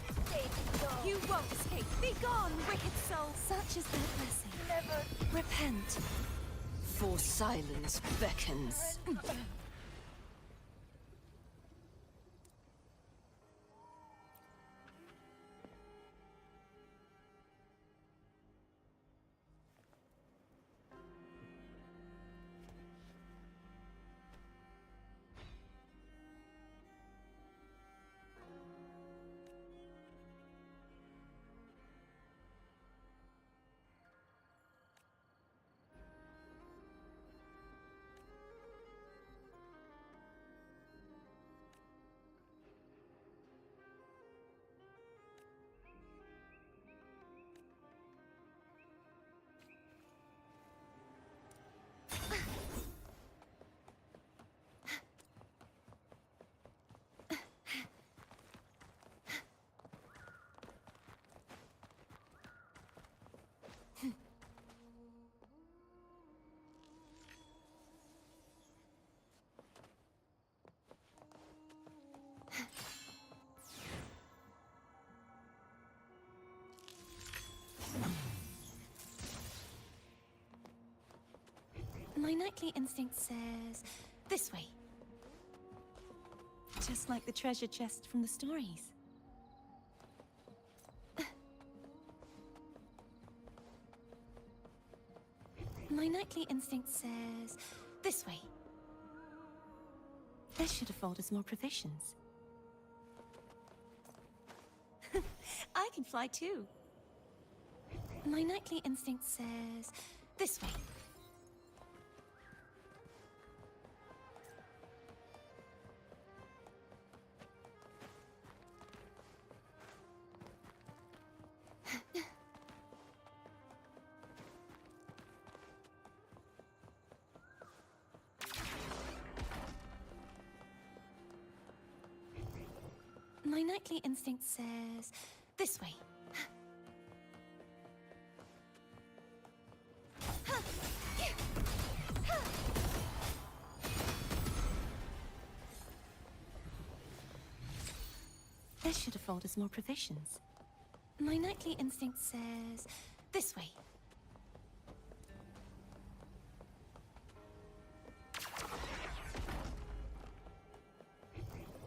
escape, though. You won't escape. Be gone, wicked soul. Such is their blessing. Never. Repent. For silence beckons. My nightly instinct says, this way. Just like the treasure chest from the stories. My nightly instinct says, this way. This should afford us more provisions. I can fly too. My nightly instinct says, this way. My nightly instinct says, this way. This should afford us more provisions. My nightly instinct says, this way.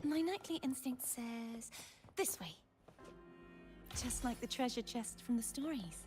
My nightly instinct says, this way. Just like the treasure chest from the stories.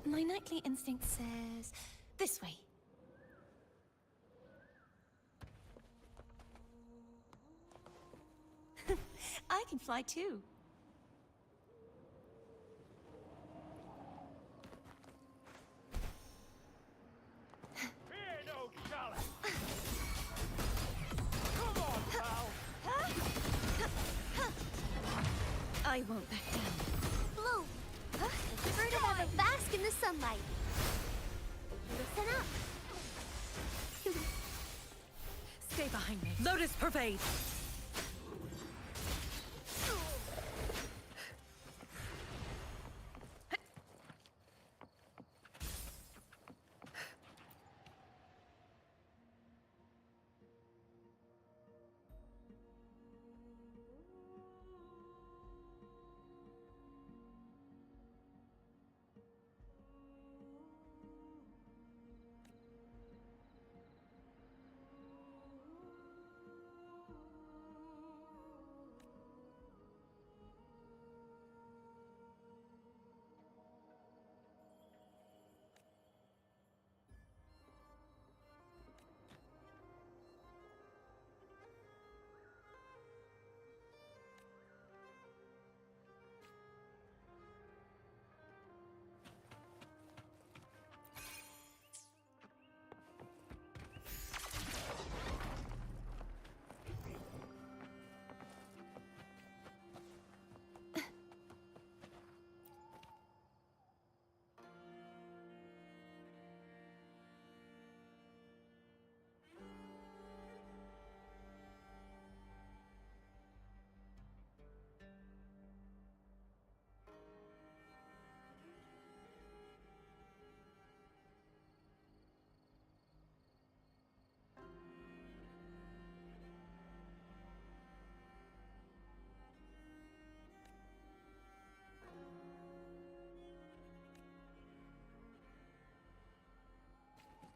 My knightly instinct says this way. I can fly too. Fear no challenge. Come on, pal. I won't back down. Bloom! The fruit of ever bask in the sunlight. Listen up. Stay behind me. Lotus pervade.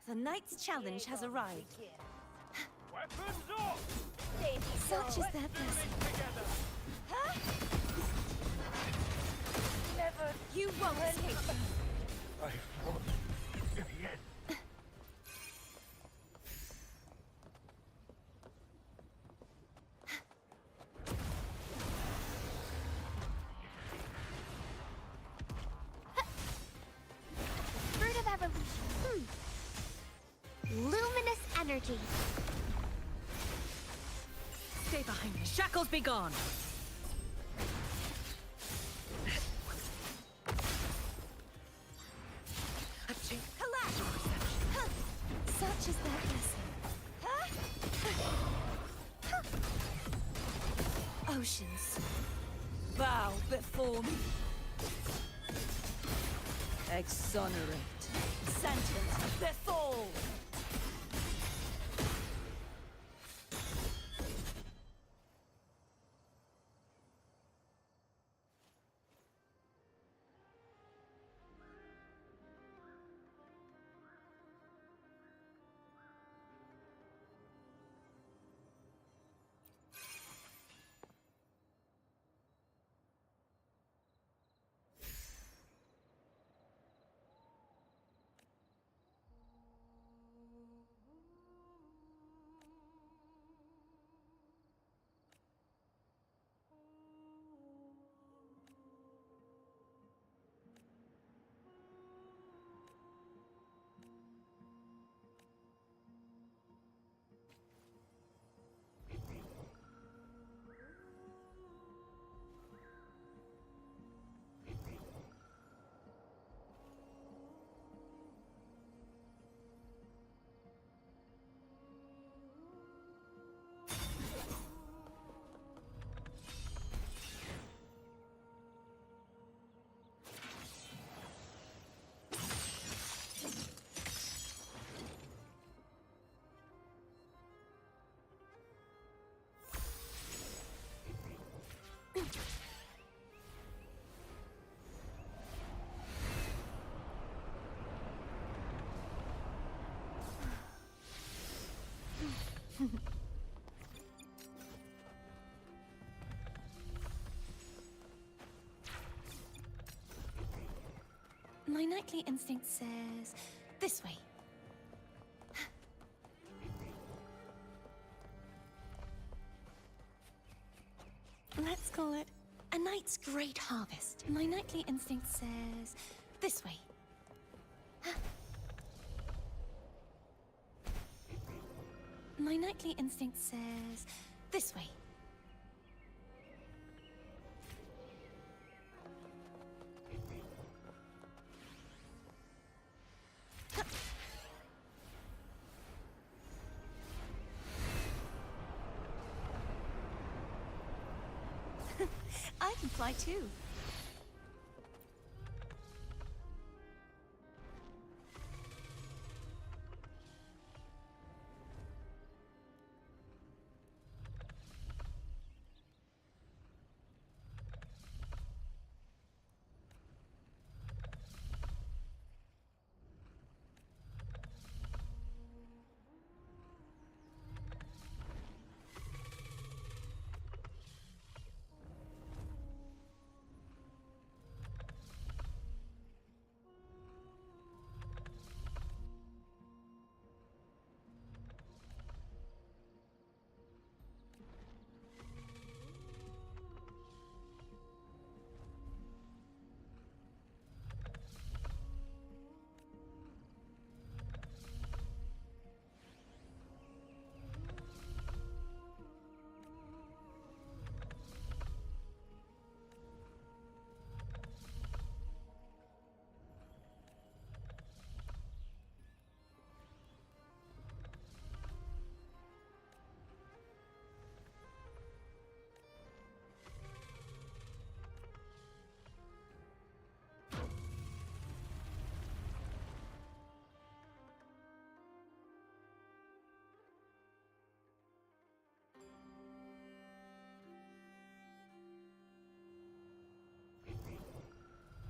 The Knight's Challenge has arrived. Weapons up. Such is their blessing. Never. You won't escape. I fought to the end. Fruit of evolution. Luminous energy. Stay behind me. Shackles be gone. Collapse. Such is their blessing. Oceans, bow before me. Exonerate. Sentence, their fall. My nightly instinct says... this way. Let's call it a night's great harvest. My nightly instinct says... this way. My nightly instinct says... this way. I can fly too.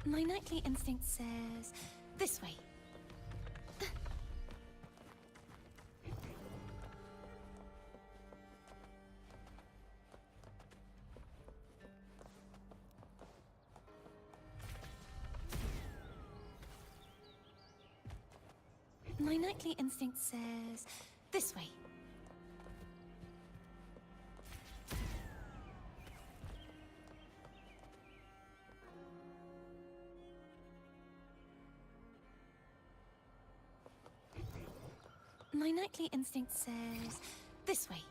My nightly instinct says... this way. My nightly instinct says... this way. My nightly instinct says... this way.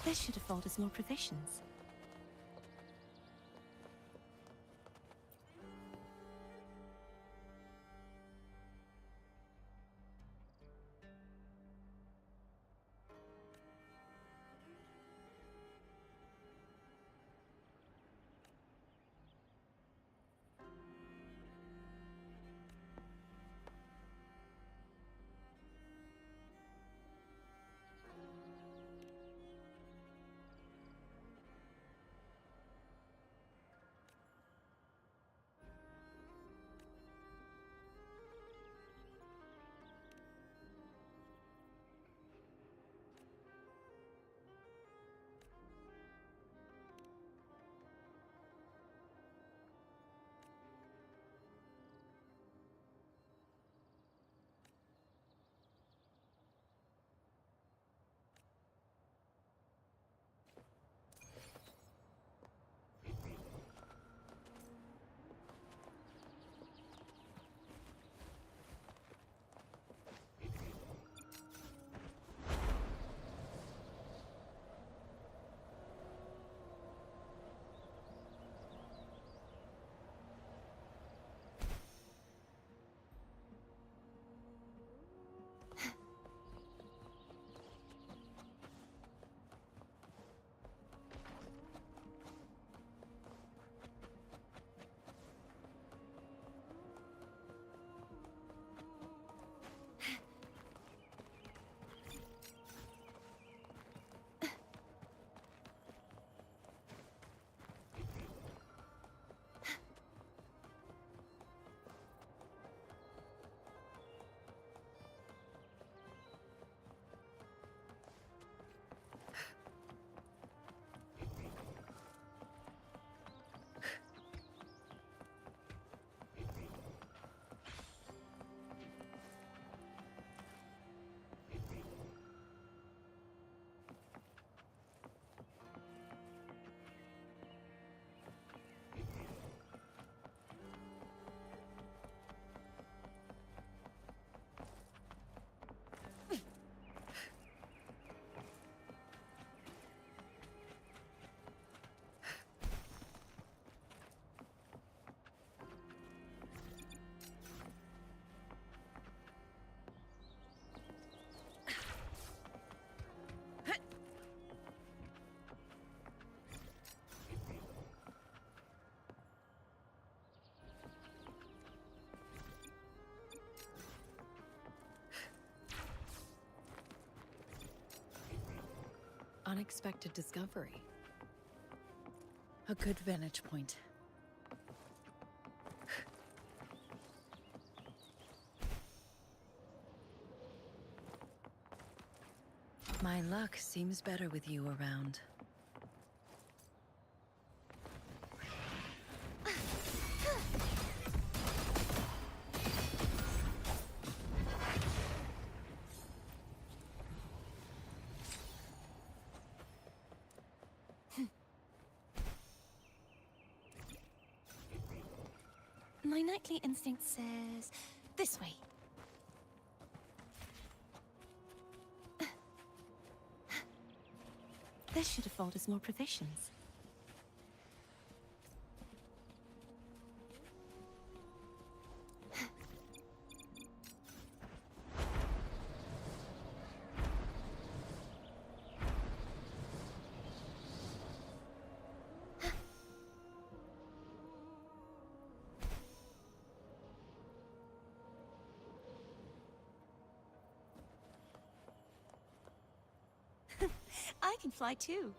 This should afford us more provisions. unexpected discovery. A good vantage point. My luck seems better with you around. My nightly instinct says this way. This should afford us more provisions. I can fly too.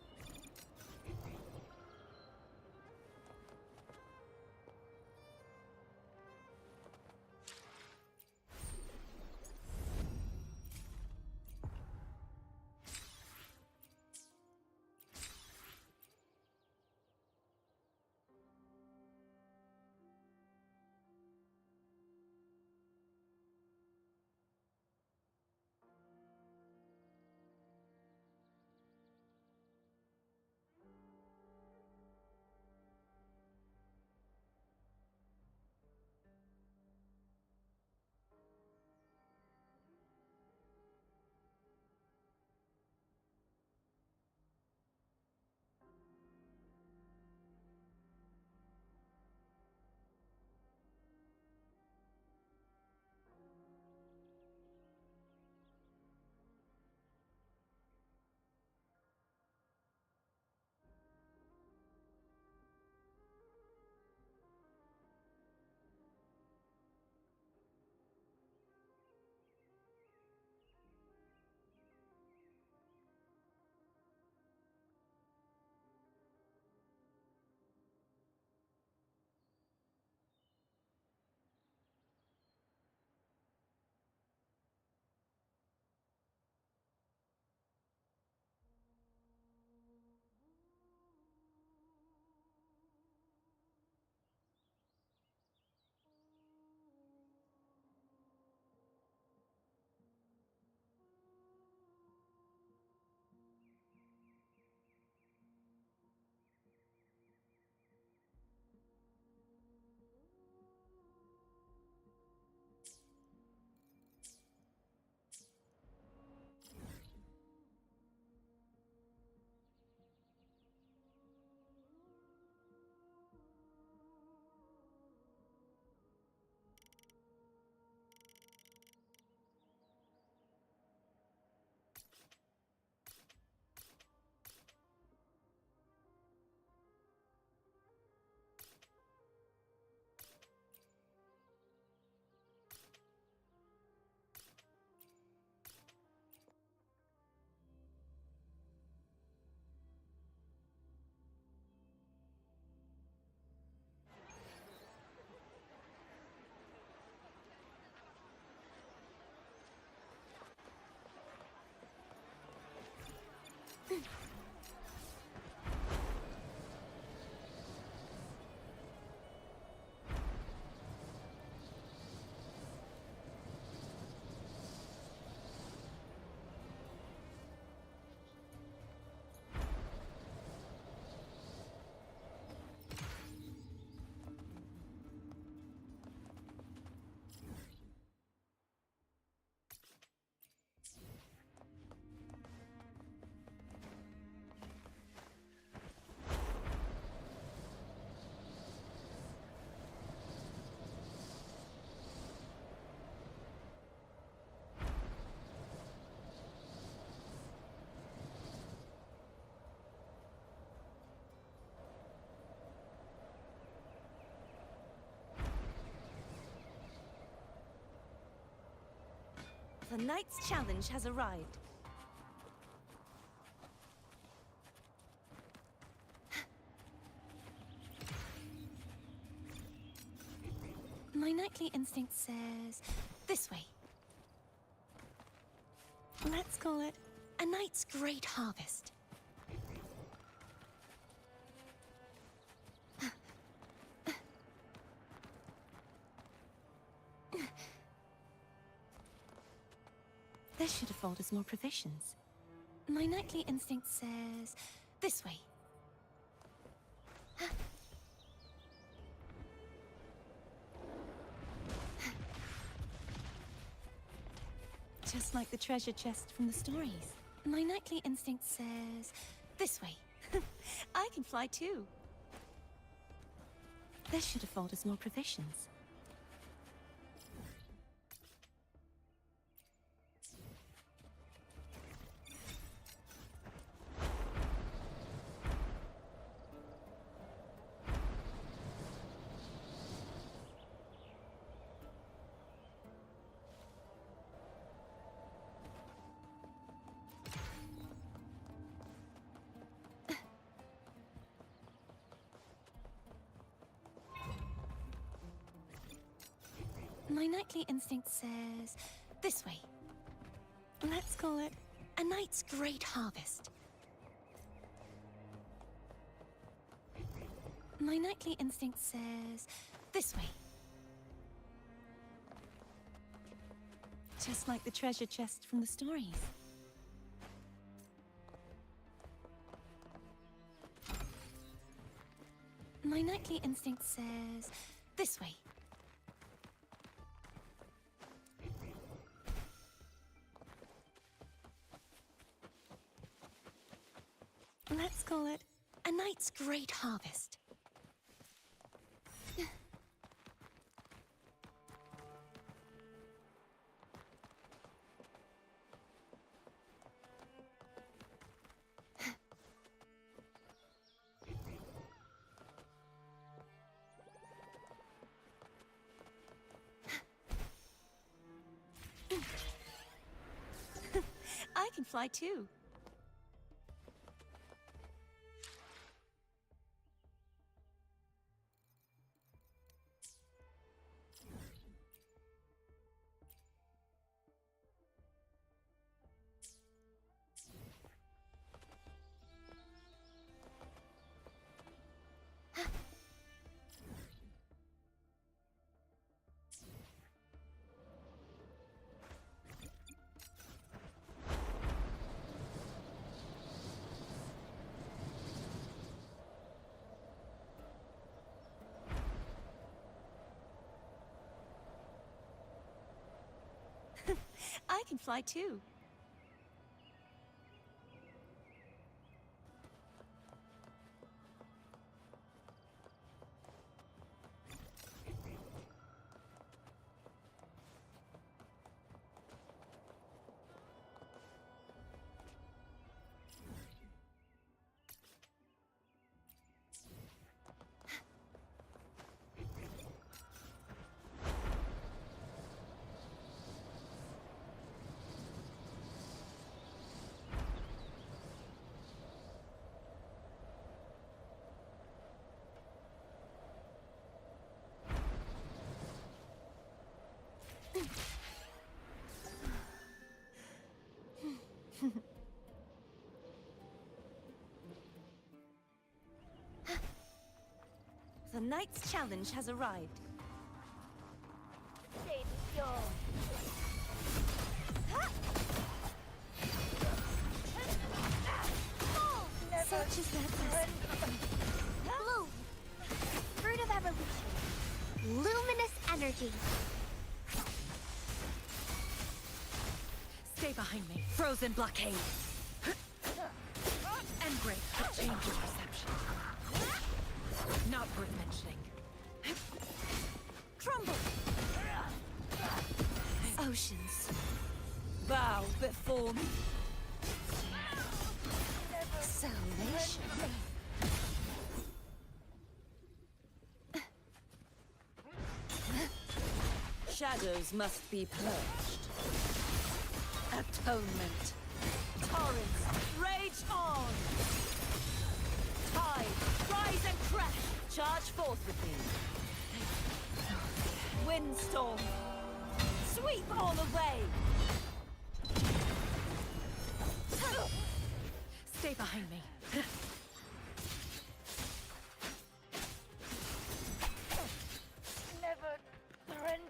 The night's challenge has arrived. My knightly instinct says this way. Let's call it a night's great harvest. This should afford us more provisions. My knightly instinct says this way. Just like the treasure chest from the stories. My knightly instinct says this way. I can fly too. This should afford us more provisions. My knightly instinct says this way. Let's call it a night's great harvest. My knightly instinct says this way. Just like the treasure chest from the stories. My knightly instinct says this way. Let's call it a night's great harvest. I can fly too. I can fly too. The night's challenge has arrived. Such is their blessing. Bloom! Fruit of evolution. Luminous energy. Stay behind me. Frozen blockade. And break the change of perception. Not worth mentioning. Crumble! Oceans, bow before me. Salvation. Shadows must be purged. Atonement. Torrents, rage on! Tide, rise and crash! Charge forth with me. windstorm! Sweep all away! Stay behind me. Never surrender.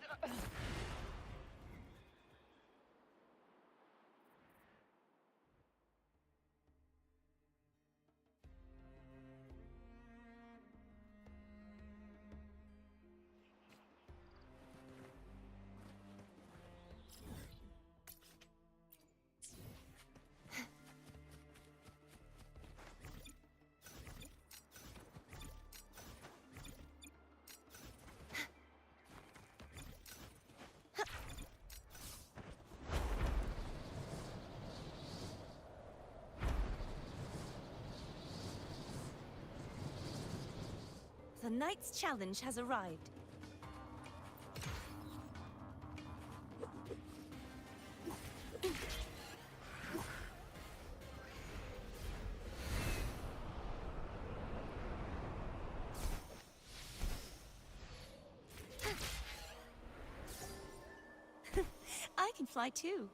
The knight's challenge has arrived. I can fly too.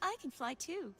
I can fly too.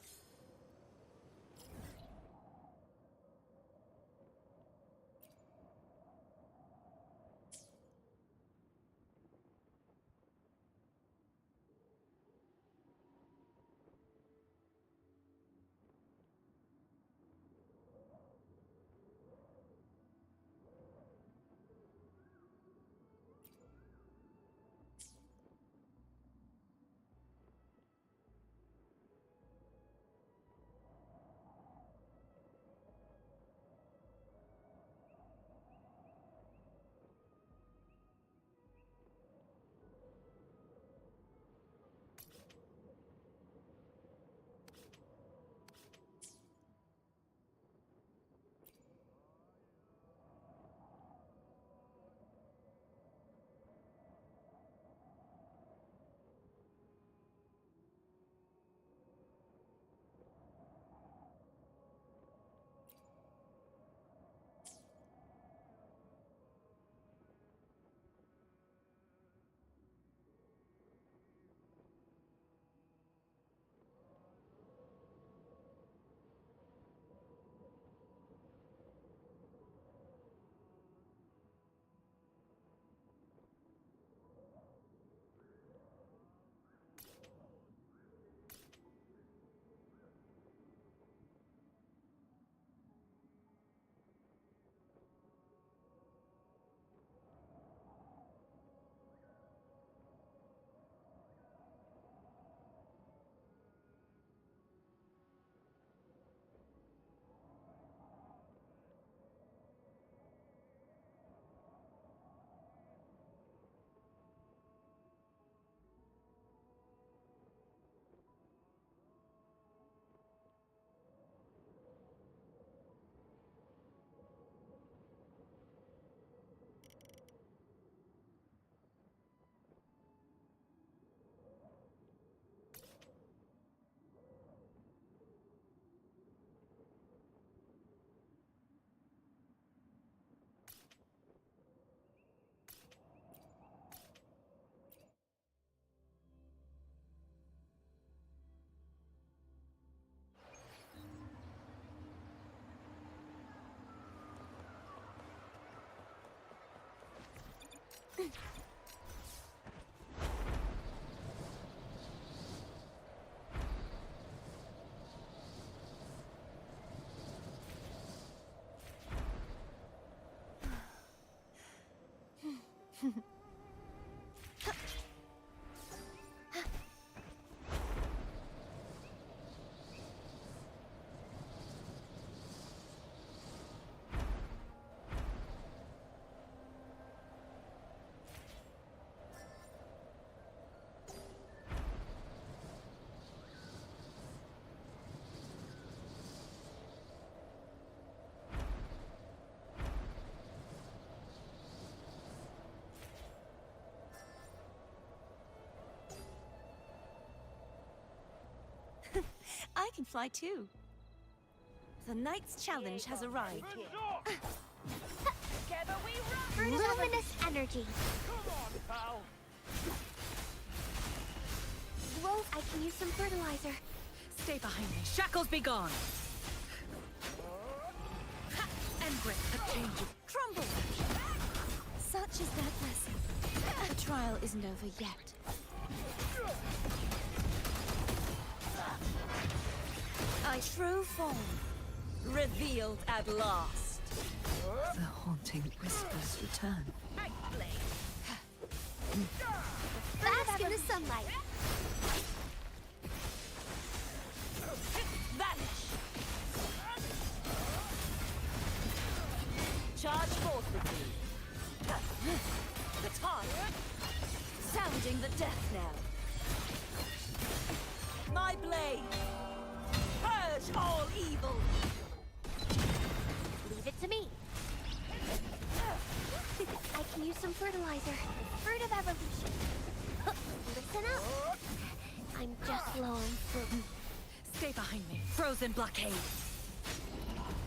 I can fly too. The Knight's Challenge has arrived. Together we rock! Luminous energy. Come on, pal! Rose, I can use some fertilizer. Stay behind me. Shackles be gone. Ha! And grip a change of crumble. Such is that blessing. The trial isn't over yet. A true form, revealed at last. The haunting whispers return. Bask in the sunlight. Vanish! Charge forth with me. Baton! Sounding the death knell. My blade! Purge all evil! Leave it to me. I can use some fertilizer. Fruit of evolution. Listen up. I'm just low on fruit. Stay behind me. Frozen blockade.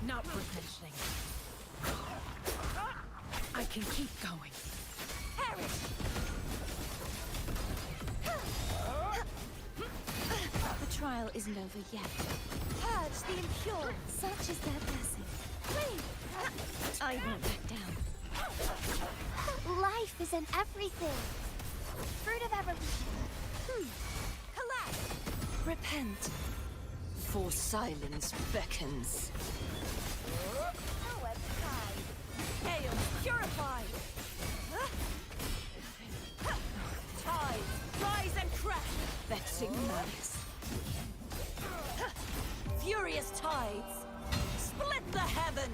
Not replenishing. I can keep going. Perish! The trial isn't over yet. Purge the impure! Such is their blessing. Please! I won't back down. Life is in everything. Fruit of evolution. Collapse! Repent. For silence beckons. Hail, purified! Tide, rise and crash! Vexing malice. Furious tides, split the heavens!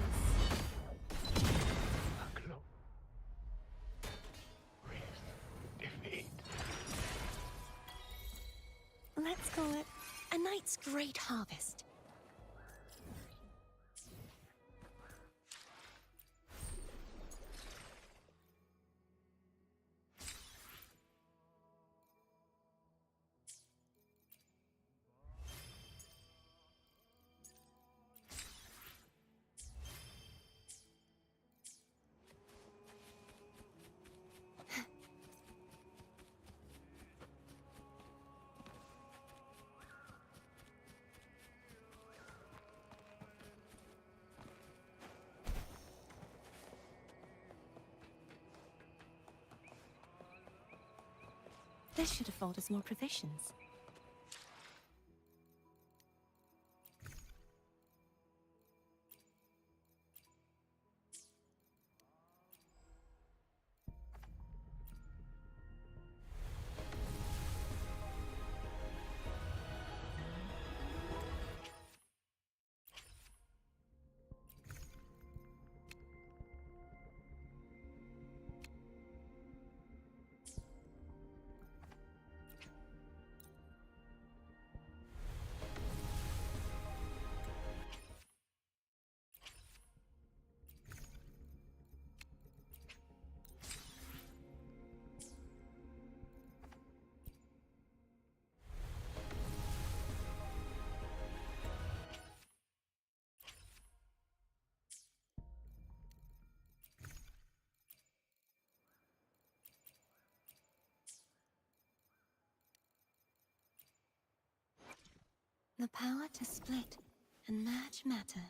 Let's call it a night's great harvest. This should afford us more provisions. The power to split and merge matter.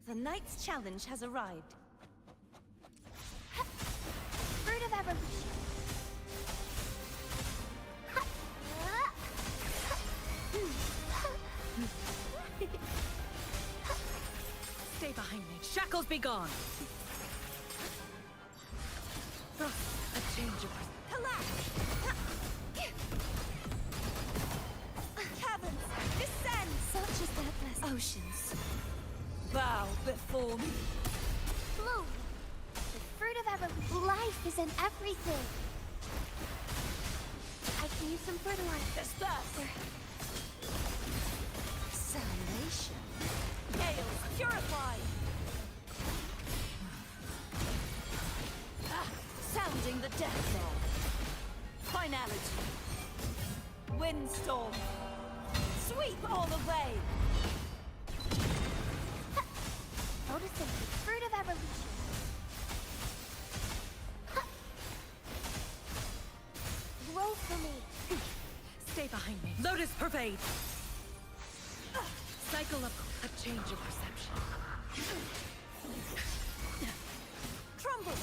The knight's challenge has arrived. Fruit of evolution. Stay behind me. Shackles be gone. A change of... Collapse! Caverns! Descend! Such is their blessing. Oceans. Bow before me. Bloom. The fruit of evolution. Life is in everything. I can use some fertilizer. Disperse! Salvation. Gales, purify! Sounding the death knell. Finality. Windstorm. Sweep all the way. Photosynthesis. Fruit of evolution. Grow for me. Stay behind me. Lotus pervade. Cycle of a change of perception. Crumble.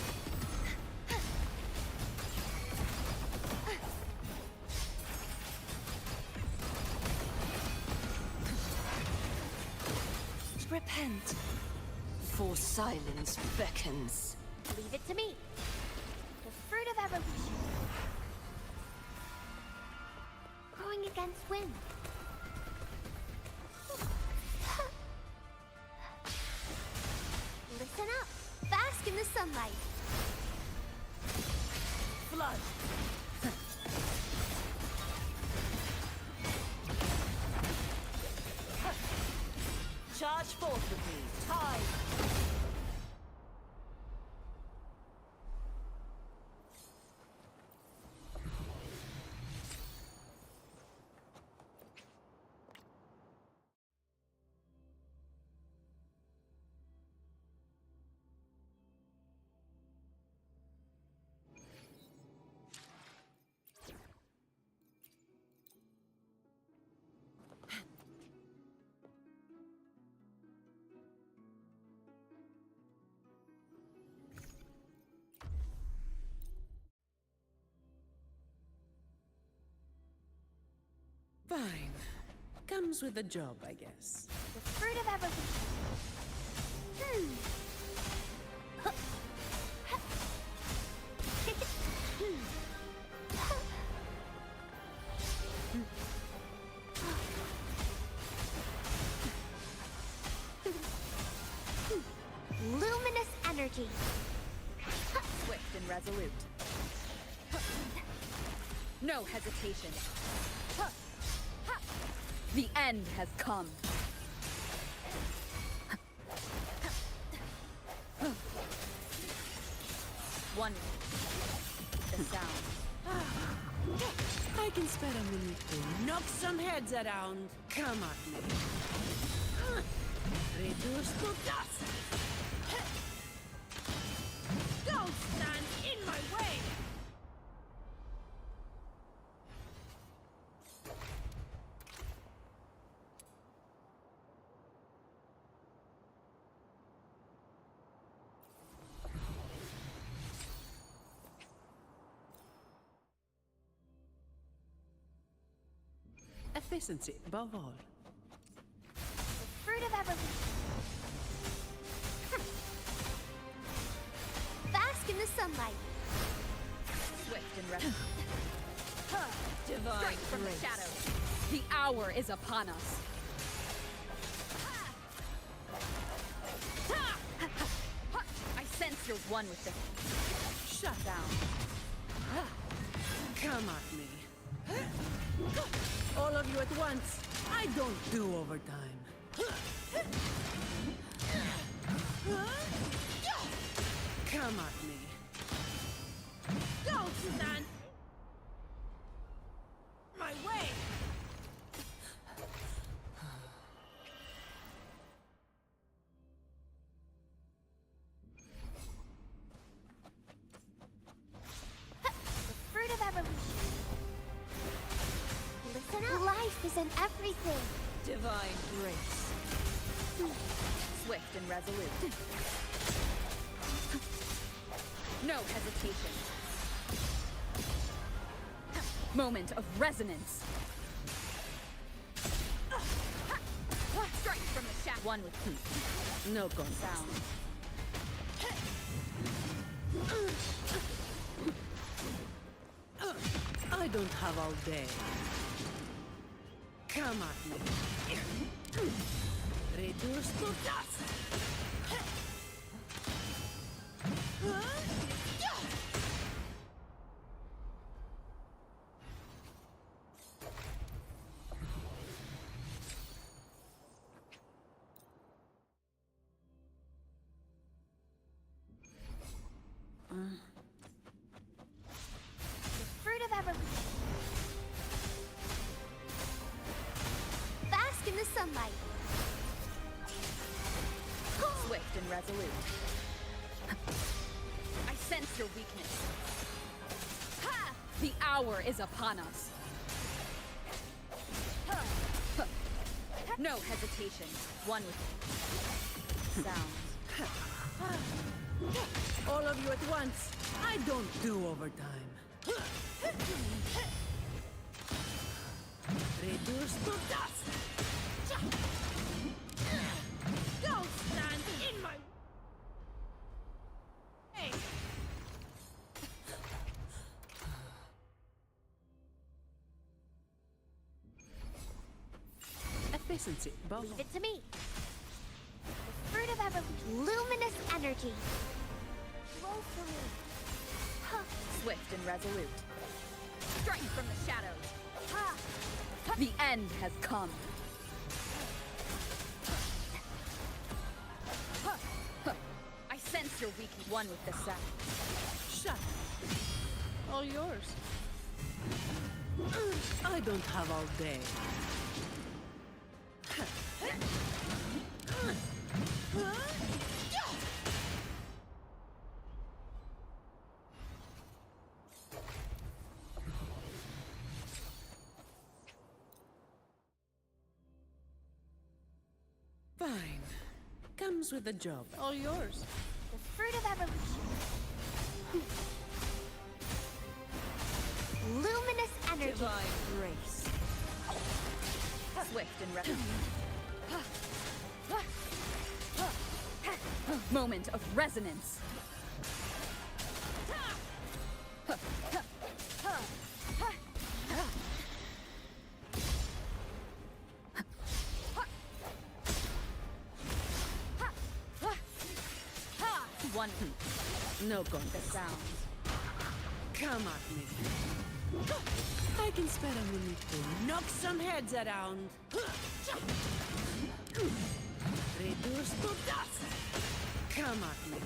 Repent. For silence beckons. Leave it to me. The fruit of evolution. Growing against wind. Listen up. Bask in the sunlight. Flood. Charge forth with me. Tide. Fine. Comes with the job, I guess. The fruit of evolution. Luminous energy. Swift and resolute. No hesitation. The end has come. One. The sound. I can spare a minute to knock some heads around. Come at me. Reduce to dust. Don't stand in my way. Efficiency above all. The fruit of evolution. Bask in the sunlight. Swift and resolute. Divine Strike from the shadows. The hour is upon us. I sense you're one with the... Shut down. Come at me. All of you at once. I don't do overtime. Come at me. Don't stand my way. The fruit of evolution. Listen up. Life is in everything. Divine grace. Swift and resolute. No hesitation. Moment of resonance. Strike from the shaft. One with heat. No gun Sound. I don't have all day. Come at me. Reduce to dust. Fruit of evolution. Bask in the sunlight. Swift and resolute. I sense your weakness. Ha! The hour is upon us. No hesitation. One with sound. All of you at once. I don't do overtime. Reduce to dust. Don't stand in my way. Efficiency, both. Leave it to me. The fruit of evolution. Luminous energy. Flow for me. Huh. Swift and resolute. Strike from the shadows. Ha! The end has come. I sense your weakness. One with the sound. Shut up. All yours. I don't have all day. Fine. Comes with the job. All yours. The fruit of evolution. Luminous energy. Divine grace. Swift and resolute. Moment of resonance. One no gun. The sounds. Come at me. I can spare a minute to knock some heads around. Reduce to dust. Come at me.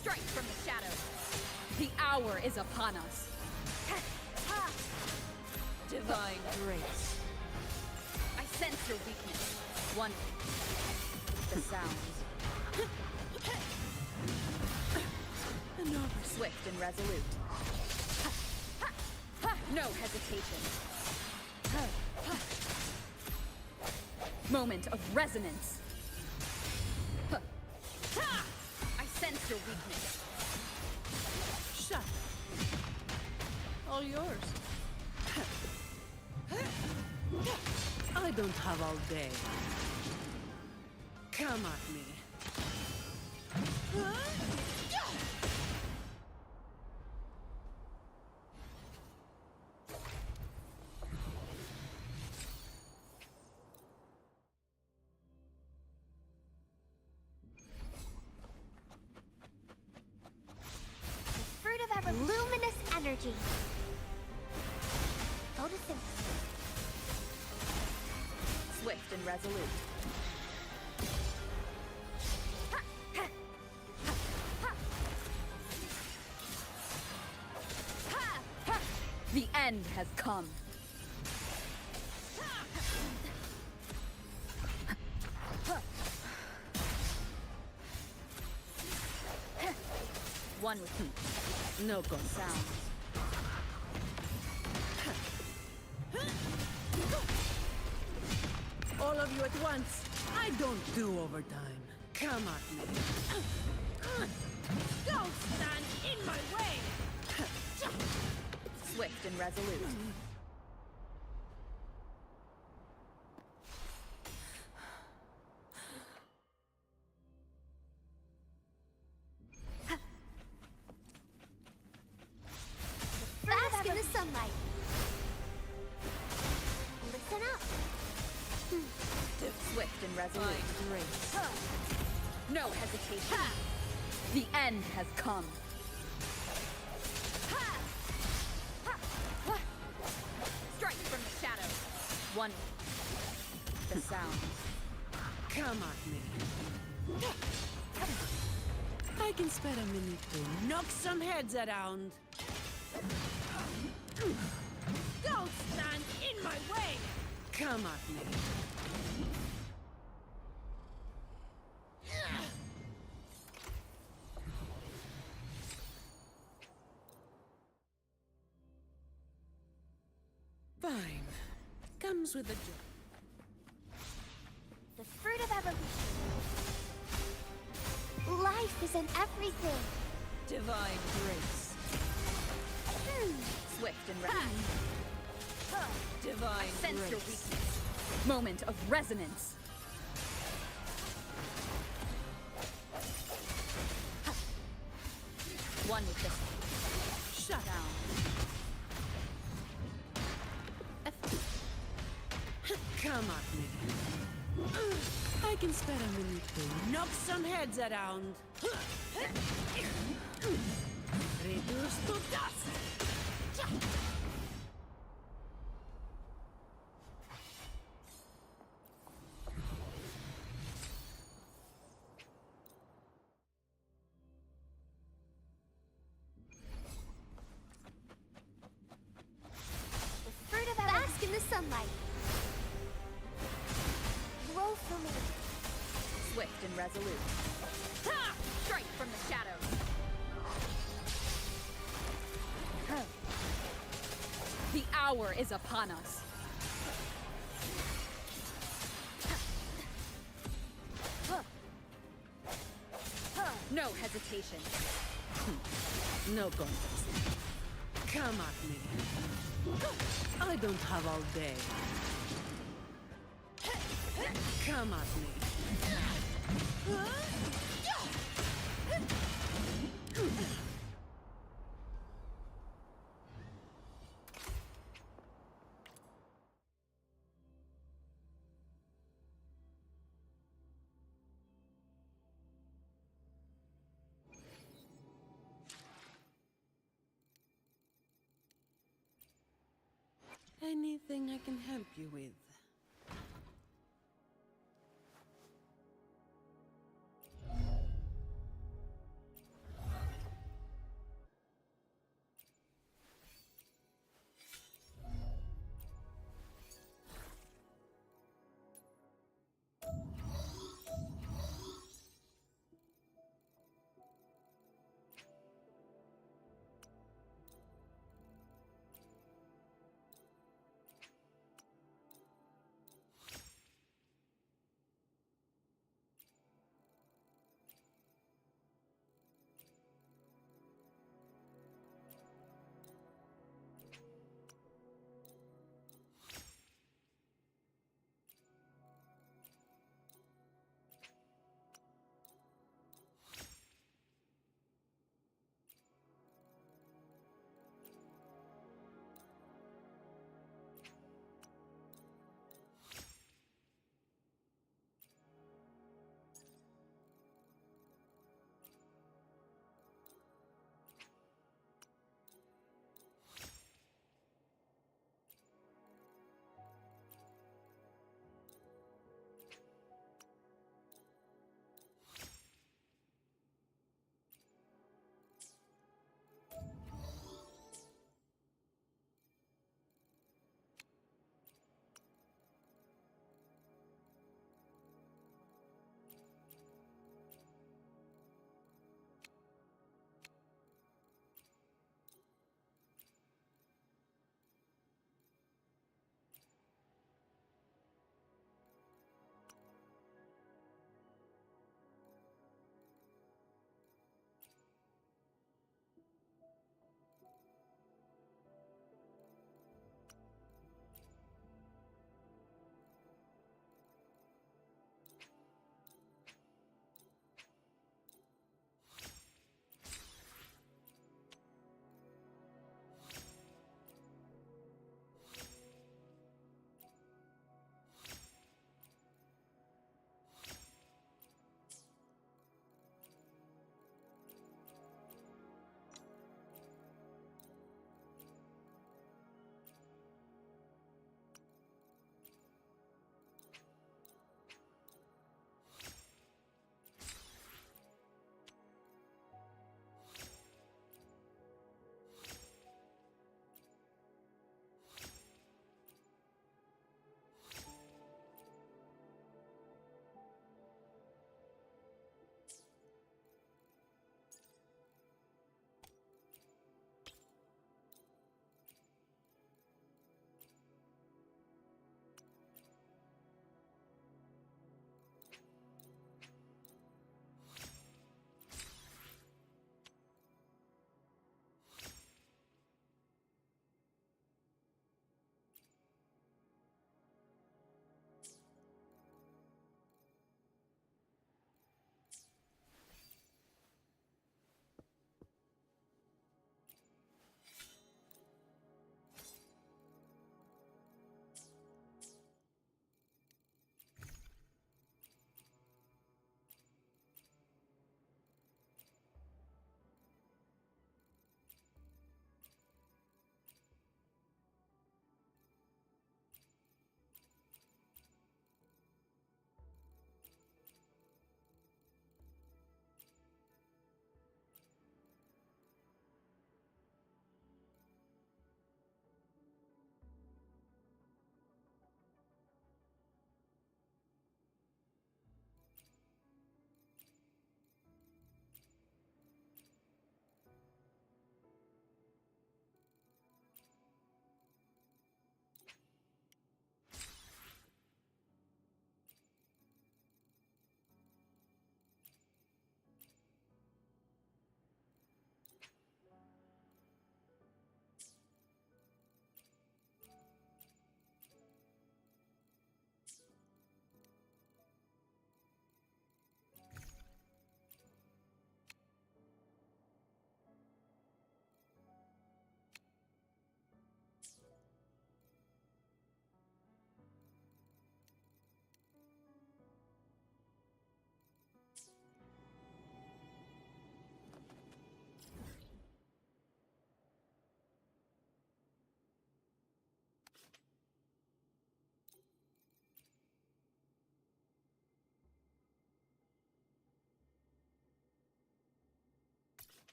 Strike from the shadows. The hour is upon us. Divine grace. I sense your weakness. One. The sounds. Swift and resolute. No hesitation. Moment of resonance. I sense your weakness. Shut. All yours. I don't have all day. Come at me. Fruit of ever luminous energy. Photosynthesis. Swift and resolute. The end has come. One with me. No gun Sound. All of you at once. I don't do overtime. Come at me. Don't stand in my way! Swift and resolute. Bask in the sunlight. Listen up. Swift and resolute. No hesitation. The end has come. Strike from the shadows. One. The sound. Come at me. I can spare a minute to knock some heads around. Don't stand in my way! Come at me. Fine. Comes with a job. The fruit of evolution. Life is in everything. Divine grace. Swift and resolute. Divine Sense grace. your weakness. Moment of resonance. One with this. Shut down. Come at me. I can spare a minute to knock some heads around. Reduced to dust. The fruit of evolution. Bask in the sunlight. Grow for me. Swift and resolute. Strike from the shadows. The hour is upon us. No hesitation. No contest. Come at me. I don't have all day. Come at me. Anything I can help you with?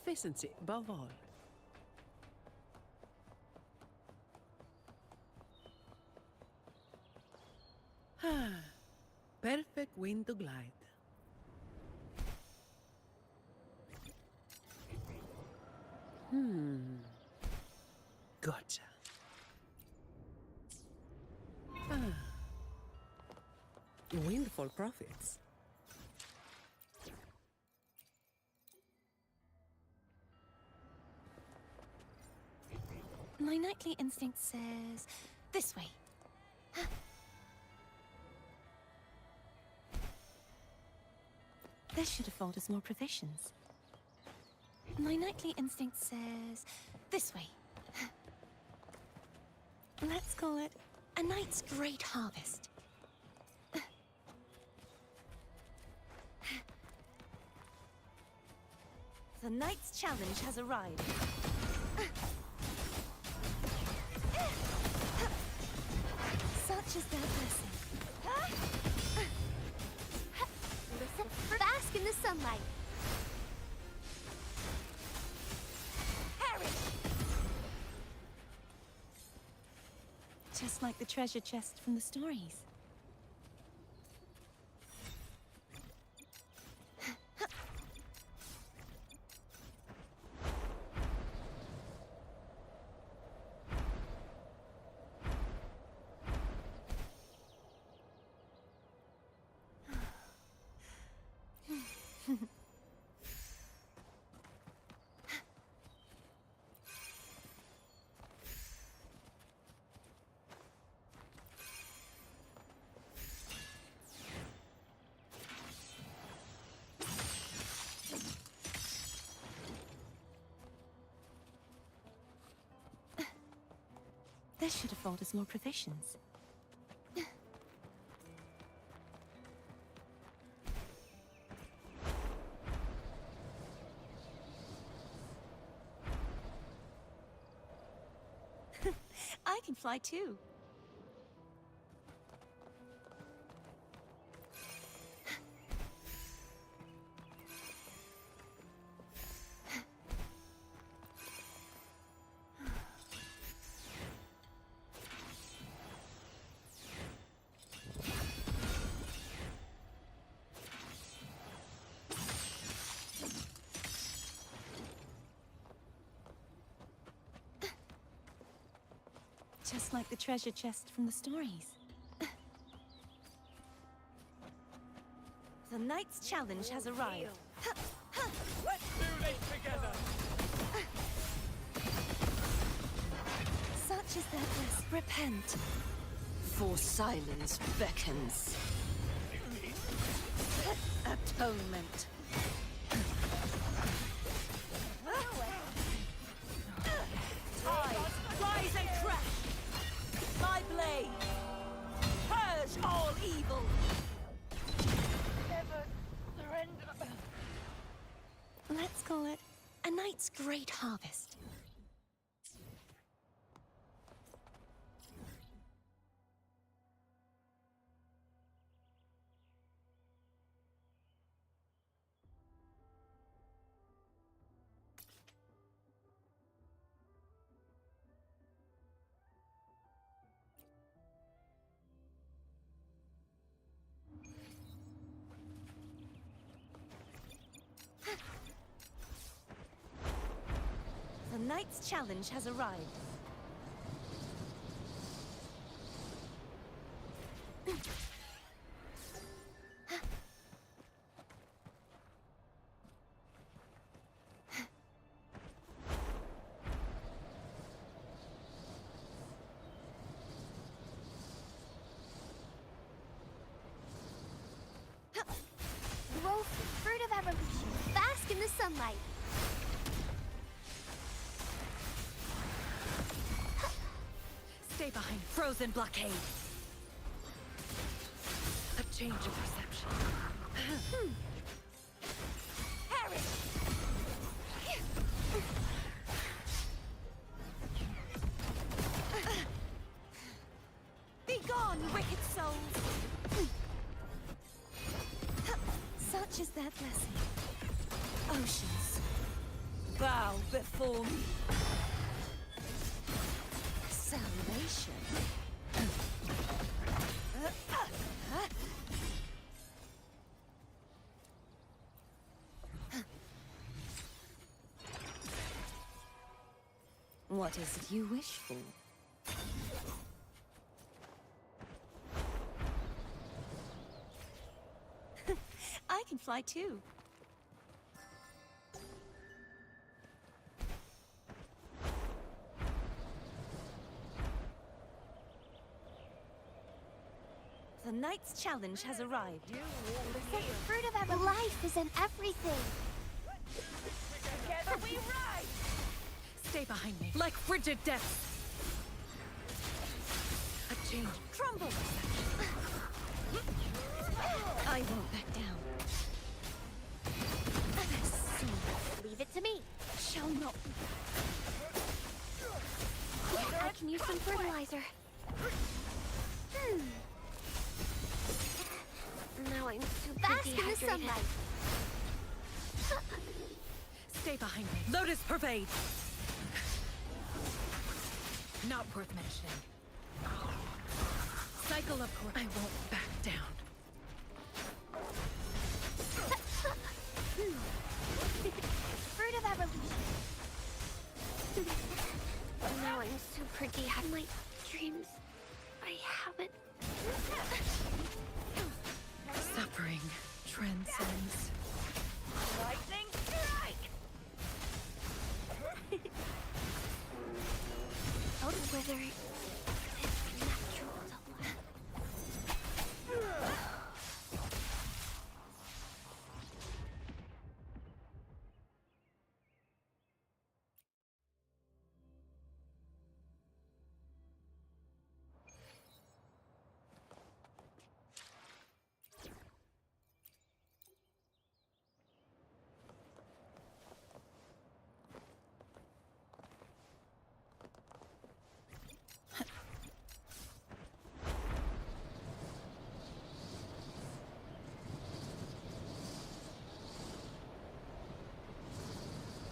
efficiency above all. Perfect wind to glide. Gotcha. Windfall profits. My nightly instinct says this way. This should afford us more provisions. My nightly instinct says this way. Let's call it a night's great harvest. The night's challenge has arrived. Such is their blessing. Bask in the sunlight. Perish! Just like the treasure chest from the stories. This should afford us more provisions. I can fly too. Just like the treasure chest from the stories. The night's challenge has arrived. Let's do this together! Such is their bliss. Repent. For silence beckons. Atonement. Rise and crash! My blade! Purge all evil! Never surrender! Let's call it a night's great harvest. The night's challenge has arrived. Growth, fruit of evolution. Bask in the sunlight. Stay behind frozen blockade. A change of perception. Perish! Be gone, wicked souls! Such is their blessing. Oceans. Bow before me. Salvation. What is it you wish for? I can fly too. The Knight's Challenge has arrived. The fruit of every life is in everything. Together we rise! Stay behind me, like frigid depths. A change. Crumble! I won't back down. Leave it to me. Shall not be. I can use some fertilizer. Now I'm super Bask in the dehydrated. sunlight. Stay behind me. Lotus pervade. Not worth mentioning. Cycle of course. I won't back down. Fruit of evolution. Now I'm super dehydrated. My dreams, I haven't. Suffering transcends. Lightning strike! Out of withering. It's natural to life.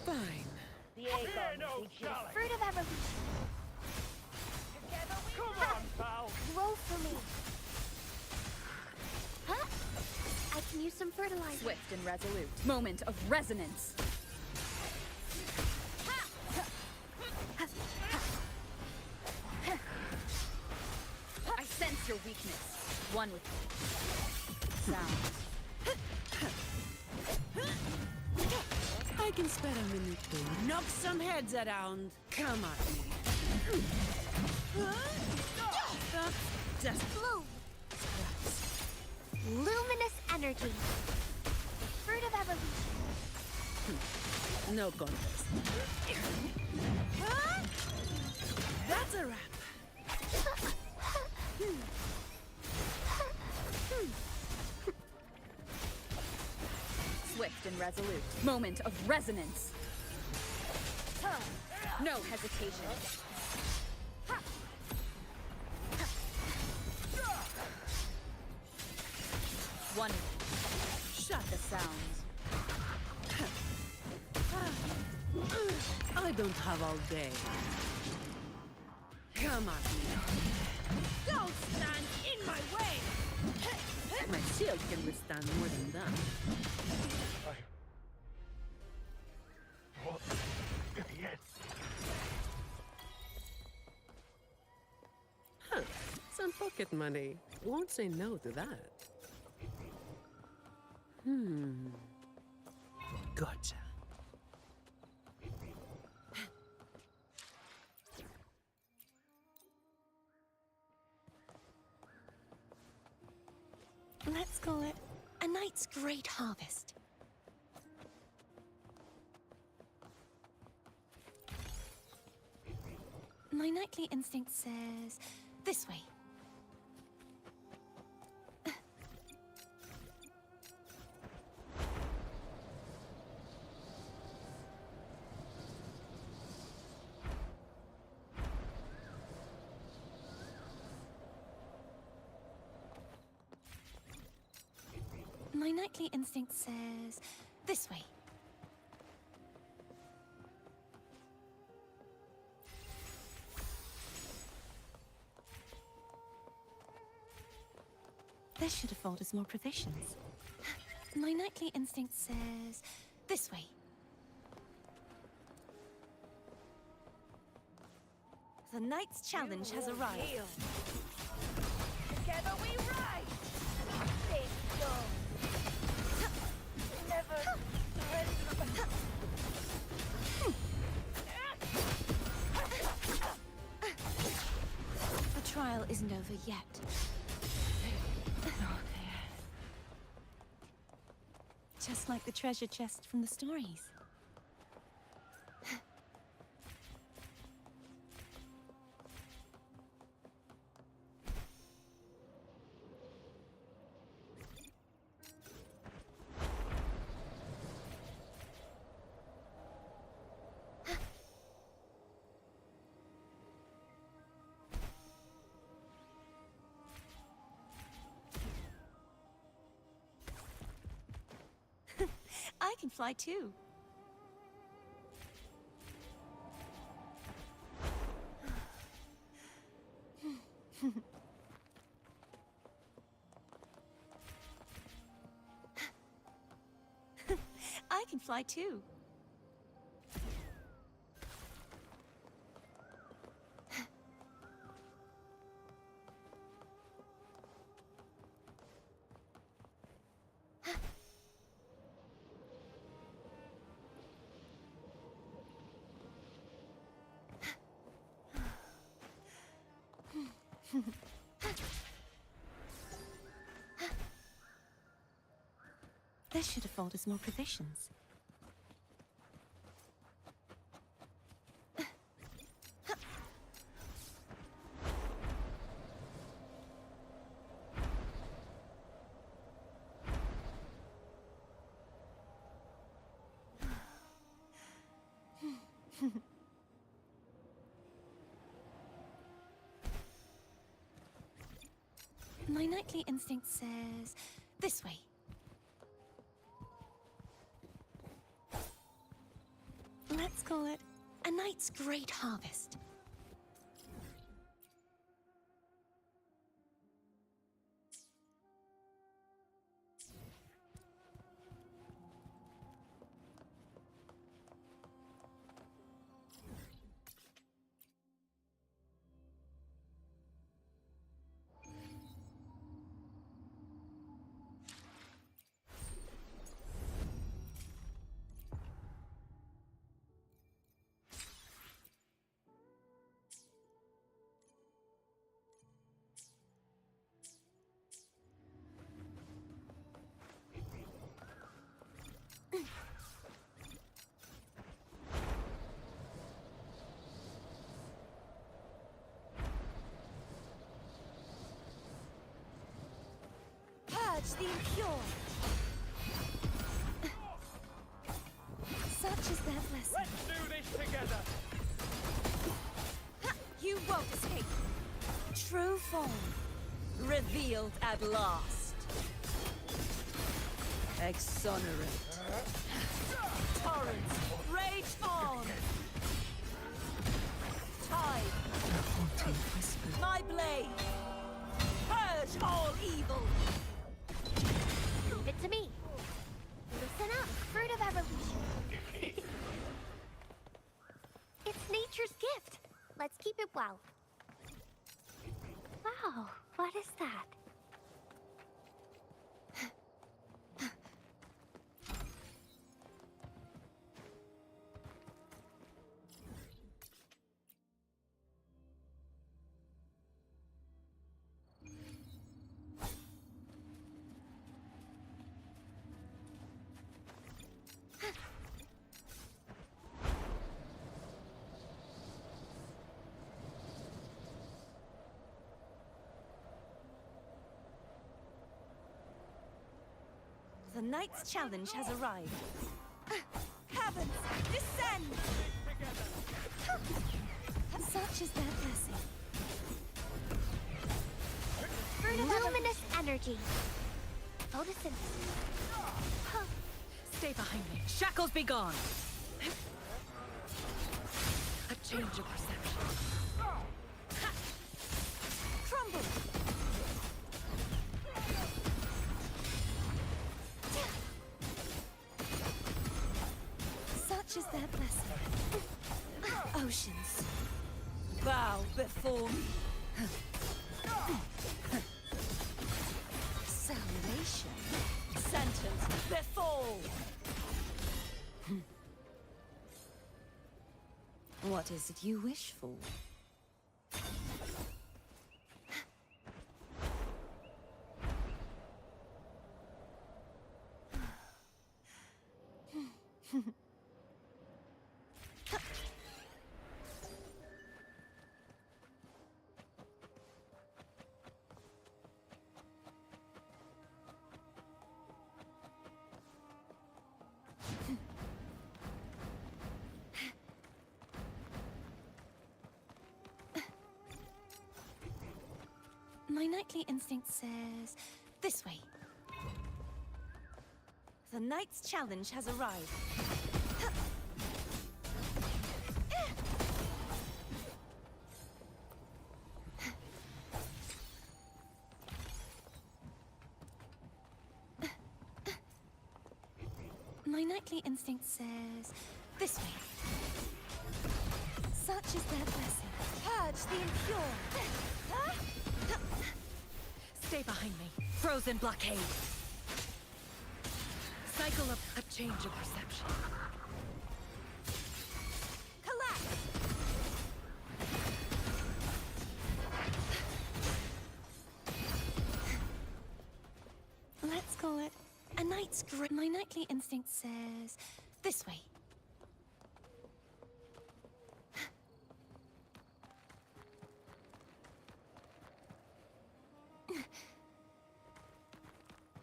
Fine. The Aegon teaches you the Fruit of evolution. Together we Come rise! on, pal! Grow for me. Huh? I can use some fertilizer. Swift and resolute. Moment of resonance. I sense your weakness. One with sound. I can spare a minute to knock some heads around. Come at me. Just Bloom. Luminous energy. Fruit of evolution. no contest. That's a wrap. Swift and resolute. Moment of resonance. No hesitation. One. Shut the sounds. I don't have all day. Come at me. Don't stand in my way! My shield can withstand more than that. What? Idiot! Huh. Some pocket money. Won't say no to that. Gotcha. Let's call it a night's great harvest. My nightly instinct says this way. My nightly instinct says this way. This should afford us more provisions. My knightly instinct says... this way. The Knight's Challenge has arrived. Together we rise! Stay strong. Never surrender. The trial isn't over yet. Just like the treasure chest from the stories. I can fly too. I can fly too. This should afford us more provisions. My knightly instinct says... this way. Let's call it a knight's great harvest. Purge the impure. Such is their blessing. Let's do this together! You won't escape. True form. Revealed at last. Exonerate. Torrents, rage on! Tide. My blade. Purge all evil. Leave it to me. Listen up, fruit of evolution. It's nature's gift. Let's keep it well. Wow, what is that? The Knight's Challenge has arrived. Heavens, descend! Such is their blessing. Fruit of luminous energy. Photosynthesis. Stay behind me. Shackles be gone. A change of perception. Crumble! their blessing. Oceans, bow before me. Salvation, sentence befall. What is it you wish for? My knightly instinct says, this way. The knight's challenge has arrived. My knightly instinct says, this way. Such is their blessing. Purge the impure. Stay behind me. Frozen blockade. Cycle of a change of perception. Collapse! Let's call it a night's grip. My knightly instinct says, this way.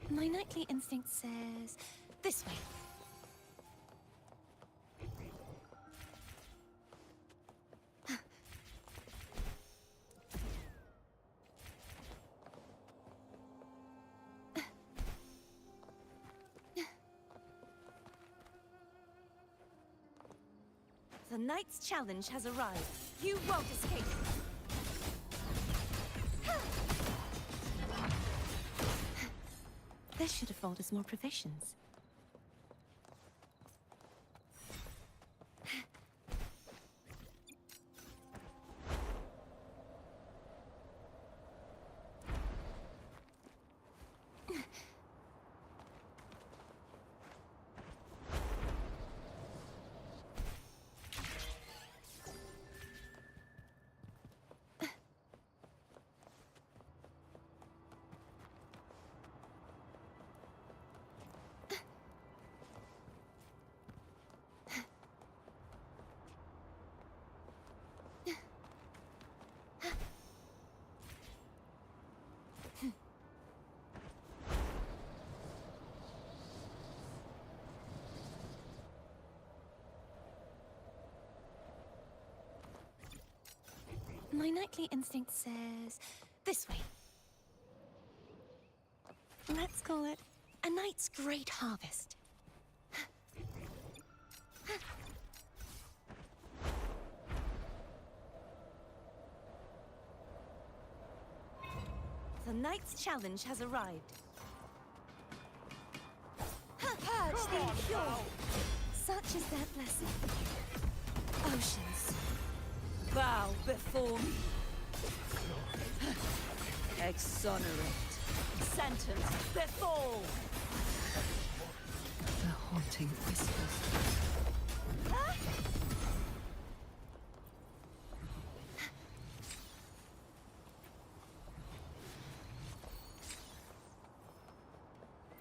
My knightly instinct says, this way. The knight's challenge has arrived. You won't escape. This should afford us more provisions. My knightly instinct says, this way. Let's call it a night's great harvest. The knight's challenge has arrived. Purge the impure. Such is their blessing. Oceans, bow before me. Exonerate. Sentence befall. The haunting whispers.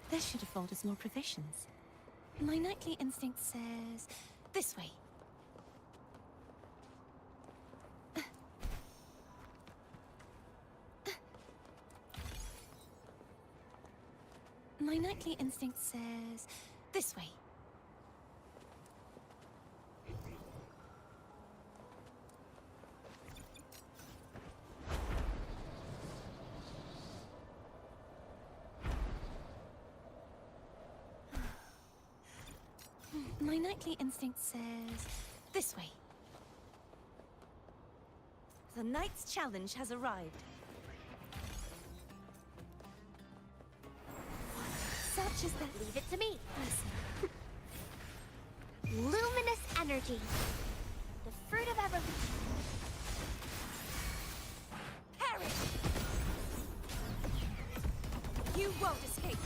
This should afford us more provisions. My knightly instinct says, this way. My knightly instinct says, this way. My knightly instinct says, this way. The knight's challenge has arrived. Such is that. Leave it to me. Listen. Luminous energy. The fruit of evolution. Perish! You won't escape!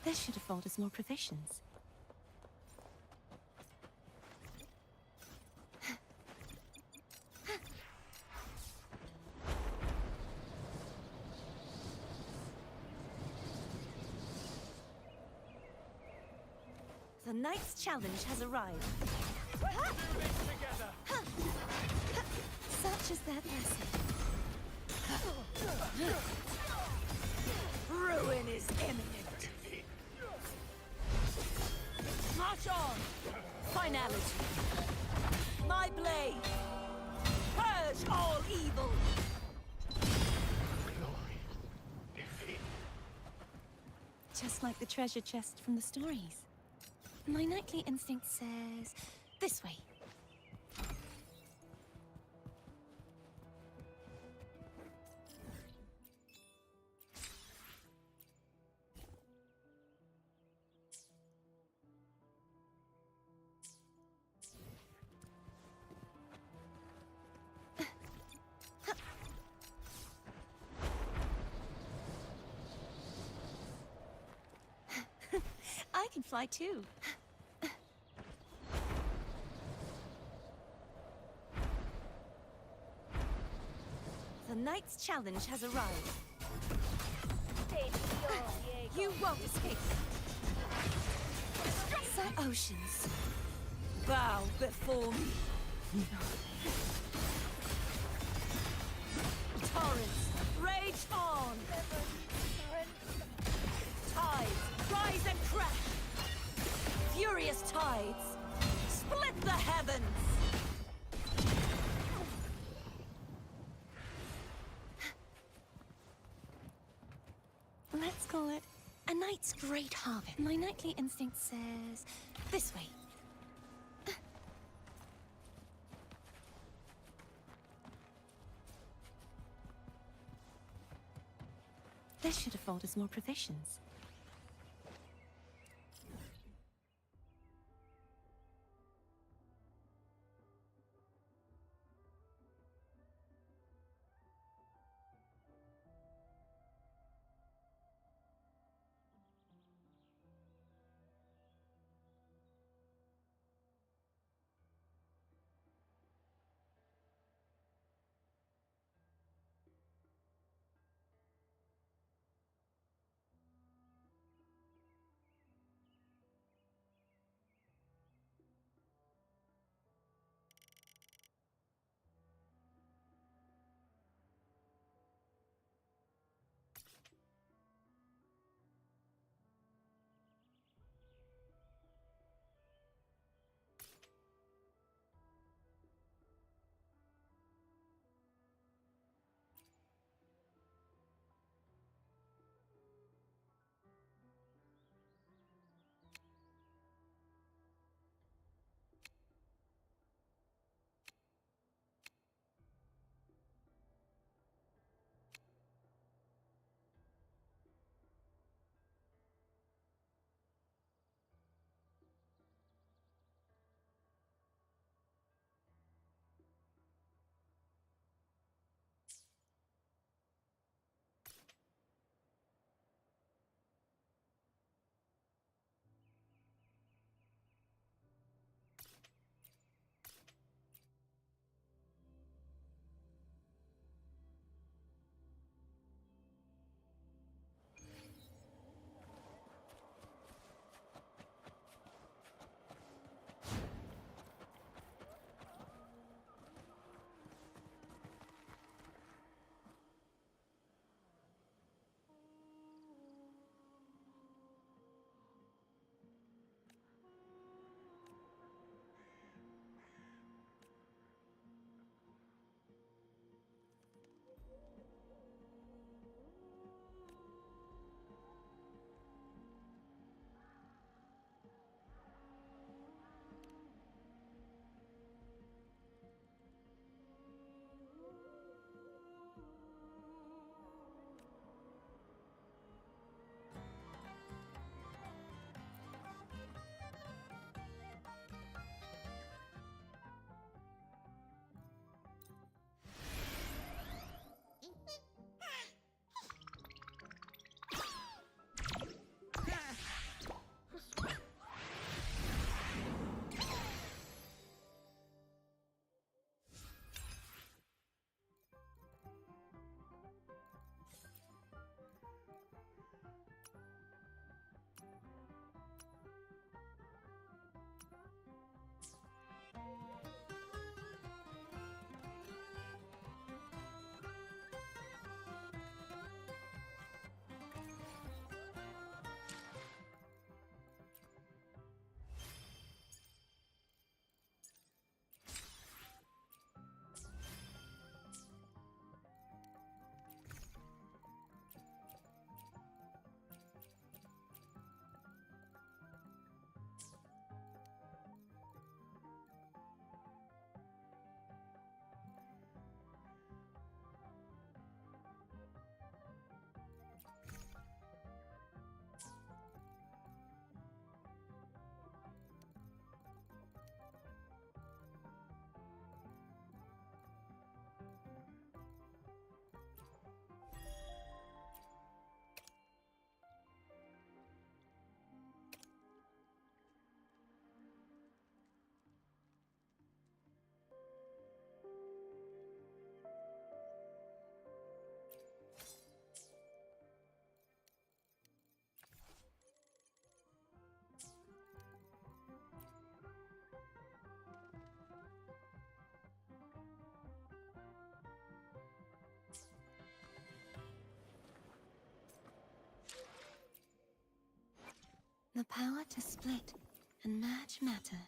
This should afford us more provisions. The Knight's challenge has arrived. Such is their blessing. Ruin is imminent. March on! Finality. My blade. Purge all evil. Just like the treasure chest from the stories. My knightly instinct says, this way. I can fly too. The Knight's challenge has arrived. You won't escape. Some oceans Bow before me. Torrents, rage on! Tides, rise and crash! Furious tides, split the heavens! Let's call it a knight's great harvest. My knightly instinct says, this way. This should afford us more provisions. The power to split and merge matter.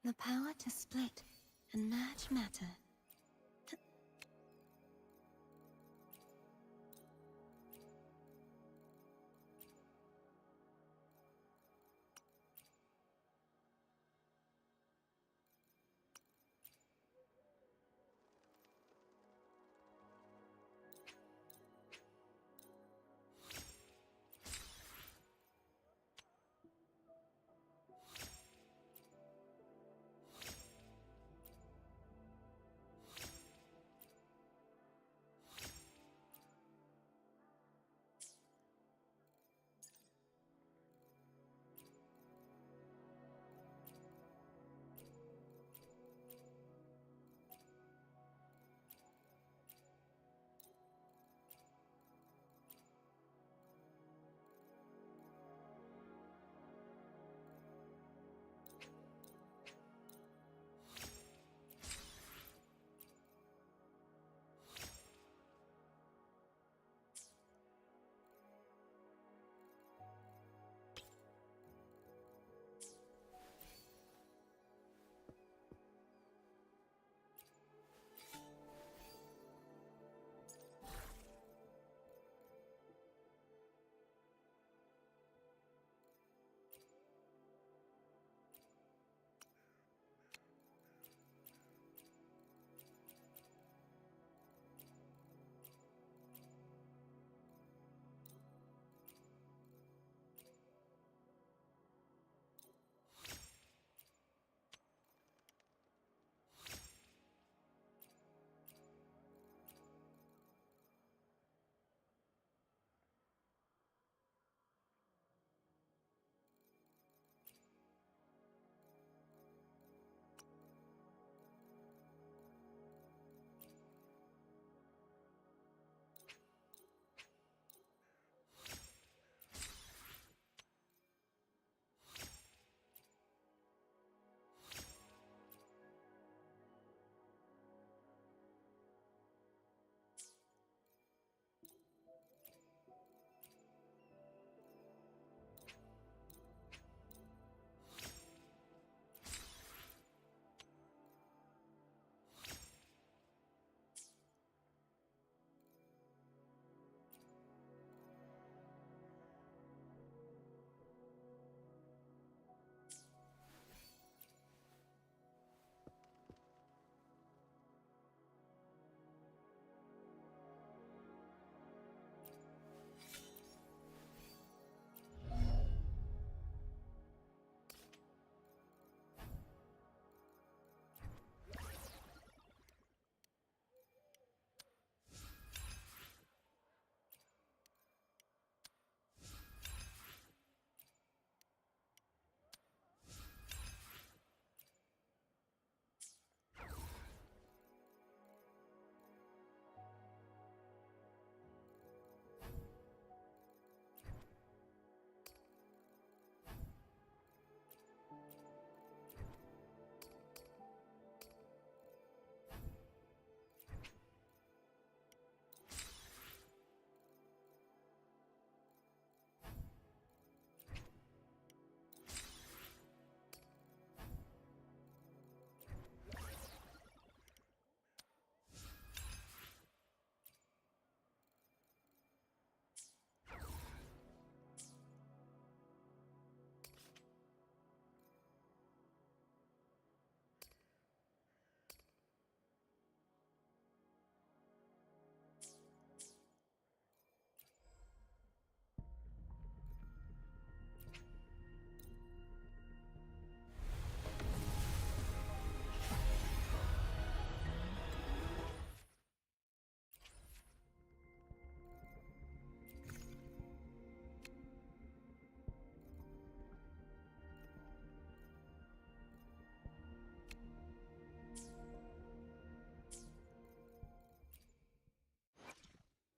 The power to split and merge matter.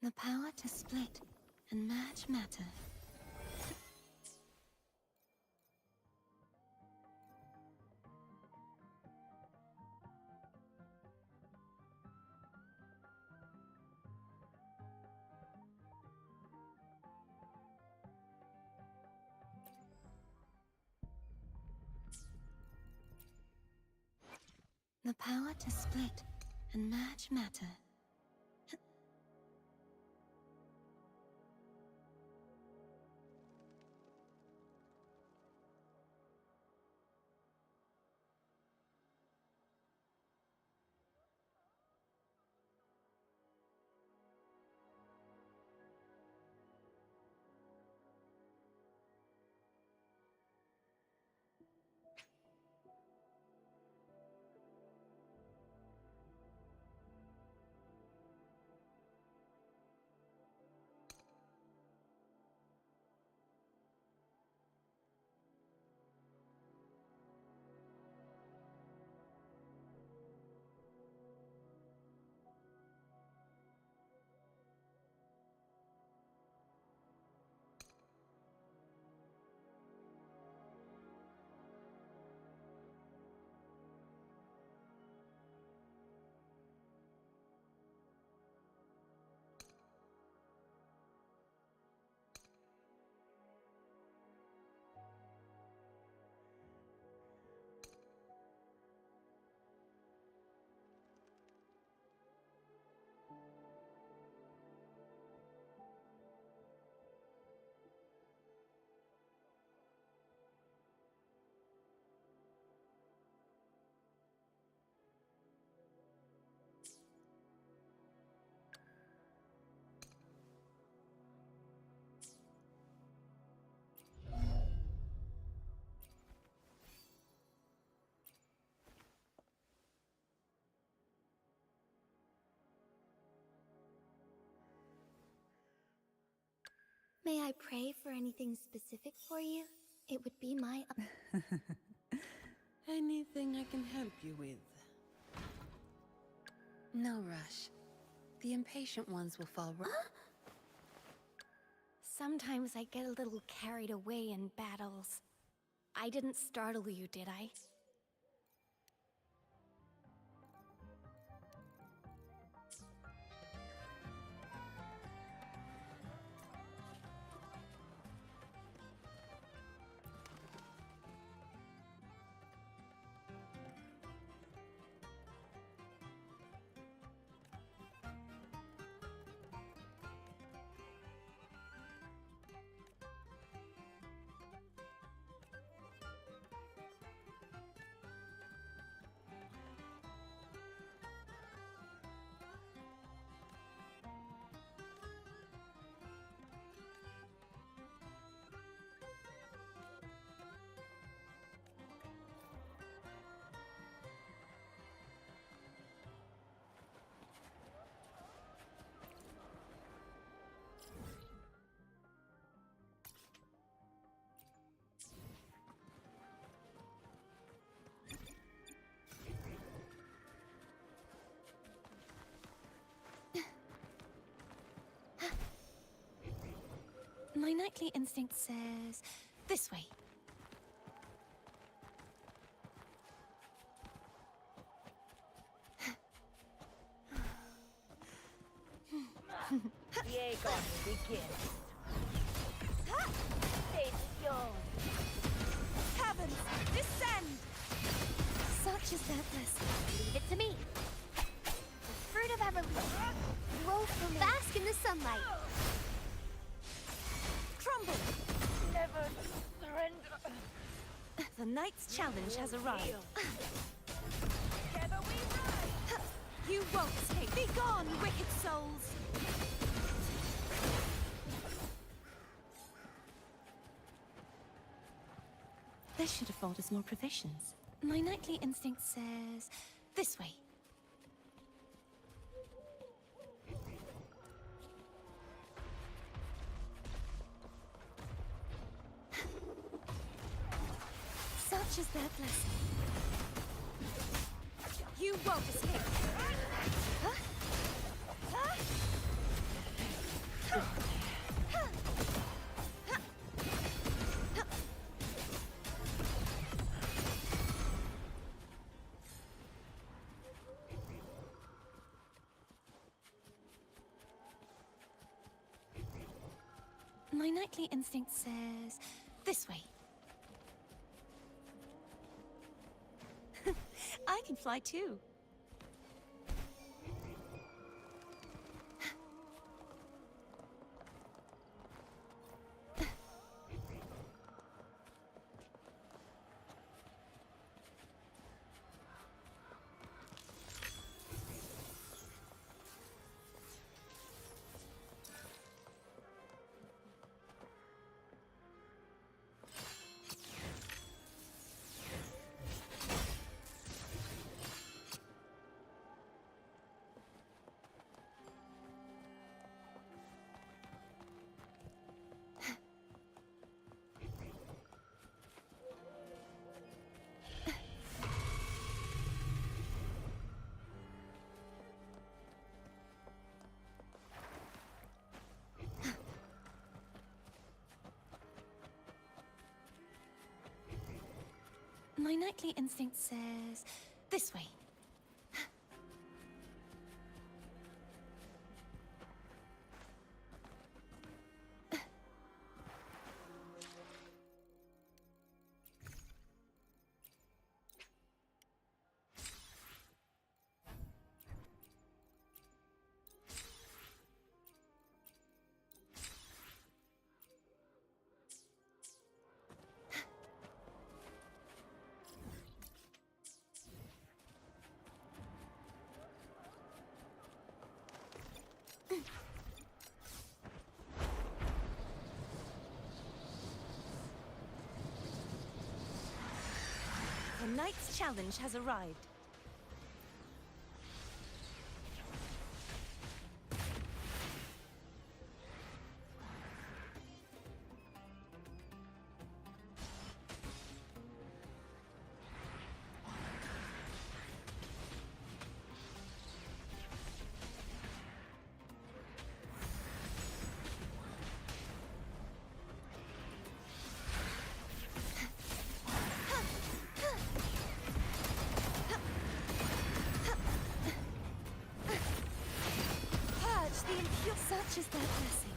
The power to split and merge matter. The power to split and merge matter. May I pray for anything specific for you? It would be my... Anything I can help you with? No rush. The impatient ones will fall right. Sometimes I get a little carried away in battles. I didn't startle you, did I? My knightly instinct says... this way. The Aegon begins. Stage is yours. Heavens, descend! Such is their blessing. Leave it to me. The fruit of evolution. Grow for me. Bask in the sunlight. Crumble! Never surrender. The knight's challenge has arrived. Together we rise. You won't escape. Be gone, wicked souls! This should afford us more provisions. My knightly instinct says... this way. Such is their blessing. You won't escape. Huh? Huh? My nightly instinct says this way. I can fly too. My nightly instinct says this way. The knight's challenge has arrived. Such is their blessing.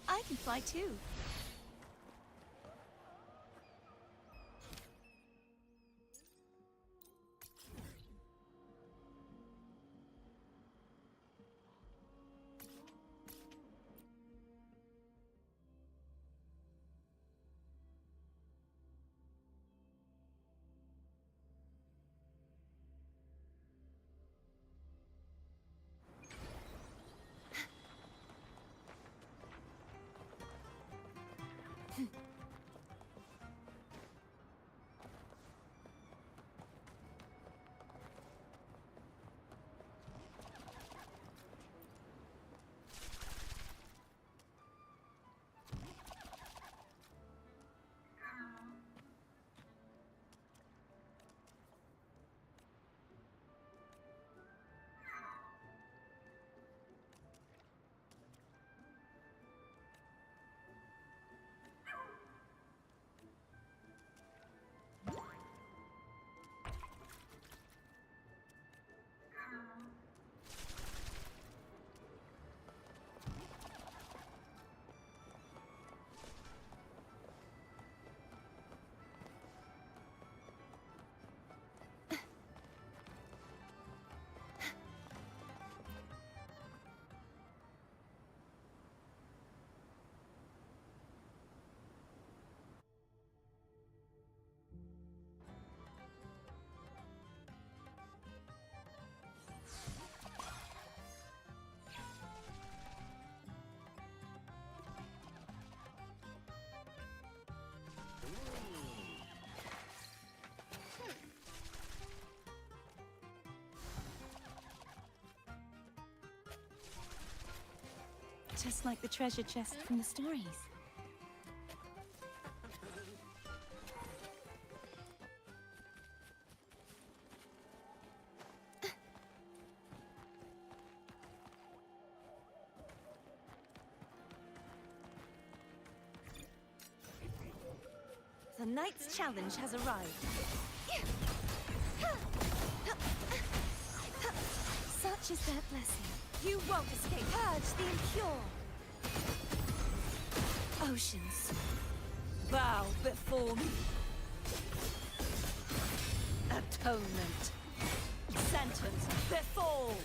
I can fly too. Just like the treasure chest from the stories. The knight's challenge has arrived. Such is their blessing. You won't escape. Purge the impure. Oceans, bow before me. Atonement. Sentence befall.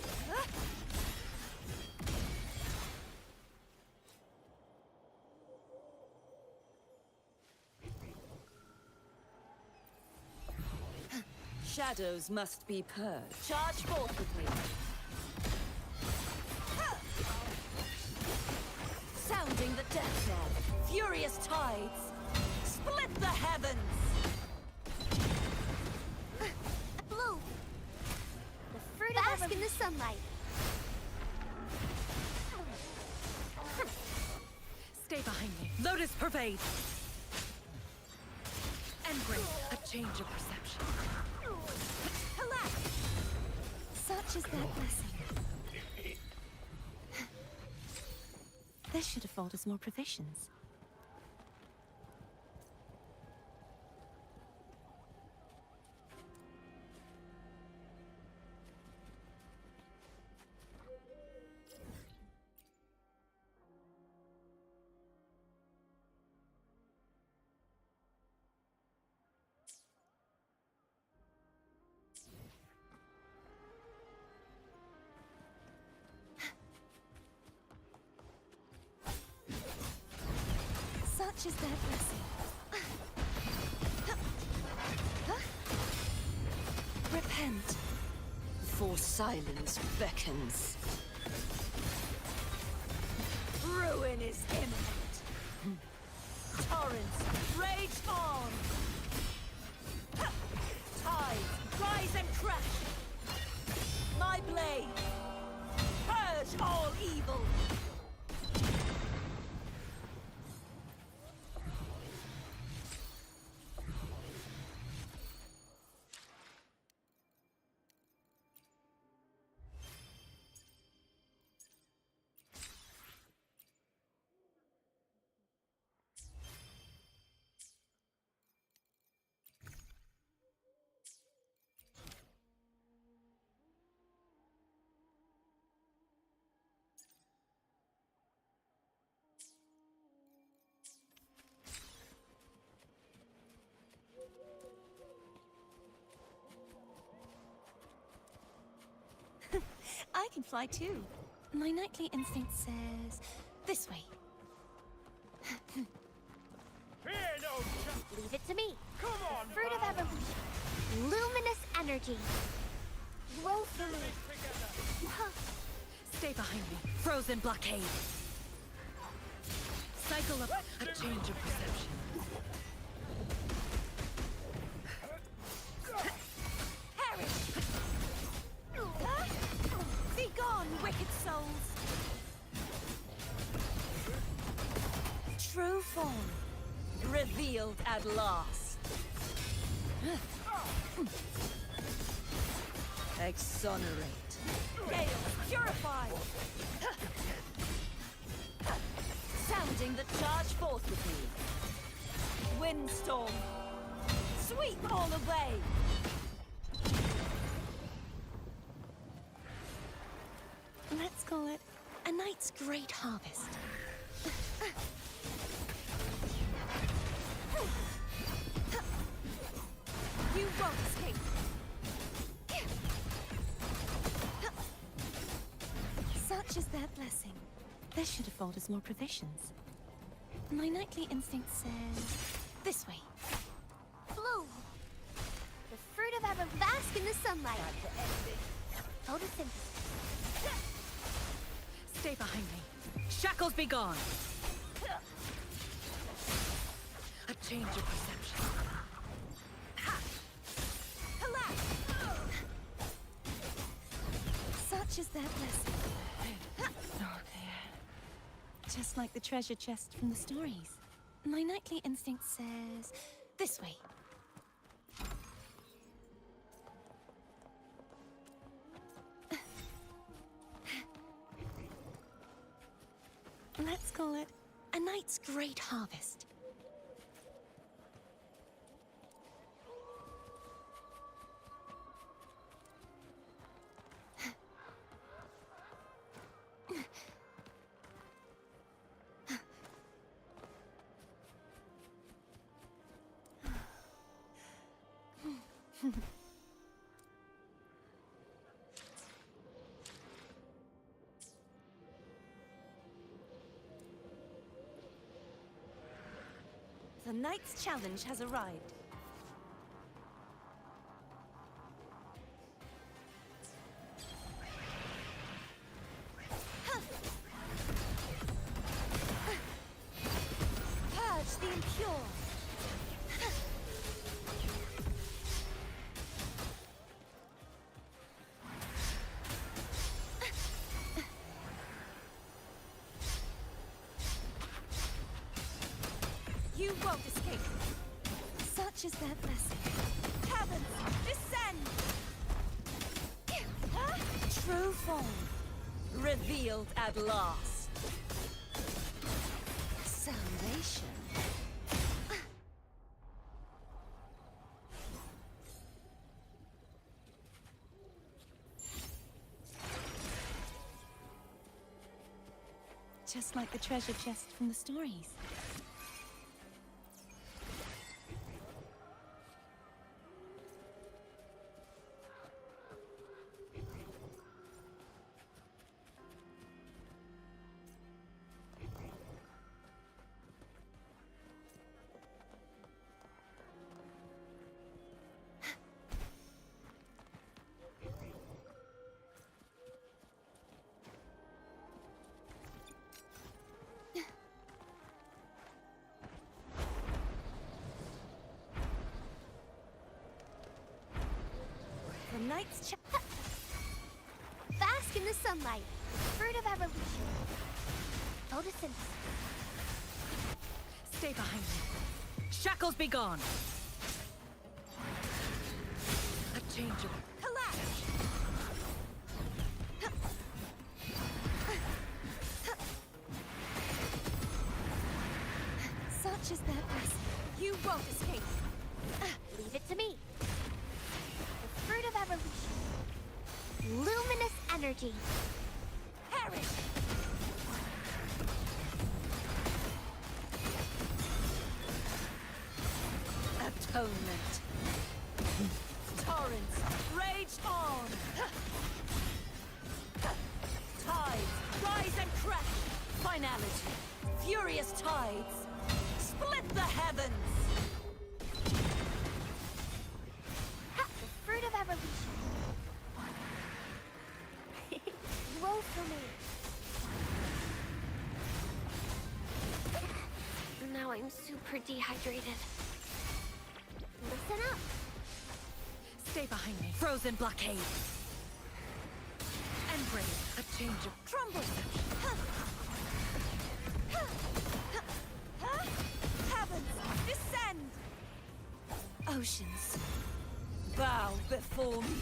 Shadows must be purged. Charge forth with me. Sounding the death knell. Furious tides. Split the heavens. Blue. The fruit of bask in the sunlight. Stay behind me. Lotus pervade. Embrace a change of perception. Collapse. Such is their blessing. This should afford us more provisions. Such is their blessing. Repent, for silence beckons. Ruin is imminent. Torrents, rage on! Tides, rise and crash! My blade, purge all evil! I can fly too. My knightly instinct says this way. Leave it to me. Come on, the fruit of evolution. Luminous energy. Woefully. Stay behind me. Frozen blockade. Cycle up a change of perception. Begone, wicked souls! True form, revealed at last. Exonerate. Gale, purify! Sounding the charge forth with me. Windstorm, sweep all away! Let's call it a night's great harvest. You won't escape. Such is their blessing. This should afford us more provisions. My knightly instinct says this way. Blue. The fruit of ever bask in the sunlight. Photosynthesis. Stay behind me. Shackles be gone. A change of perception. Such is their blessing. Just like the treasure chest from the stories. My knightly instinct says... this way. Let's call it a night's great harvest. The knight's challenge has arrived. Purge the impure. You won't escape. Such is their blessing. Heavens, descend! True form, revealed at last. Salvation. Just like the treasure chest from the stories. The knight's Bask in the sunlight. Fruit of evolution. Photosynthesis. Stay behind me. Shackles be gone. A change of... collapse! Such is their blessing. You won't escape. Leave it to me. The fruit of evolution. Luminous energy. Perish! Atonement. Torrents, rage on! Tides, rise and crash! Finality, furious tides, split the heavens! The fruit of evolution. Grow for me. Now I'm super dehydrated. Listen up. Stay behind me. Frozen blockade. And brave. A change of... Crumble. Heavens, descend! Oceans, bow before me.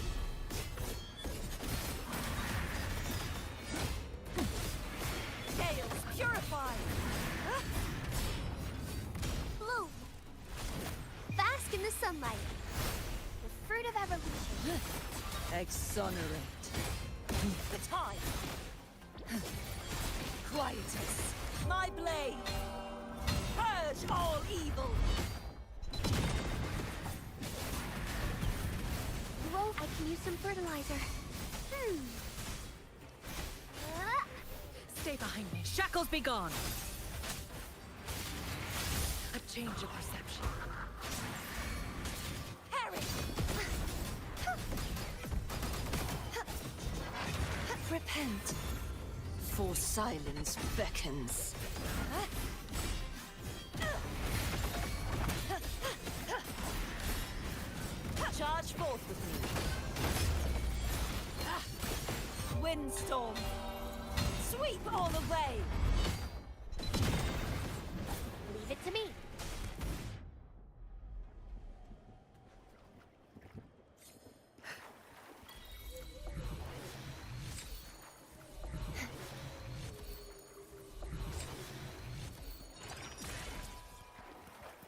Gales, purify! Bloom. Bask in the sunlight. The fruit of evolution. Exonerate. The tide. Quietus, my blade. Purge all evil. Grow. I can use some fertilizer. Stay behind me. Shackles be gone. A change of perception. Perish! Repent, for silence beckons. Charge forth with me. Windstorm, sweep all away.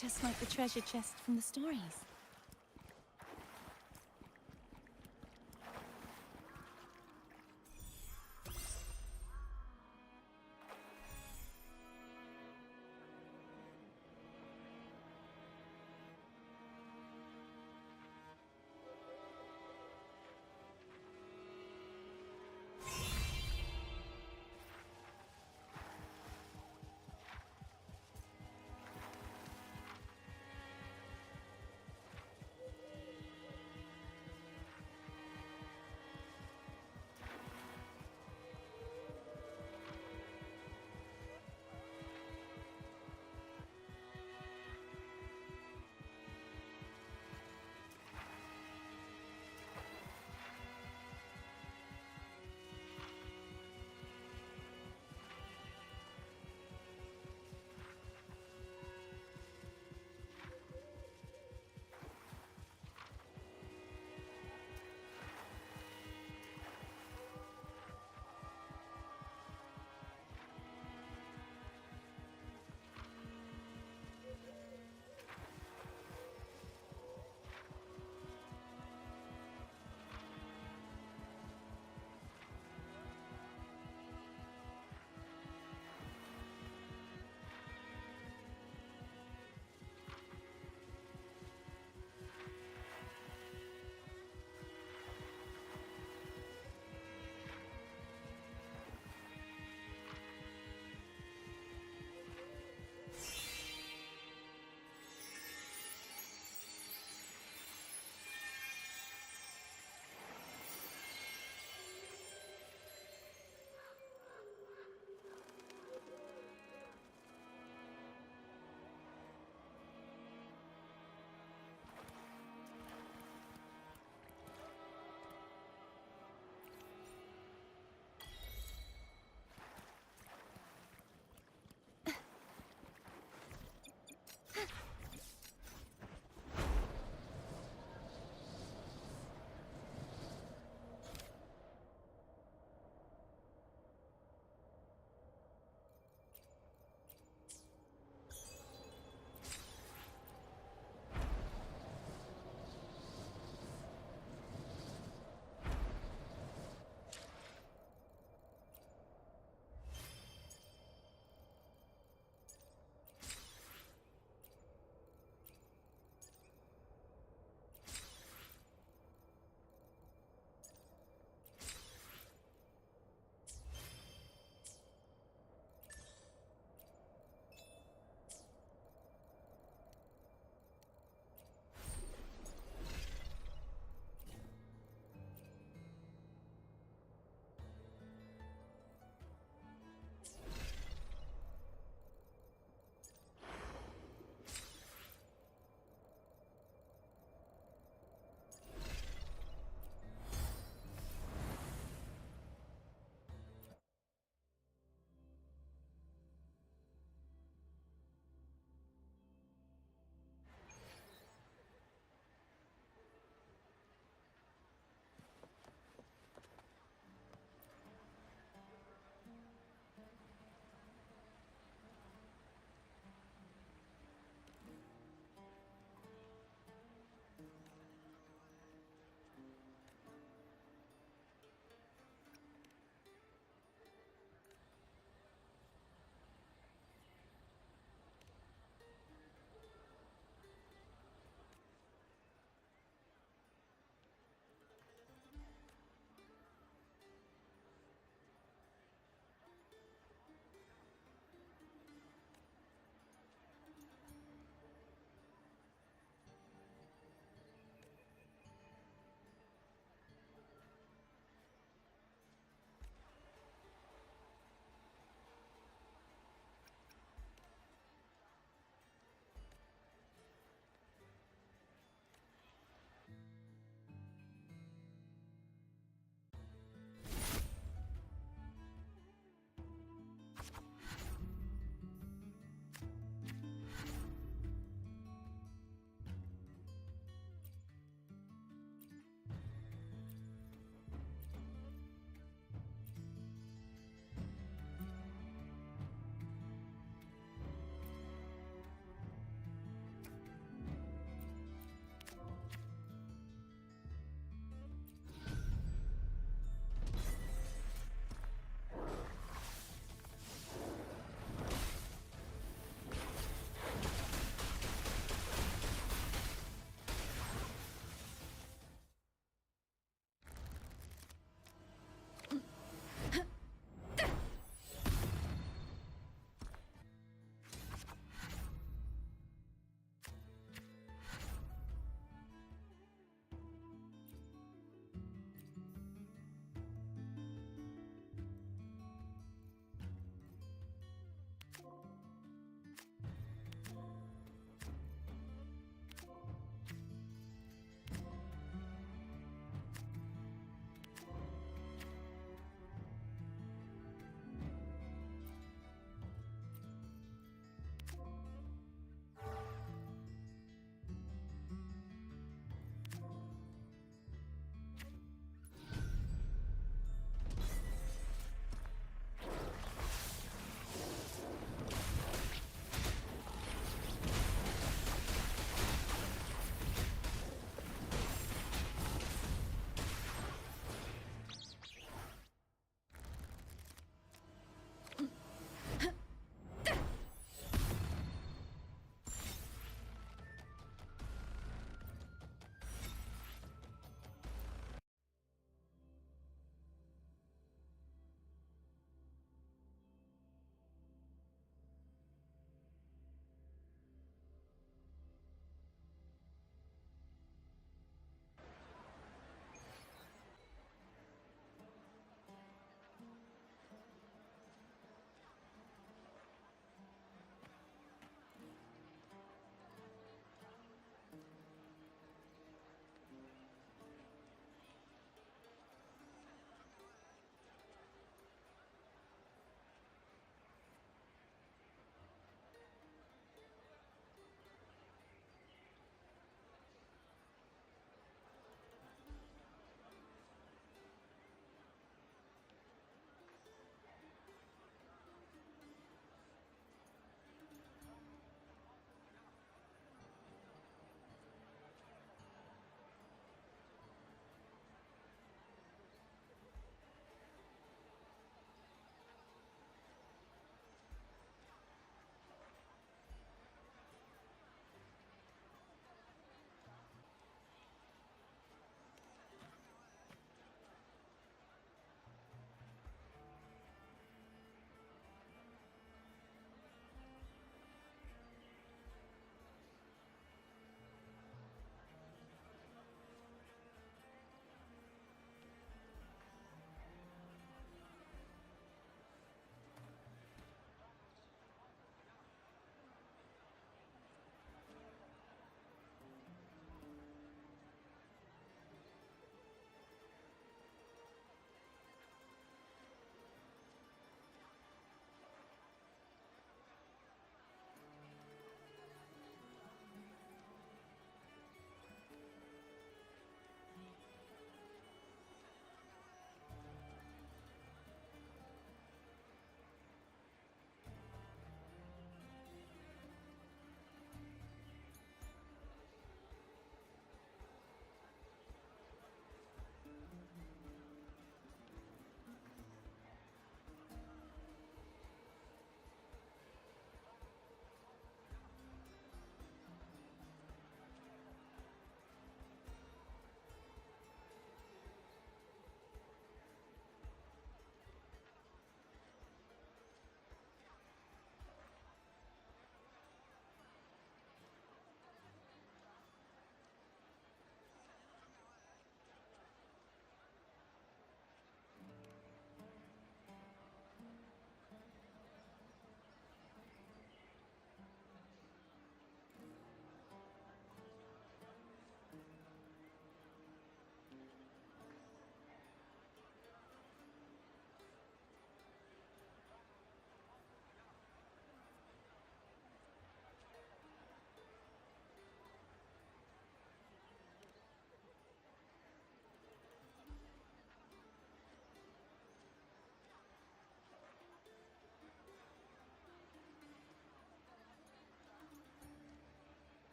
Just like the treasure chest from the stories.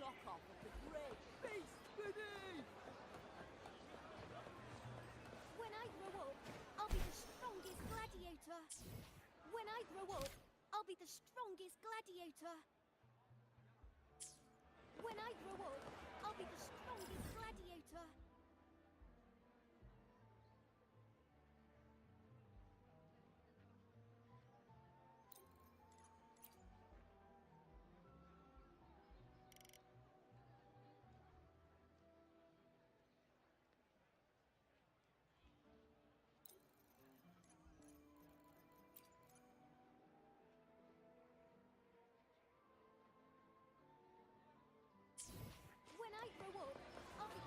knockoff of the great beast beneath! When I grow up, I'll be the strongest gladiator. When I grow up, I'll be the strongest gladiator. When I grow up, I'll be the strongest gladiator. When I grow up, I'll be...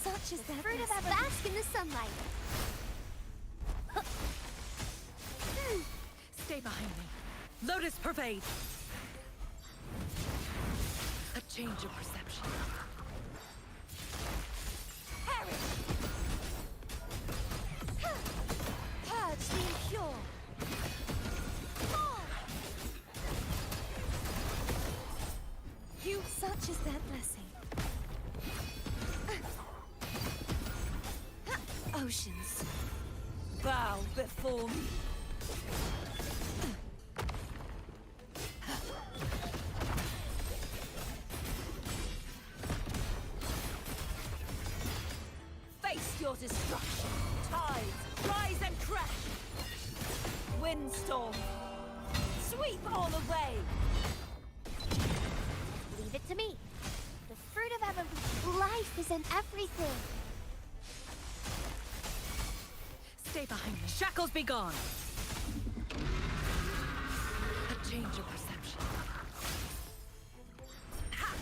Such is the fruit of our bask in the sunlight. Stay behind me. Lotus pervade! A change of perception. Perish! Purge the impure. Fall! You, such is their blessing. Oceans, bow before me. Face your destruction! Tides, rise and crash! Windstorm, sweep all away! Leave it to me. The fruit of evolution. Life is in everything. Stay behind me. Shackles be gone! A change of perception. Ha!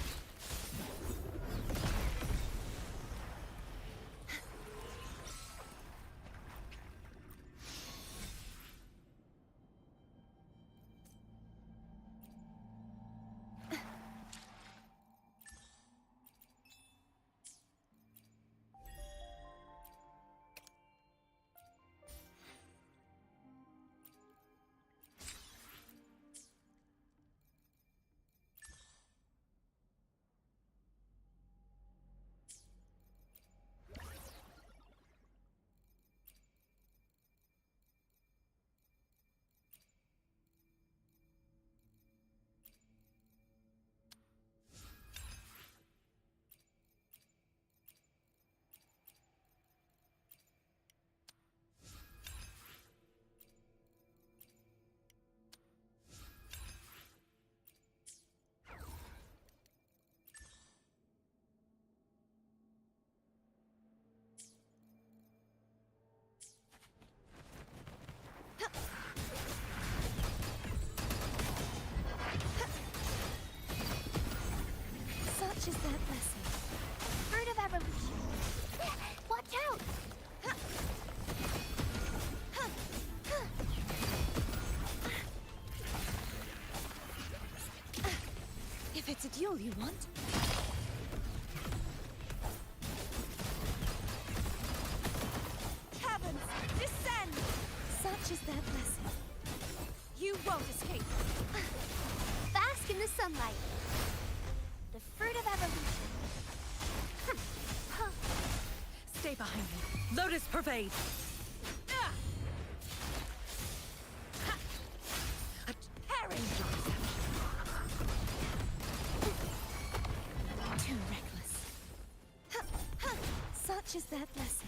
Such is their blessing. Fruit of evolution. Watch out! If it's a duel you want. Heavens, descend! Such is their blessing. You won't escape! Bask in the sunlight. The fruit of evolution. Stay behind me. Lotus pervade! Ah! Ha! A change of perception. Too reckless. Such Such is their blessing.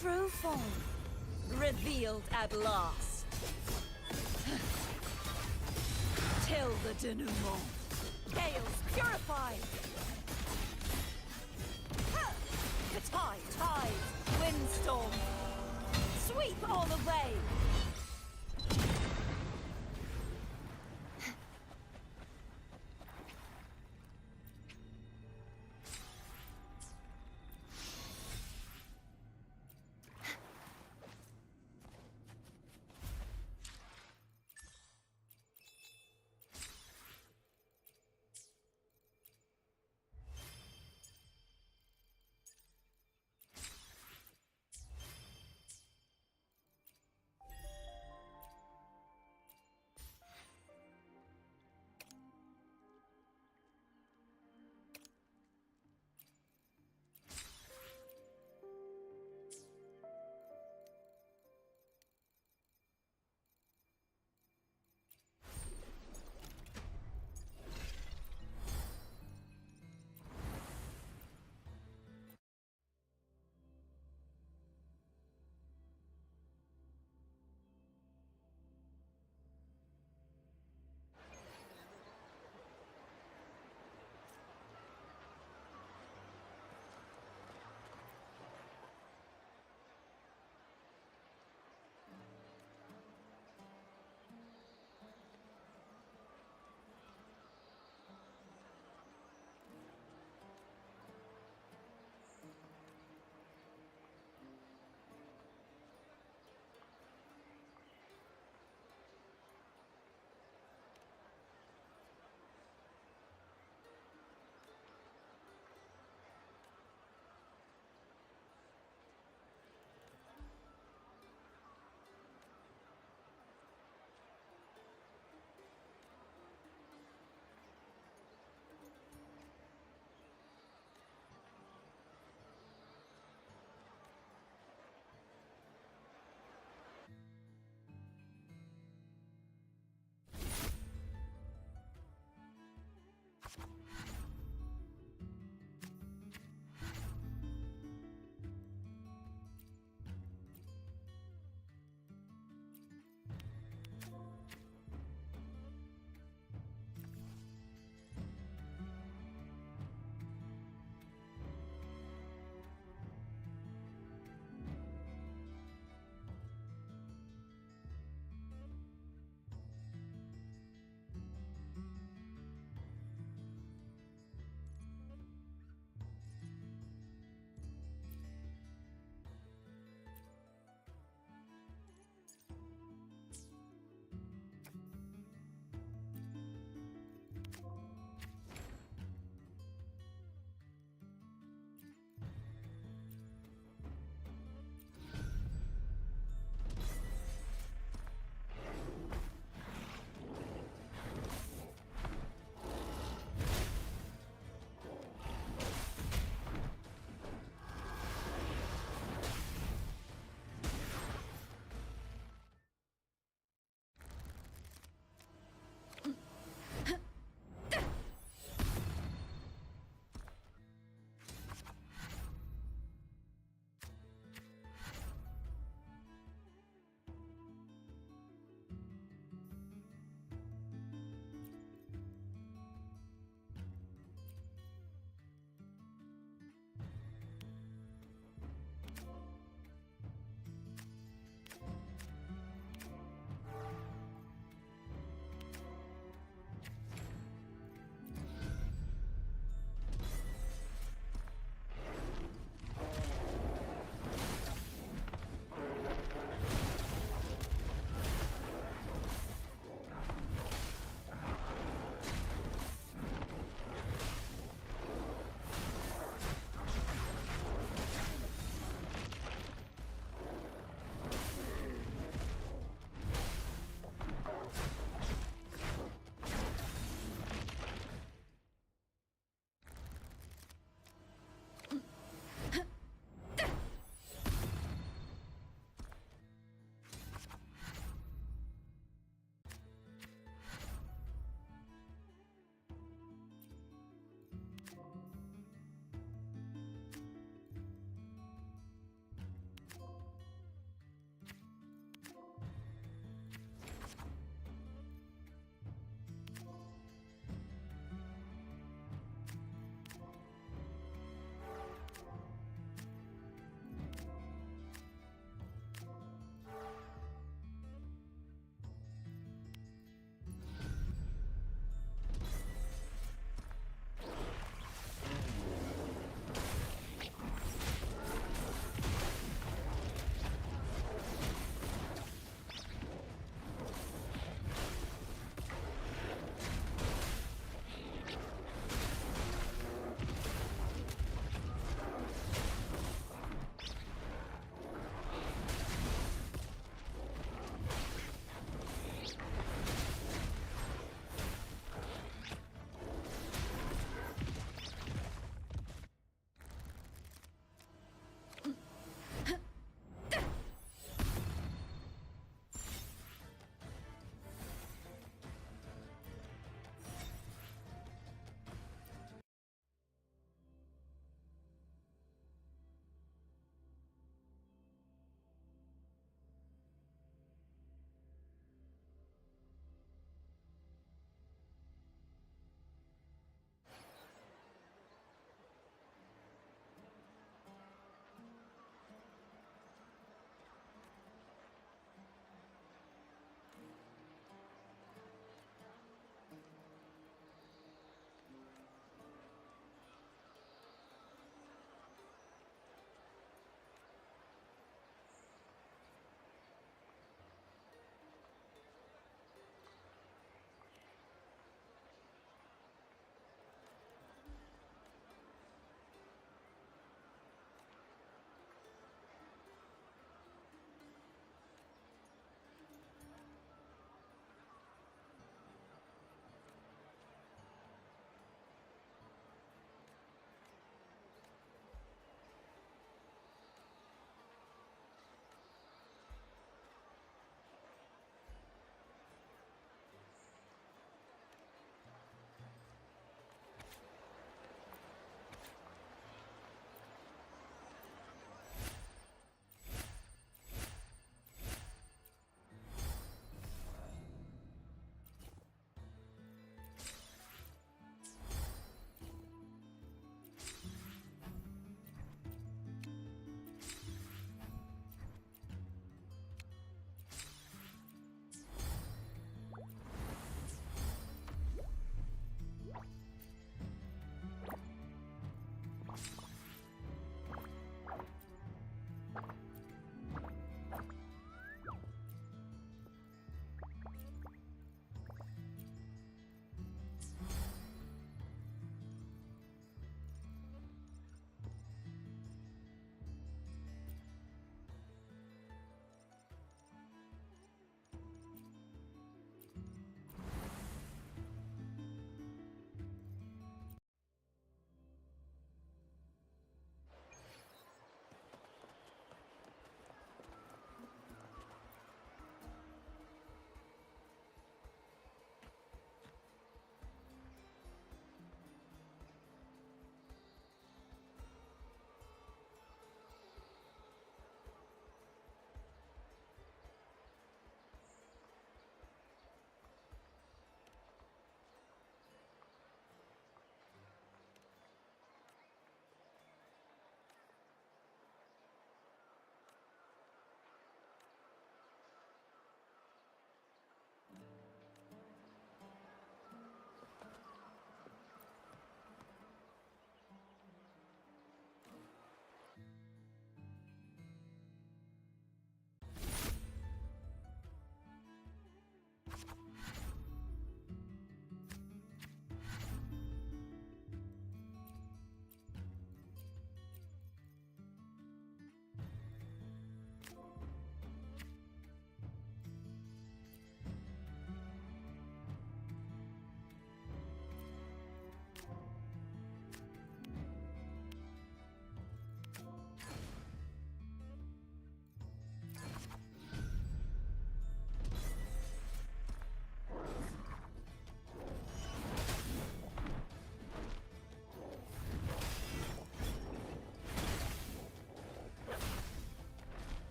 True form, revealed at last. Till the denouement. Gales purified. The tide, windstorm. Sweep all away.